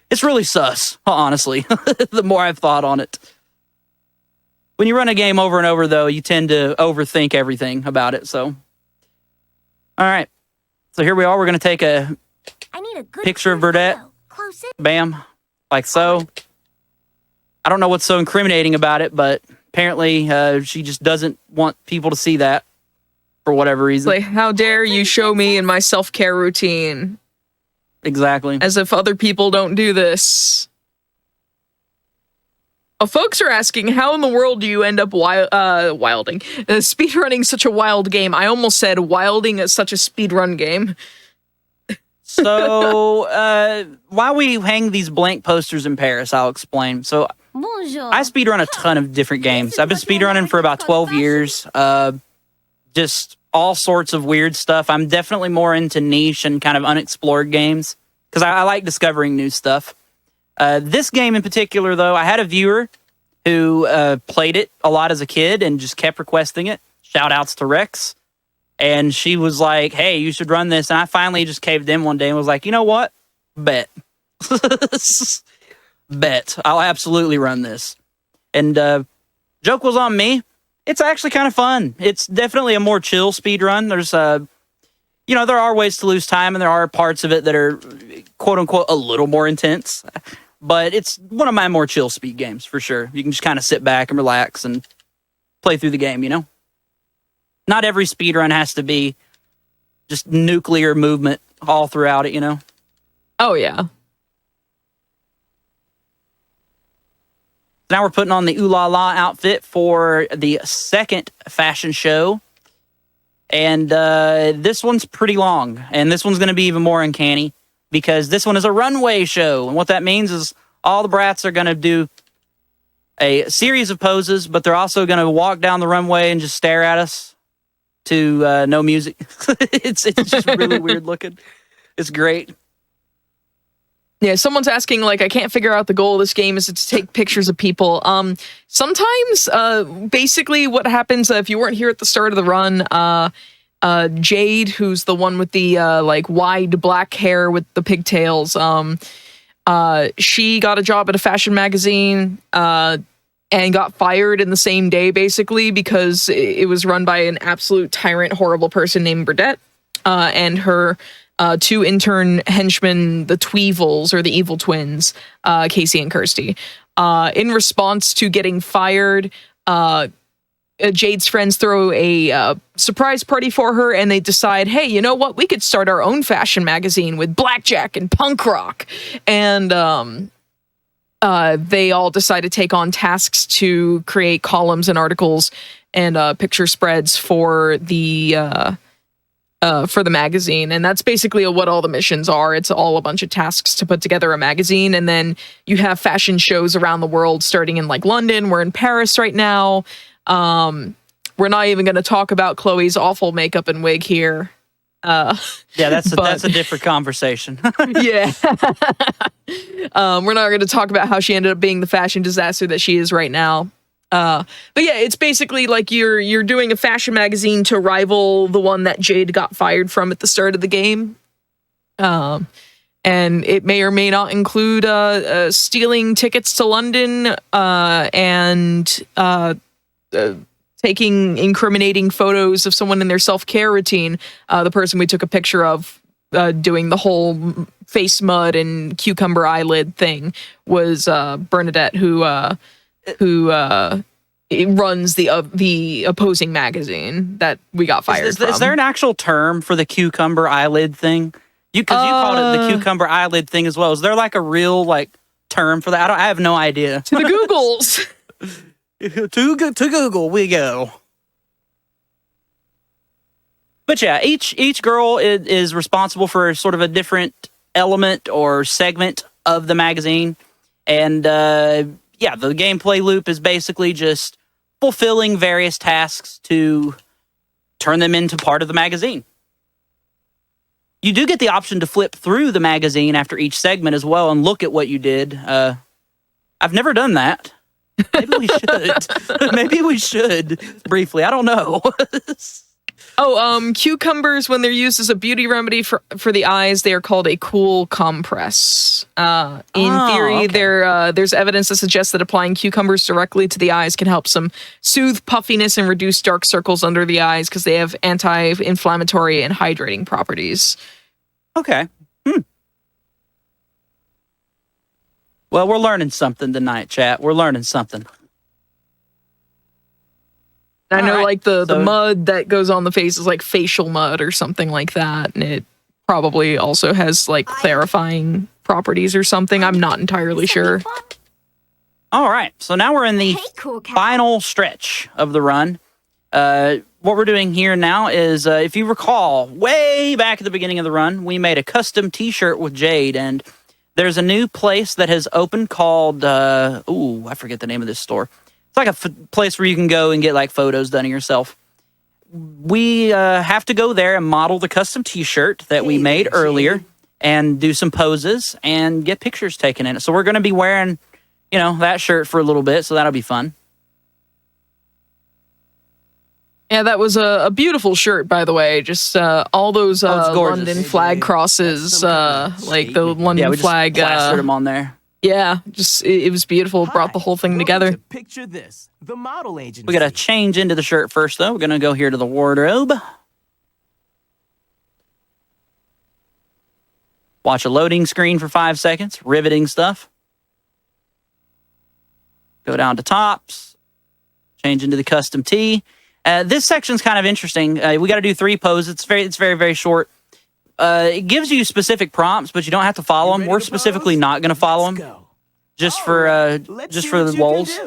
it's really sus, honestly, the more I've thought on it. When you run a game over and over, though, you tend to overthink everything about it, so. All right. So here we are. We're going to take a picture of Burdette. Bam. Like so. I don't know what's so incriminating about it, but apparently she just doesn't want people to see that for whatever reason. Like, how dare you show me in my self-care routine? Exactly. As if other people don't do this. Folks are asking, how in the world do you end up wilding? Speedrunning such a wild game. I almost said wilding is such a speedrun game. So, while we hang these blank posters in Paris, I'll explain. So, I speedrun a ton of different games. I've been speedrunning for about 12 years. Just all sorts of weird stuff. I'm definitely more into niche and kind of unexplored games because I like discovering new stuff. This game in particular, though, I had a viewer who played it a lot as a kid and just kept requesting it. Shout outs to Rex. And she was like, hey, you should run this. And I finally just caved in one day and was like, you know what? Bet. Bet. I'll absolutely run this. And joke was on me. It's actually kind of fun. It's definitely a more chill speed run. There's, there are ways to lose time, and there are parts of it that are, quote unquote, a little more intense. But it's one of my more chill speed games, for sure. You can just kind of sit back and relax and play through the game, you know? Not every speed run has to be just nuclear movement all throughout it, you know? Oh, yeah. Now we're putting on the Ooh La La outfit for the second fashion show. And this one's pretty long. And this one's going to be even more uncanny because this one is a runway show. And what that means is all the brats are going to do a series of poses, but they're also going to walk down the runway and just stare at us to no music. It's just really weird looking. It's great. Yeah, someone's asking, like, I can't figure out the goal of this game. Is it to take pictures of people? Sometimes, basically what happens, if you weren't here at the start of the run, Jade, who's the one with the, wide black hair with the pigtails, she got a job at a fashion magazine, and got fired in the same day, basically, because it was run by an absolute tyrant, horrible person named Burdette, and her two intern henchmen, the Tweevils, or the Evil Twins, Casey and Kirsty. In response to getting fired, Jade's friends throw a surprise party for her, and they decide, hey, you know what? We could start our own fashion magazine with blackjack and punk rock. And they all decide to take on tasks to create columns and articles and picture spreads for the magazine. And that's basically what all the missions are. It's all a bunch of tasks to put together a magazine. And then you have fashion shows around the world, starting in like London. We're in Paris right now. We're not even going to talk about Chloe's awful makeup and wig here. Yeah, that's a different conversation. Yeah. We're not going to talk about how she ended up being the fashion disaster that she is right now. But yeah, it's basically like you're doing a fashion magazine to rival the one that Jade got fired from at the start of the game. And it may or may not include stealing tickets to London and taking incriminating photos of someone in their self-care routine. The person we took a picture of doing the whole face mud and cucumber eyelid thing was Bernadette, who runs the opposing magazine that we got fired from. Is there an actual term for the cucumber eyelid thing? Because you called it the cucumber eyelid thing as well. Is there like a real term for that? I have no idea. To the Googles. to Google we go. But yeah, each girl is responsible for sort of a different element or segment of the magazine. And yeah, the gameplay loop is basically just fulfilling various tasks to turn them into part of the magazine. You do get the option to flip through the magazine after each segment as well and look at what you did. I've never done that. Maybe we should. Maybe we should briefly. I don't know. Cucumbers, when they're used as a beauty remedy for the eyes, they are called a cool compress. In theory, there's evidence that suggests that applying cucumbers directly to the eyes can help some soothe puffiness and reduce dark circles under the eyes because they have anti-inflammatory and hydrating properties. Okay. Well, we're learning something tonight, chat. We're learning something. I know, like, the mud that goes on the face is like facial mud or something like that, and it probably also has, like, clarifying properties or something. I'm not entirely sure. All right, so now we're in the final stretch of the run. What we're doing here now is, if you recall, way back at the beginning of the run, we made a custom t-shirt with Jade, and there's a new place that has opened called, I forget the name of this store. It's like a place where you can go and get, like, photos done of yourself. We have to go there and model the custom t-shirt that we made earlier and do some poses and get pictures taken in it. So we're going to be wearing, that shirt for a little bit, so that'll be fun. Yeah, that was a beautiful shirt, by the way. Just all those London flag crosses, like the London flag. Just plastered them on there. Yeah, just it was beautiful. Brought the whole thing together. Picture this: the model agency. We got to change into the shirt first, though. We're gonna go here to the wardrobe. Watch a loading screen for 5 seconds. Riveting stuff. Go down to tops. Change into the custom tee. This section's kind of interesting. We got to do 3 poses. It's very, very short. It gives you specific prompts, but you don't have to follow them. We're specifically not going to follow them, just for the lulz.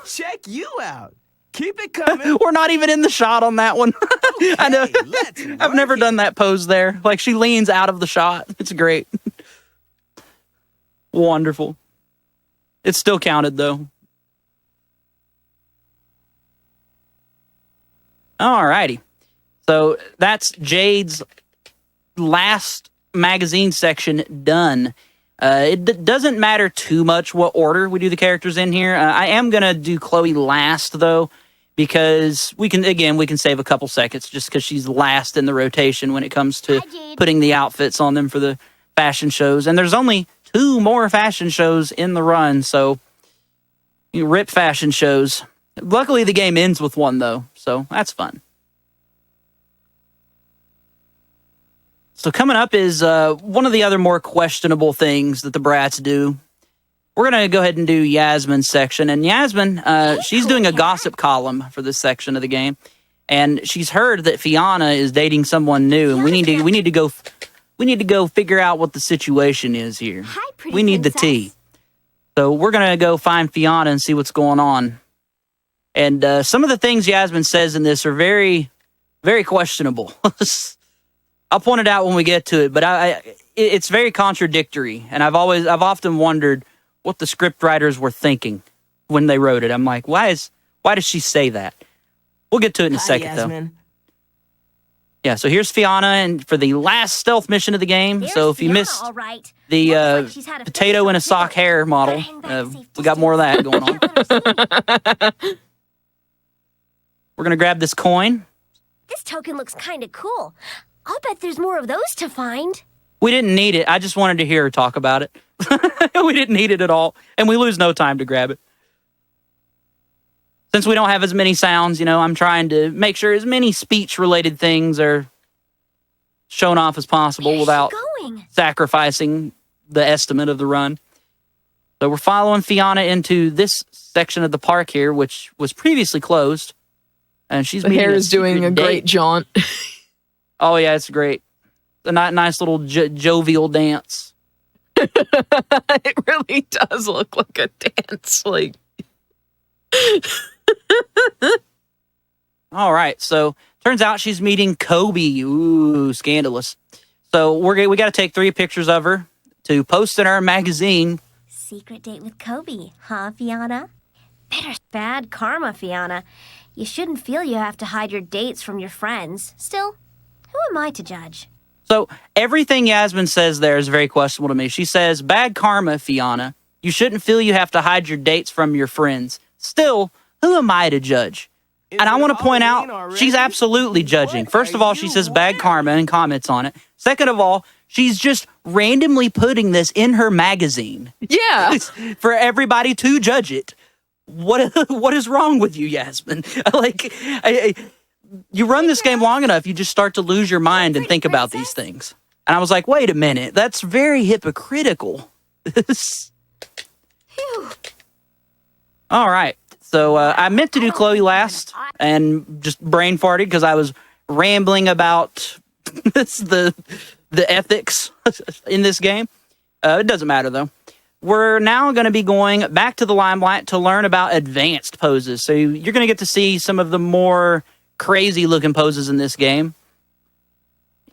Check you out. Keep it coming. We're not even in the shot on that one. I know. I've never done that pose there. Like, she leans out of the shot. It's great. Wonderful. It's still counted, though. Alrighty. So that's Jade's last magazine section done. It doesn't matter too much what order we do the characters in here. I am going to do Chloe last, though, because we can save a couple seconds just because she's last in the rotation when it comes to putting the outfits on them for the fashion shows. And there's only 2 more fashion shows in the run, so you rip fashion shows. Luckily, the game ends with 1, though, so that's fun. So coming up is one of the other more questionable things that the brats do. We're going to go ahead and do Yasmin's section. And Yasmin, she's doing a gossip column for this section of the game. And she's heard that Fiona is dating someone new. And we need to go figure out what the situation is here. We need the tea. So we're going to go find Fiona and see what's going on. And some of the things Yasmin says in this are very, very questionable. I'll point it out when we get to it, but it's very contradictory, and I've often wondered what the script writers were thinking when they wrote it. I'm like, why does she say that? We'll get to it in a second, Yasmin. Though. Yeah, so here's Fiona, and for the last stealth mission of the game. There's so if you missed the potato in a sock hair model, we got more of that going on. We're gonna grab this coin. This token looks kind of cool. I'll bet there's more of those to find. We didn't need it. I just wanted to hear her talk about it. We didn't need it at all. And we lose no time to grab it. Since we don't have as many sounds, I'm trying to make sure as many speech-related things are shown off as possible without sacrificing the estimate of the run. So we're following Fiona into this section of the park here, which was previously closed. And she's the hair is doing a great jaunt. Oh, yeah, it's great. A nice little jovial dance. It really does look like a dance. All right, so turns out she's meeting Kobe. Ooh, scandalous. So we got to take 3 pictures of her to post in our magazine. secret date with Kobe, huh, Fiona? Bad karma, Fiona. You shouldn't feel you have to hide your dates from your friends. Still, who am I to judge? So everything Yasmin says there is very questionable to me. She says, bad karma, Fiona. You shouldn't feel you have to hide your dates from your friends. Still, who am I to judge? And I want to point out, she's absolutely judging. First of all, she says bad karma and comments on it. Second of all, she's just randomly putting this in her magazine. Yeah. For everybody to judge it. What is wrong with you, Yasmin? You run this game long enough, you just start to lose your mind and think about these things. And I was like, wait a minute, that's very hypocritical. All right. So I meant to do Chloe last and just brain farted because I was rambling about the ethics in this game. It doesn't matter, though. We're now going to be going back to the limelight to learn about advanced poses. So you're going to get to see some of the more crazy-looking poses in this game.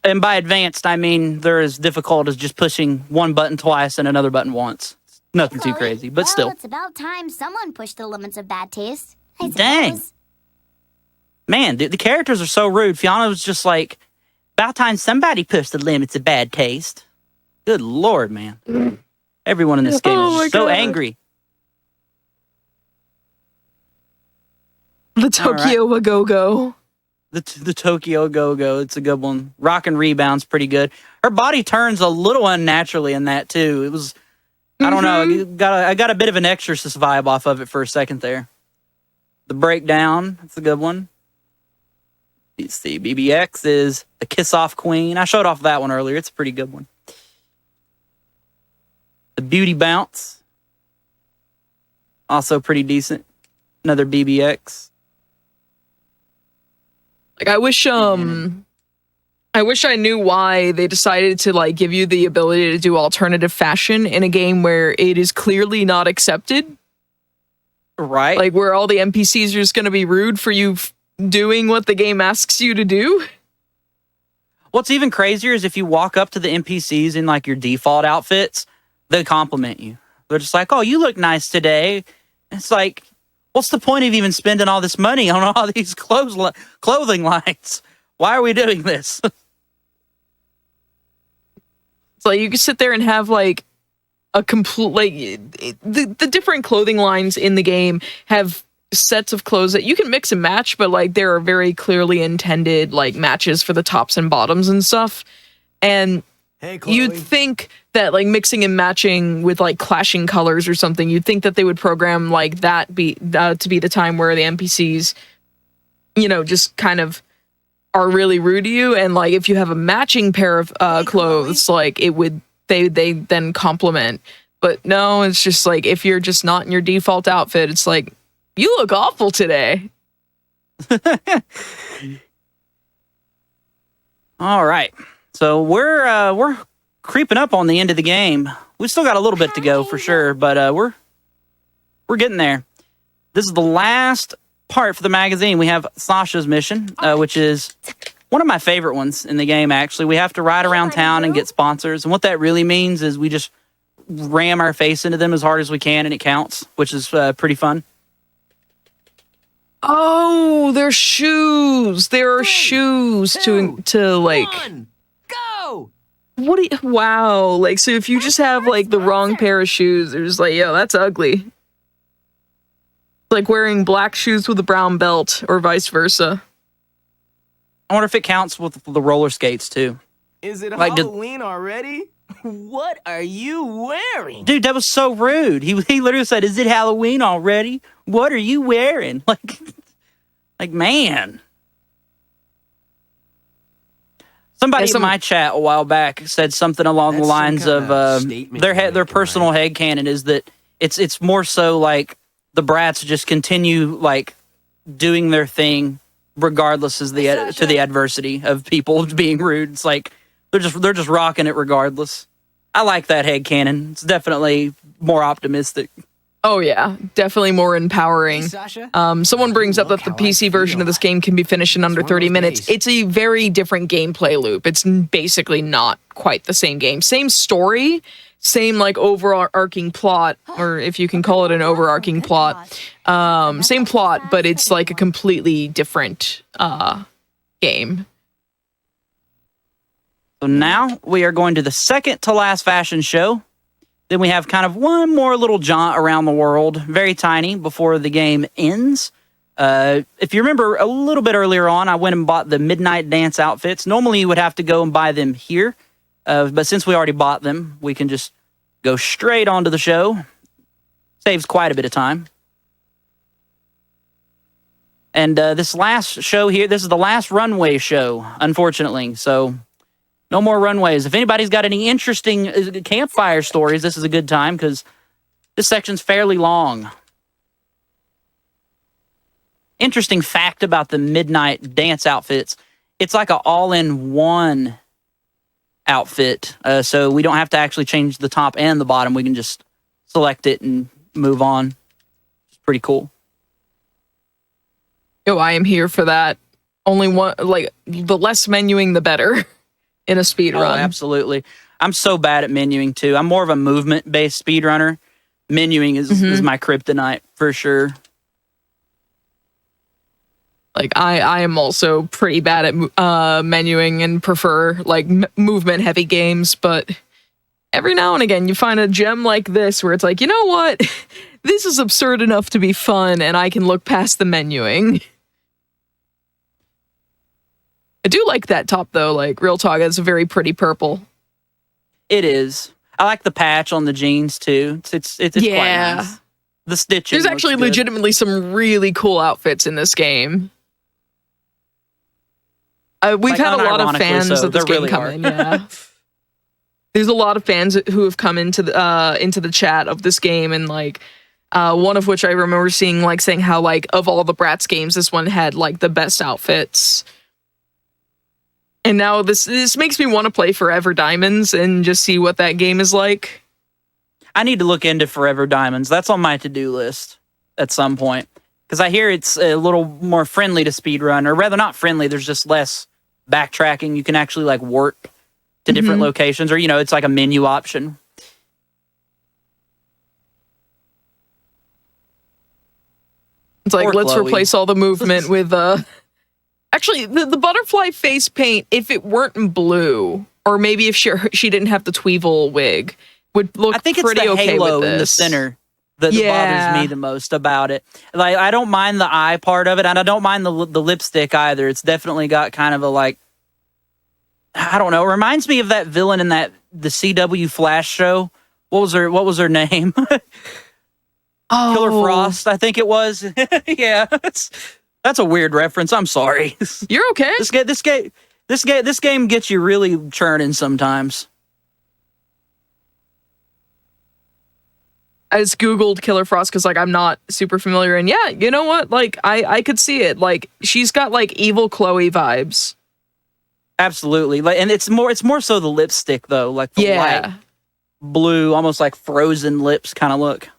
And by advanced, I mean they're as difficult as just pushing one button twice and another button once. Nothing too crazy, but still. It's about time someone pushed the limits of bad taste. I Dang. suppose. Man, the characters are so rude. Fiona was just like, about time somebody pushed the limits of bad taste. Good Lord, man. Everyone in this game is so angry. The Tokyo Go-Go. The Tokyo Go-Go, it's a good one. Rock and Rebound's pretty good. Her body turns a little unnaturally in that, too. It was, I don't know, I got a bit of an Exorcist vibe off of it for a second there. The Breakdown, that's a good one. Let's see, BBX is the Kiss Off Queen. I showed off that one earlier. It's a pretty good one. The Beauty Bounce, also pretty decent. Another BBX. Like I wish I knew why they decided to like give you the ability to do alternative fashion in a game where it is clearly not accepted. Right. Like where all the NPCs are just going to be rude for you doing what the game asks you to do. What's even crazier is if you walk up to the NPCs in like your default outfits, they compliment you. They're just like, oh, you look nice today. It's like, what's the point of even spending all this money on all these clothing lines? Why are we doing this? It's like you can sit there and have like a complete, like the different clothing lines in the game have sets of clothes that you can mix and match, but like there are very clearly intended like matches for the tops and bottoms and stuff. And you'd think that like mixing and matching with like clashing colors or something, you'd think that they would program like that to be the time where the NPCs, you know, just kind of are really rude to you. And like if you have a matching pair of clothes, like it would they then compliment. But no, it's just like if you're just not in your default outfit, it's like, you look awful today. All right. So we're creeping up on the end of the game. We've still got a little bit to go for sure, but we're getting there. This is the last part for the magazine. We have Sasha's mission, which is one of my favorite ones in the game, actually. We have to ride around town and get sponsors. And what that really means is we just ram our face into them as hard as we can, and it counts, which is pretty fun. Oh, there's shoes. There are shoes to like. Go. What do you, wow. Like, so if you just have like the wrong pair of shoes, they're just like, yo, that's ugly. Like wearing black shoes with a brown belt or vice versa. I wonder if it counts with the roller skates too. Is it like, Halloween already? What are you wearing? Dude, that was so rude. He literally said, is it Halloween already? What are you wearing? Like man. Somebody in my chat a while back said something along the lines of their personal headcanon is that it's more so like the brats just continue like doing their thing regardless to the adversity of people being rude. It's like they're just rocking it regardless. I like that headcanon. It's definitely more optimistic. Oh yeah, definitely more empowering. Someone brings up that the PC version of this game can be finished in under 30 minutes. It's a very different gameplay loop. It's basically not quite the same game. Same story, same like overarching plot, or if you can call it an overarching plot. Same plot, but it's like a completely different game. So now we are going to the second to last fashion show. Then we have kind of one more little jaunt around the world, very tiny, before the game ends. If you remember a little bit earlier on, I went and bought the Midnight Dance outfits. Normally you would have to go and buy them here, but since we already bought them, we can just go straight onto the show. Saves quite a bit of time. And this last show here, this is the last runway show, unfortunately, so no more runways. If anybody's got any interesting campfire stories, this is a good time because this section's fairly long. Interesting fact about the Midnight Dance outfits, it's like an all-in-one outfit, so we don't have to actually change the top and the bottom. We can just select it and move on. It's pretty cool. Yo, I am here for that. Only one, like, the less menuing, the better in a speed run. Oh, absolutely. I'm so bad at menuing, too. I'm more of a movement-based speedrunner. Menuing is my kryptonite, for sure. Like, I am also pretty bad at menuing and prefer, like, movement-heavy games, but every now and again you find a gem like this where it's like, you know what? This is absurd enough to be fun, and I can look past the menuing. I do like that top, though. Like, real talk, it's a very pretty purple. It is. I like the patch on the jeans, too. It's quite nice. The stitching There's actually looks good. legitimately some really cool outfits in this game. We've had a lot of fans of this game come in. Yeah. There's a lot of fans who have come into the chat of this game, and like one of which I remember seeing like saying how like of all the Bratz games, this one had like the best outfits. And now this makes me want to play Forever Diamonds and just see what that game is like. I need to look into Forever Diamonds. That's on my to-do list at some point. Because I hear it's a little more friendly to speedrun, or rather not friendly, there's just less backtracking. You can actually like warp to different locations, or, you know, it's like a menu option. It's like, let's replace all the movement with actually, the butterfly face paint, if it weren't in blue, or maybe if she didn't have the Tweevil wig, would look pretty okay with this. I think it's the halo in the center that bothers me the most about it. Like, I don't mind the eye part of it, and I don't mind the lipstick either. It's definitely got kind of a, like, I don't know. It reminds me of that villain in the CW Flash show. What was her name? Killer Frost, I think it was. Yeah, that's a weird reference. I'm sorry. You're okay. This game gets you really churning sometimes. I just Googled Killer Frost because like I'm not super familiar, and yeah, you know what? Like I could see it. Like she's got like evil Chloe vibes. Absolutely. Like, and it's more so the lipstick though, like the light blue, almost like frozen lips kind of look.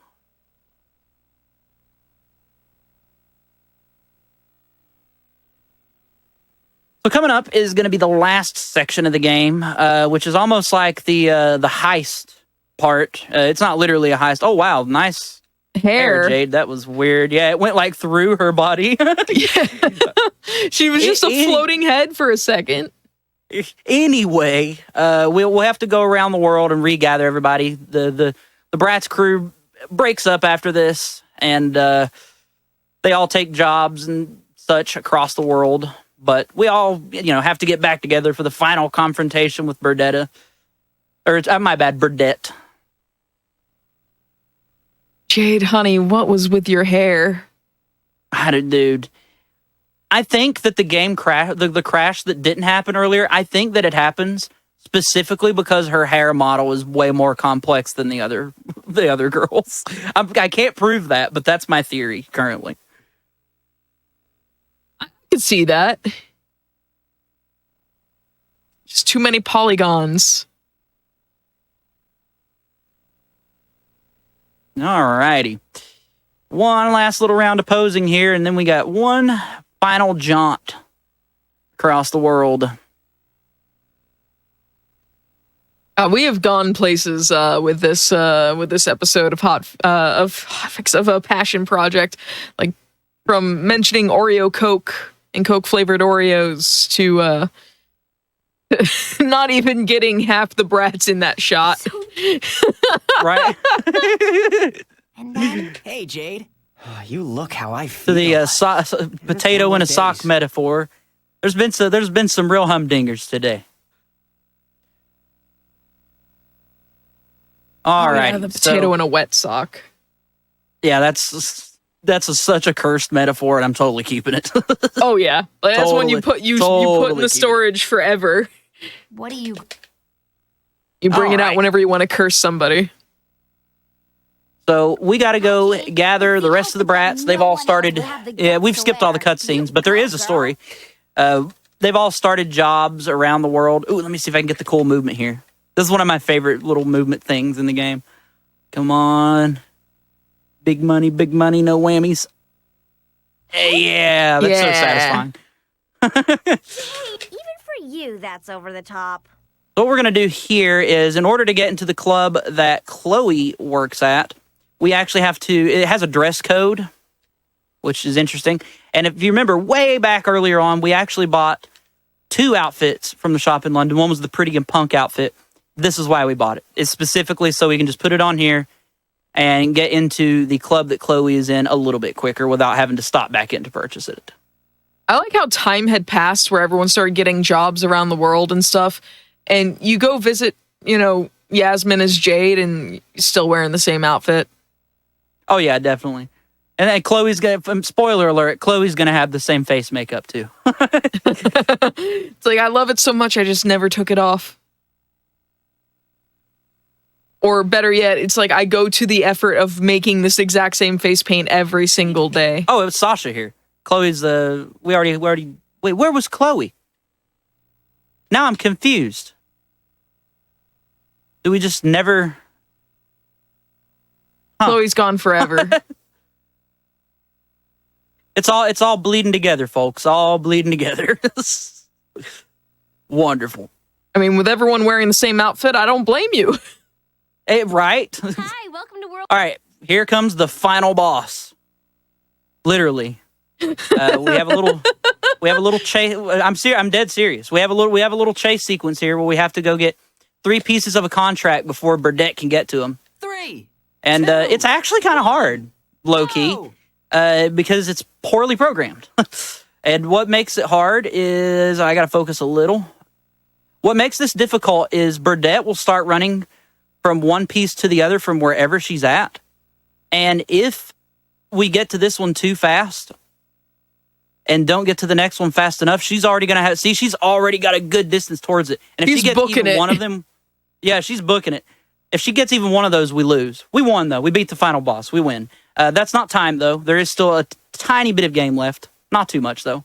So coming up is going to be the last section of the game, which is almost like the heist part. It's not literally a heist. Oh wow, nice hair, Jade. That was weird. Yeah, it went like through her body. She was just a floating head for a second. Anyway, we'll have to go around the world and regather everybody. The Bratz crew breaks up after this, and they all take jobs and such across the world. But we all, have to get back together for the final confrontation with Burdetta. Or, my bad, Burdette. Jade, honey, what was with your hair? Dude. I think that the game crash, the crash that didn't happen earlier, I think that it happens specifically because her hair model is way more complex than the other girls. I can't prove that, but that's my theory currently. I can see that. Just too many polygons. Alrighty. One last little round of posing here, and then we got one final jaunt across the world. We have gone places with this episode of Hotfix of a passion project, like from mentioning Oreo Coke and Coke flavored Oreos to not even getting half the brats in that shot. Right? And then, hey, Jade. You look how I To feel. the potato in a sock days. metaphor. There's been some real humdingers today. All right. Yeah, the potato in a wet sock. Yeah, that's such a cursed metaphor, and I'm totally keeping it. Oh yeah, that's when you put you put in the storage forever. What do you... You bring it out whenever you want to curse somebody. So we got to go gather the rest of the brats. They've all started. Yeah, we've skipped all the cutscenes, but there is a story. They've all started jobs around the world. Ooh, let me see if I can get the cool movement here. This is one of my favorite little movement things in the game. Come on. Big money, no whammies. Hey, yeah, that's so satisfying. Hey, even for you, that's over the top. What we're going to do here is, in order to get into the club that Chloe works at, we actually have to, it has a dress code, which is interesting. And if you remember way back earlier on, we actually bought 2 outfits from the shop in London. One was the pretty and punk outfit. This is why we bought it. It's specifically so we can just put it on here and get into the club that Chloe is in a little bit quicker without having to stop back in to purchase it. I like how time had passed where everyone started getting jobs around the world and stuff. And you go visit, Yasmin as Jade and still wearing the same outfit. Oh, yeah, definitely. And then Chloe's going to, spoiler alert, Chloe's going to have the same face makeup too. It's like, I love it so much, I just never took it off. Or better yet, it's like I go to the effort of making this exact same face paint every single day. Oh, it was Sasha here. Chloe's, we already, wait, where was Chloe? Now I'm confused. Do we just never... Huh. Chloe's gone forever. It's all bleeding together, folks. All bleeding together. Wonderful. I mean, with everyone wearing the same outfit, I don't blame you. Right? Hi, welcome to World... All right, here comes the final boss. Literally. We have a little chase. I'm dead serious. We have a little chase sequence here where we have to go get 3 pieces of a contract before Burdette can get to them. 3. And it's actually kind of hard, low key, because it's poorly programmed. And what makes it hard is I got to focus a little. What makes this difficult is Burdette will start running from one piece to the other from wherever she's at. And if we get to this one too fast and don't get to the next one fast enough, she's already going to have... See, she's already got a good distance towards it. And if she gets even one of them... Yeah, she's booking it. If she gets even one of those, we lose. We won, though. We beat the final boss. We win. That's not time, though. There is still a tiny bit of game left. Not too much, though.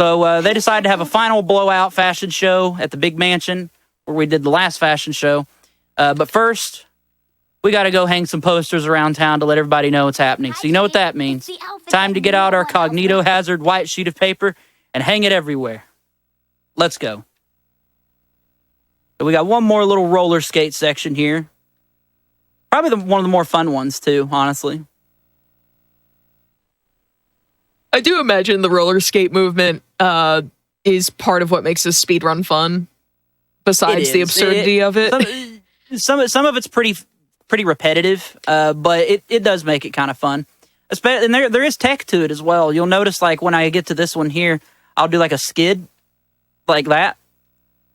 So they decided to have a final blowout fashion show at the big mansion where we did the last fashion show. But first, we got to go hang some posters around town to let everybody know what's happening. So you know what that means. Time to get out our cognito hazard white sheet of paper and hang it everywhere. Let's go. So we got one more little roller skate section here. Probably one of the more fun ones, too, honestly. I do imagine the roller skate movement is part of what makes this speedrun fun, besides the absurdity of it. Some of it's pretty repetitive, but it does make it kind of fun. And there is tech to it as well. You'll notice, like, when I get to this one here, I'll do like a skid like that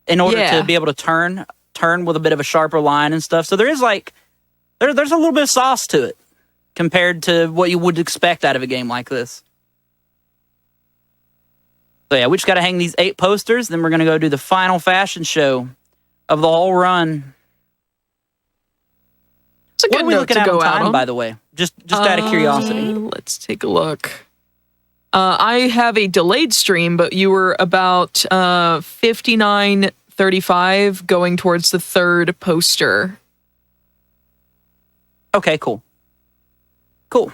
in order to be able to turn with a bit of a sharper line and stuff. So there is there's a little bit of sauce to it compared to what you would expect out of a game like this. So yeah, we just got to hang these 8 posters, then we're going to go do the final fashion show of the whole run. It's a good what are we looking at go on time, out on? by the way? Just out of curiosity. Let's take a look. I have a delayed stream, but you were about 59:35 going towards the 3rd poster. Okay, cool. Cool.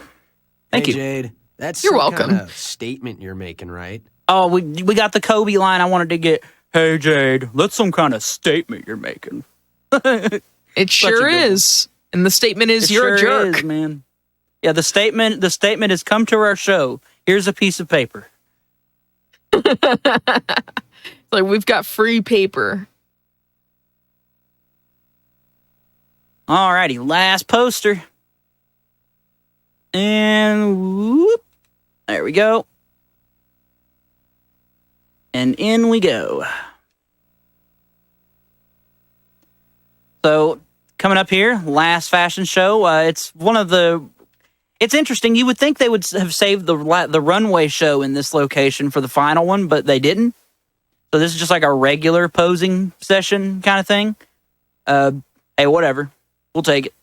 Thank you. Jade. That's You're some welcome. kind of statement you're making, right? Oh, we got the Kobe line I wanted to get. Hey, Jade, that's some kind of statement you're making. It sure is. And the statement is, you're a jerk. Is, man. Yeah, the statement is, come to our show. Here's a piece of paper. Like, we've got free paper. Alrighty, last poster. And whoop, there we go. And in we go. So, coming up here, last fashion show. It's one of the... It's interesting. You would think they would have saved the runway show in this location for the final one, but they didn't. So this is just like a regular posing session kind of thing. Hey, whatever. We'll take it.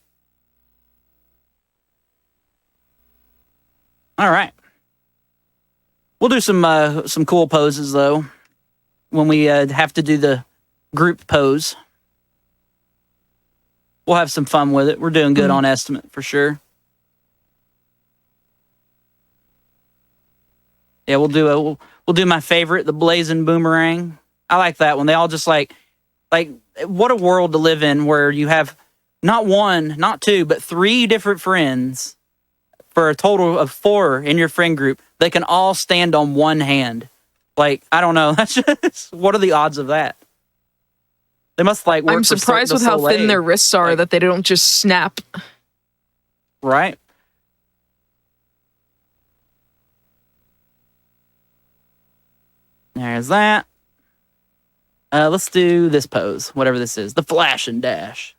All right. We'll do some cool poses, though, when we have to do the group pose. We'll have some fun with it. We're doing good on estimate, for sure. Yeah, we'll do my favorite, the blazing boomerang. I like that one. They all just like what a world to live in where you have not one, not two, but 3 different friends for a total of 4 in your friend group. They can all stand on one hand. Like, I don't know. That's just, what are the odds of that? They must like work. I'm surprised with how thin their wrists are that they don't just snap. Right. There's that. Let's do this pose, whatever this is. The flash and dash.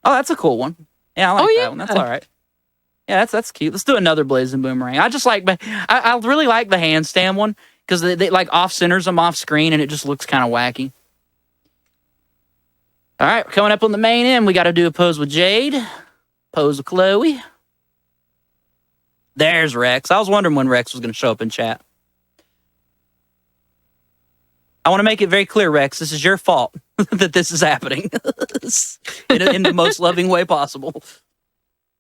Oh, that's a cool one. Yeah, I like that one. That's all right. Yeah, that's cute. Let's do another blazing boomerang. I just like, I really like the handstand one because they like off centers them off screen and it just looks kind of wacky. All right, coming up on the main end, we got to do a pose with Jade, pose with Chloe. There's Rex. I was wondering when Rex was going to show up in chat. I want to make it very clear, Rex, this is your fault that this is happening in the most loving way possible.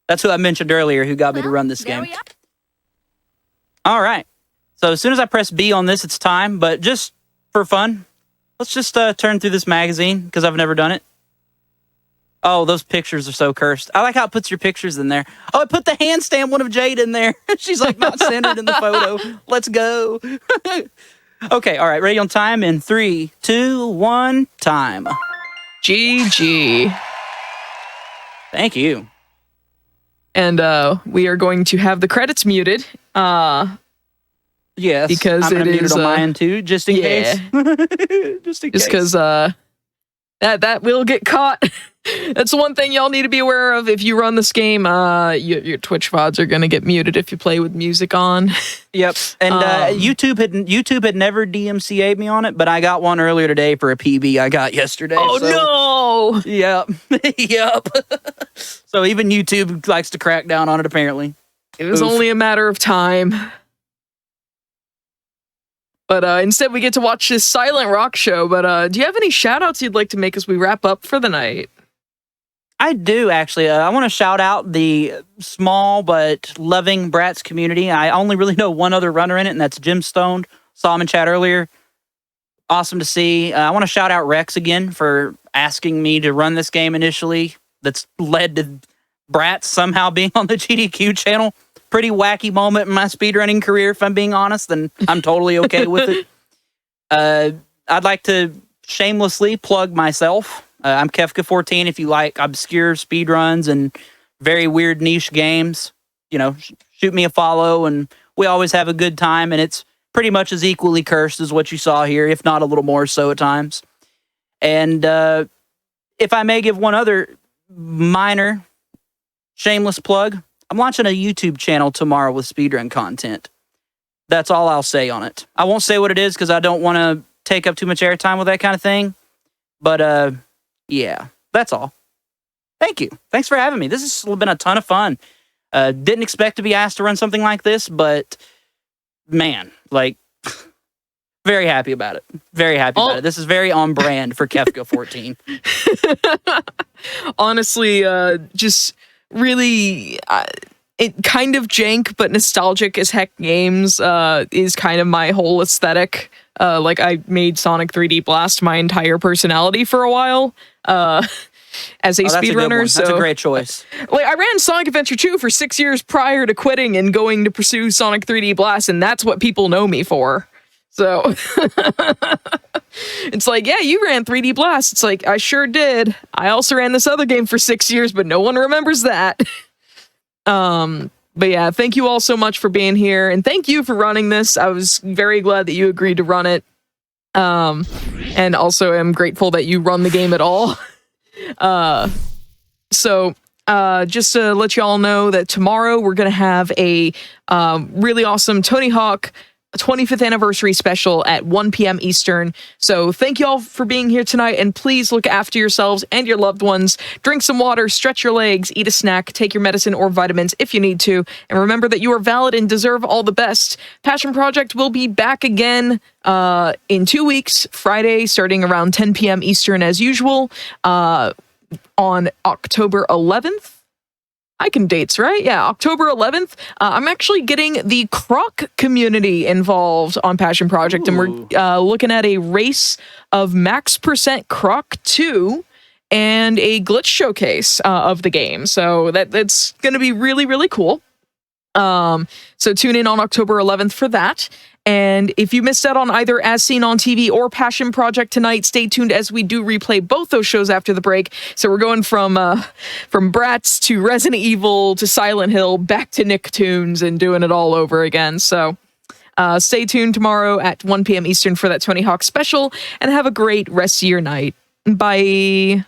That's who I mentioned earlier who got me to run this game. All right. So as soon as I press B on this, it's time. But just for fun, let's just turn through this magazine because I've never done it. Oh, those pictures are so cursed. I like how it puts your pictures in there. Oh, it put the handstand one of Jade in there. She's like not centered in the photo. Let's go. Okay, all right, ready on time in 3, 2, 1, time. GG. Thank you. And we are going to have the credits muted. Yes, because I'm it mute is it on mine too, just in case. Just in case. Just because that will get caught. That's one thing y'all need to be aware of. If you run this game, your Twitch VODs are going to get muted if you play with music on. Yep. And YouTube had never DMCA'd me on it, but I got one earlier today for a PB I got yesterday. Oh, no! Yep. Yep. So even YouTube likes to crack down on it, apparently. It was only a matter of time. But instead, we get to watch this silent rock show. But do you have any shout-outs you'd like to make as we wrap up for the night? I do, actually. I want to shout out the small but loving Bratz community. I only really know one other runner in it, and that's Jim Stone. Saw him in chat earlier. Awesome to see. I want to shout out Rex again for asking me to run this game initially. That's led to Bratz somehow being on the GDQ channel. Pretty wacky moment in my speedrunning career, if I'm being honest, and I'm totally okay with it. I'd like to shamelessly plug myself. I'm Kefka14 if you like obscure speedruns and very weird niche games. You know, shoot me a follow, and we always have a good time, and it's pretty much as equally cursed as what you saw here, if not a little more so at times. And if I may give one other minor shameless plug, I'm launching a YouTube channel tomorrow with speedrun content. That's all I'll say on it. I won't say what it is because I don't want to take up too much airtime with that kind of thing. But yeah, that's all. Thank you. Thanks for having me. This has been a ton of fun. Didn't expect to be asked to run something like this, but man, like, very happy about it. Very happy about it. This is very on brand for Kefka14. Honestly, just really, it kind of jank but nostalgic as heck games is kind of my whole aesthetic. Like, I made Sonic 3D Blast my entire personality for a while. as a That's a good speedrunner. one. So That's a great choice. like I ran Sonic Adventure 2 for 6 years prior to quitting and going to pursue Sonic 3D Blast, and that's what people know me for. So it's like, yeah, you ran 3D Blast. It's like, I sure did. I also ran this other game for 6 years, but no one remembers that. But yeah, thank you all so much for being here, and thank you for running this. I was very glad that you agreed to run it. And also am grateful that you run the game at all. So just to let you all know that tomorrow we're going to have a really awesome Tony Hawk 25th anniversary special at 1 p.m. Eastern. So thank you all for being here tonight, and please look after yourselves and your loved ones. Drink some water, stretch your legs, eat a snack, take your medicine or vitamins if you need to, and remember that you are valid and deserve all the best. Passion Project will be back again in 2 weeks, Friday, starting around 10 p.m. Eastern as usual, on October 11th. I can dates, right? Yeah, October 11th. I'm actually getting the Croc community involved on Passion Project, and we're looking at a race of max % Croc 2 and a glitch showcase of the game. So that's going to be really, really cool. So tune in on October 11th for that. And if you missed out on either As Seen on TV or Passion Project tonight, stay tuned as we do replay both those shows after the break. So we're going from Bratz to Resident Evil to Silent Hill back to Nicktoons and doing it all over again. So stay tuned tomorrow at 1 p.m. Eastern for that Tony Hawk special, and have a great rest of your night. Bye.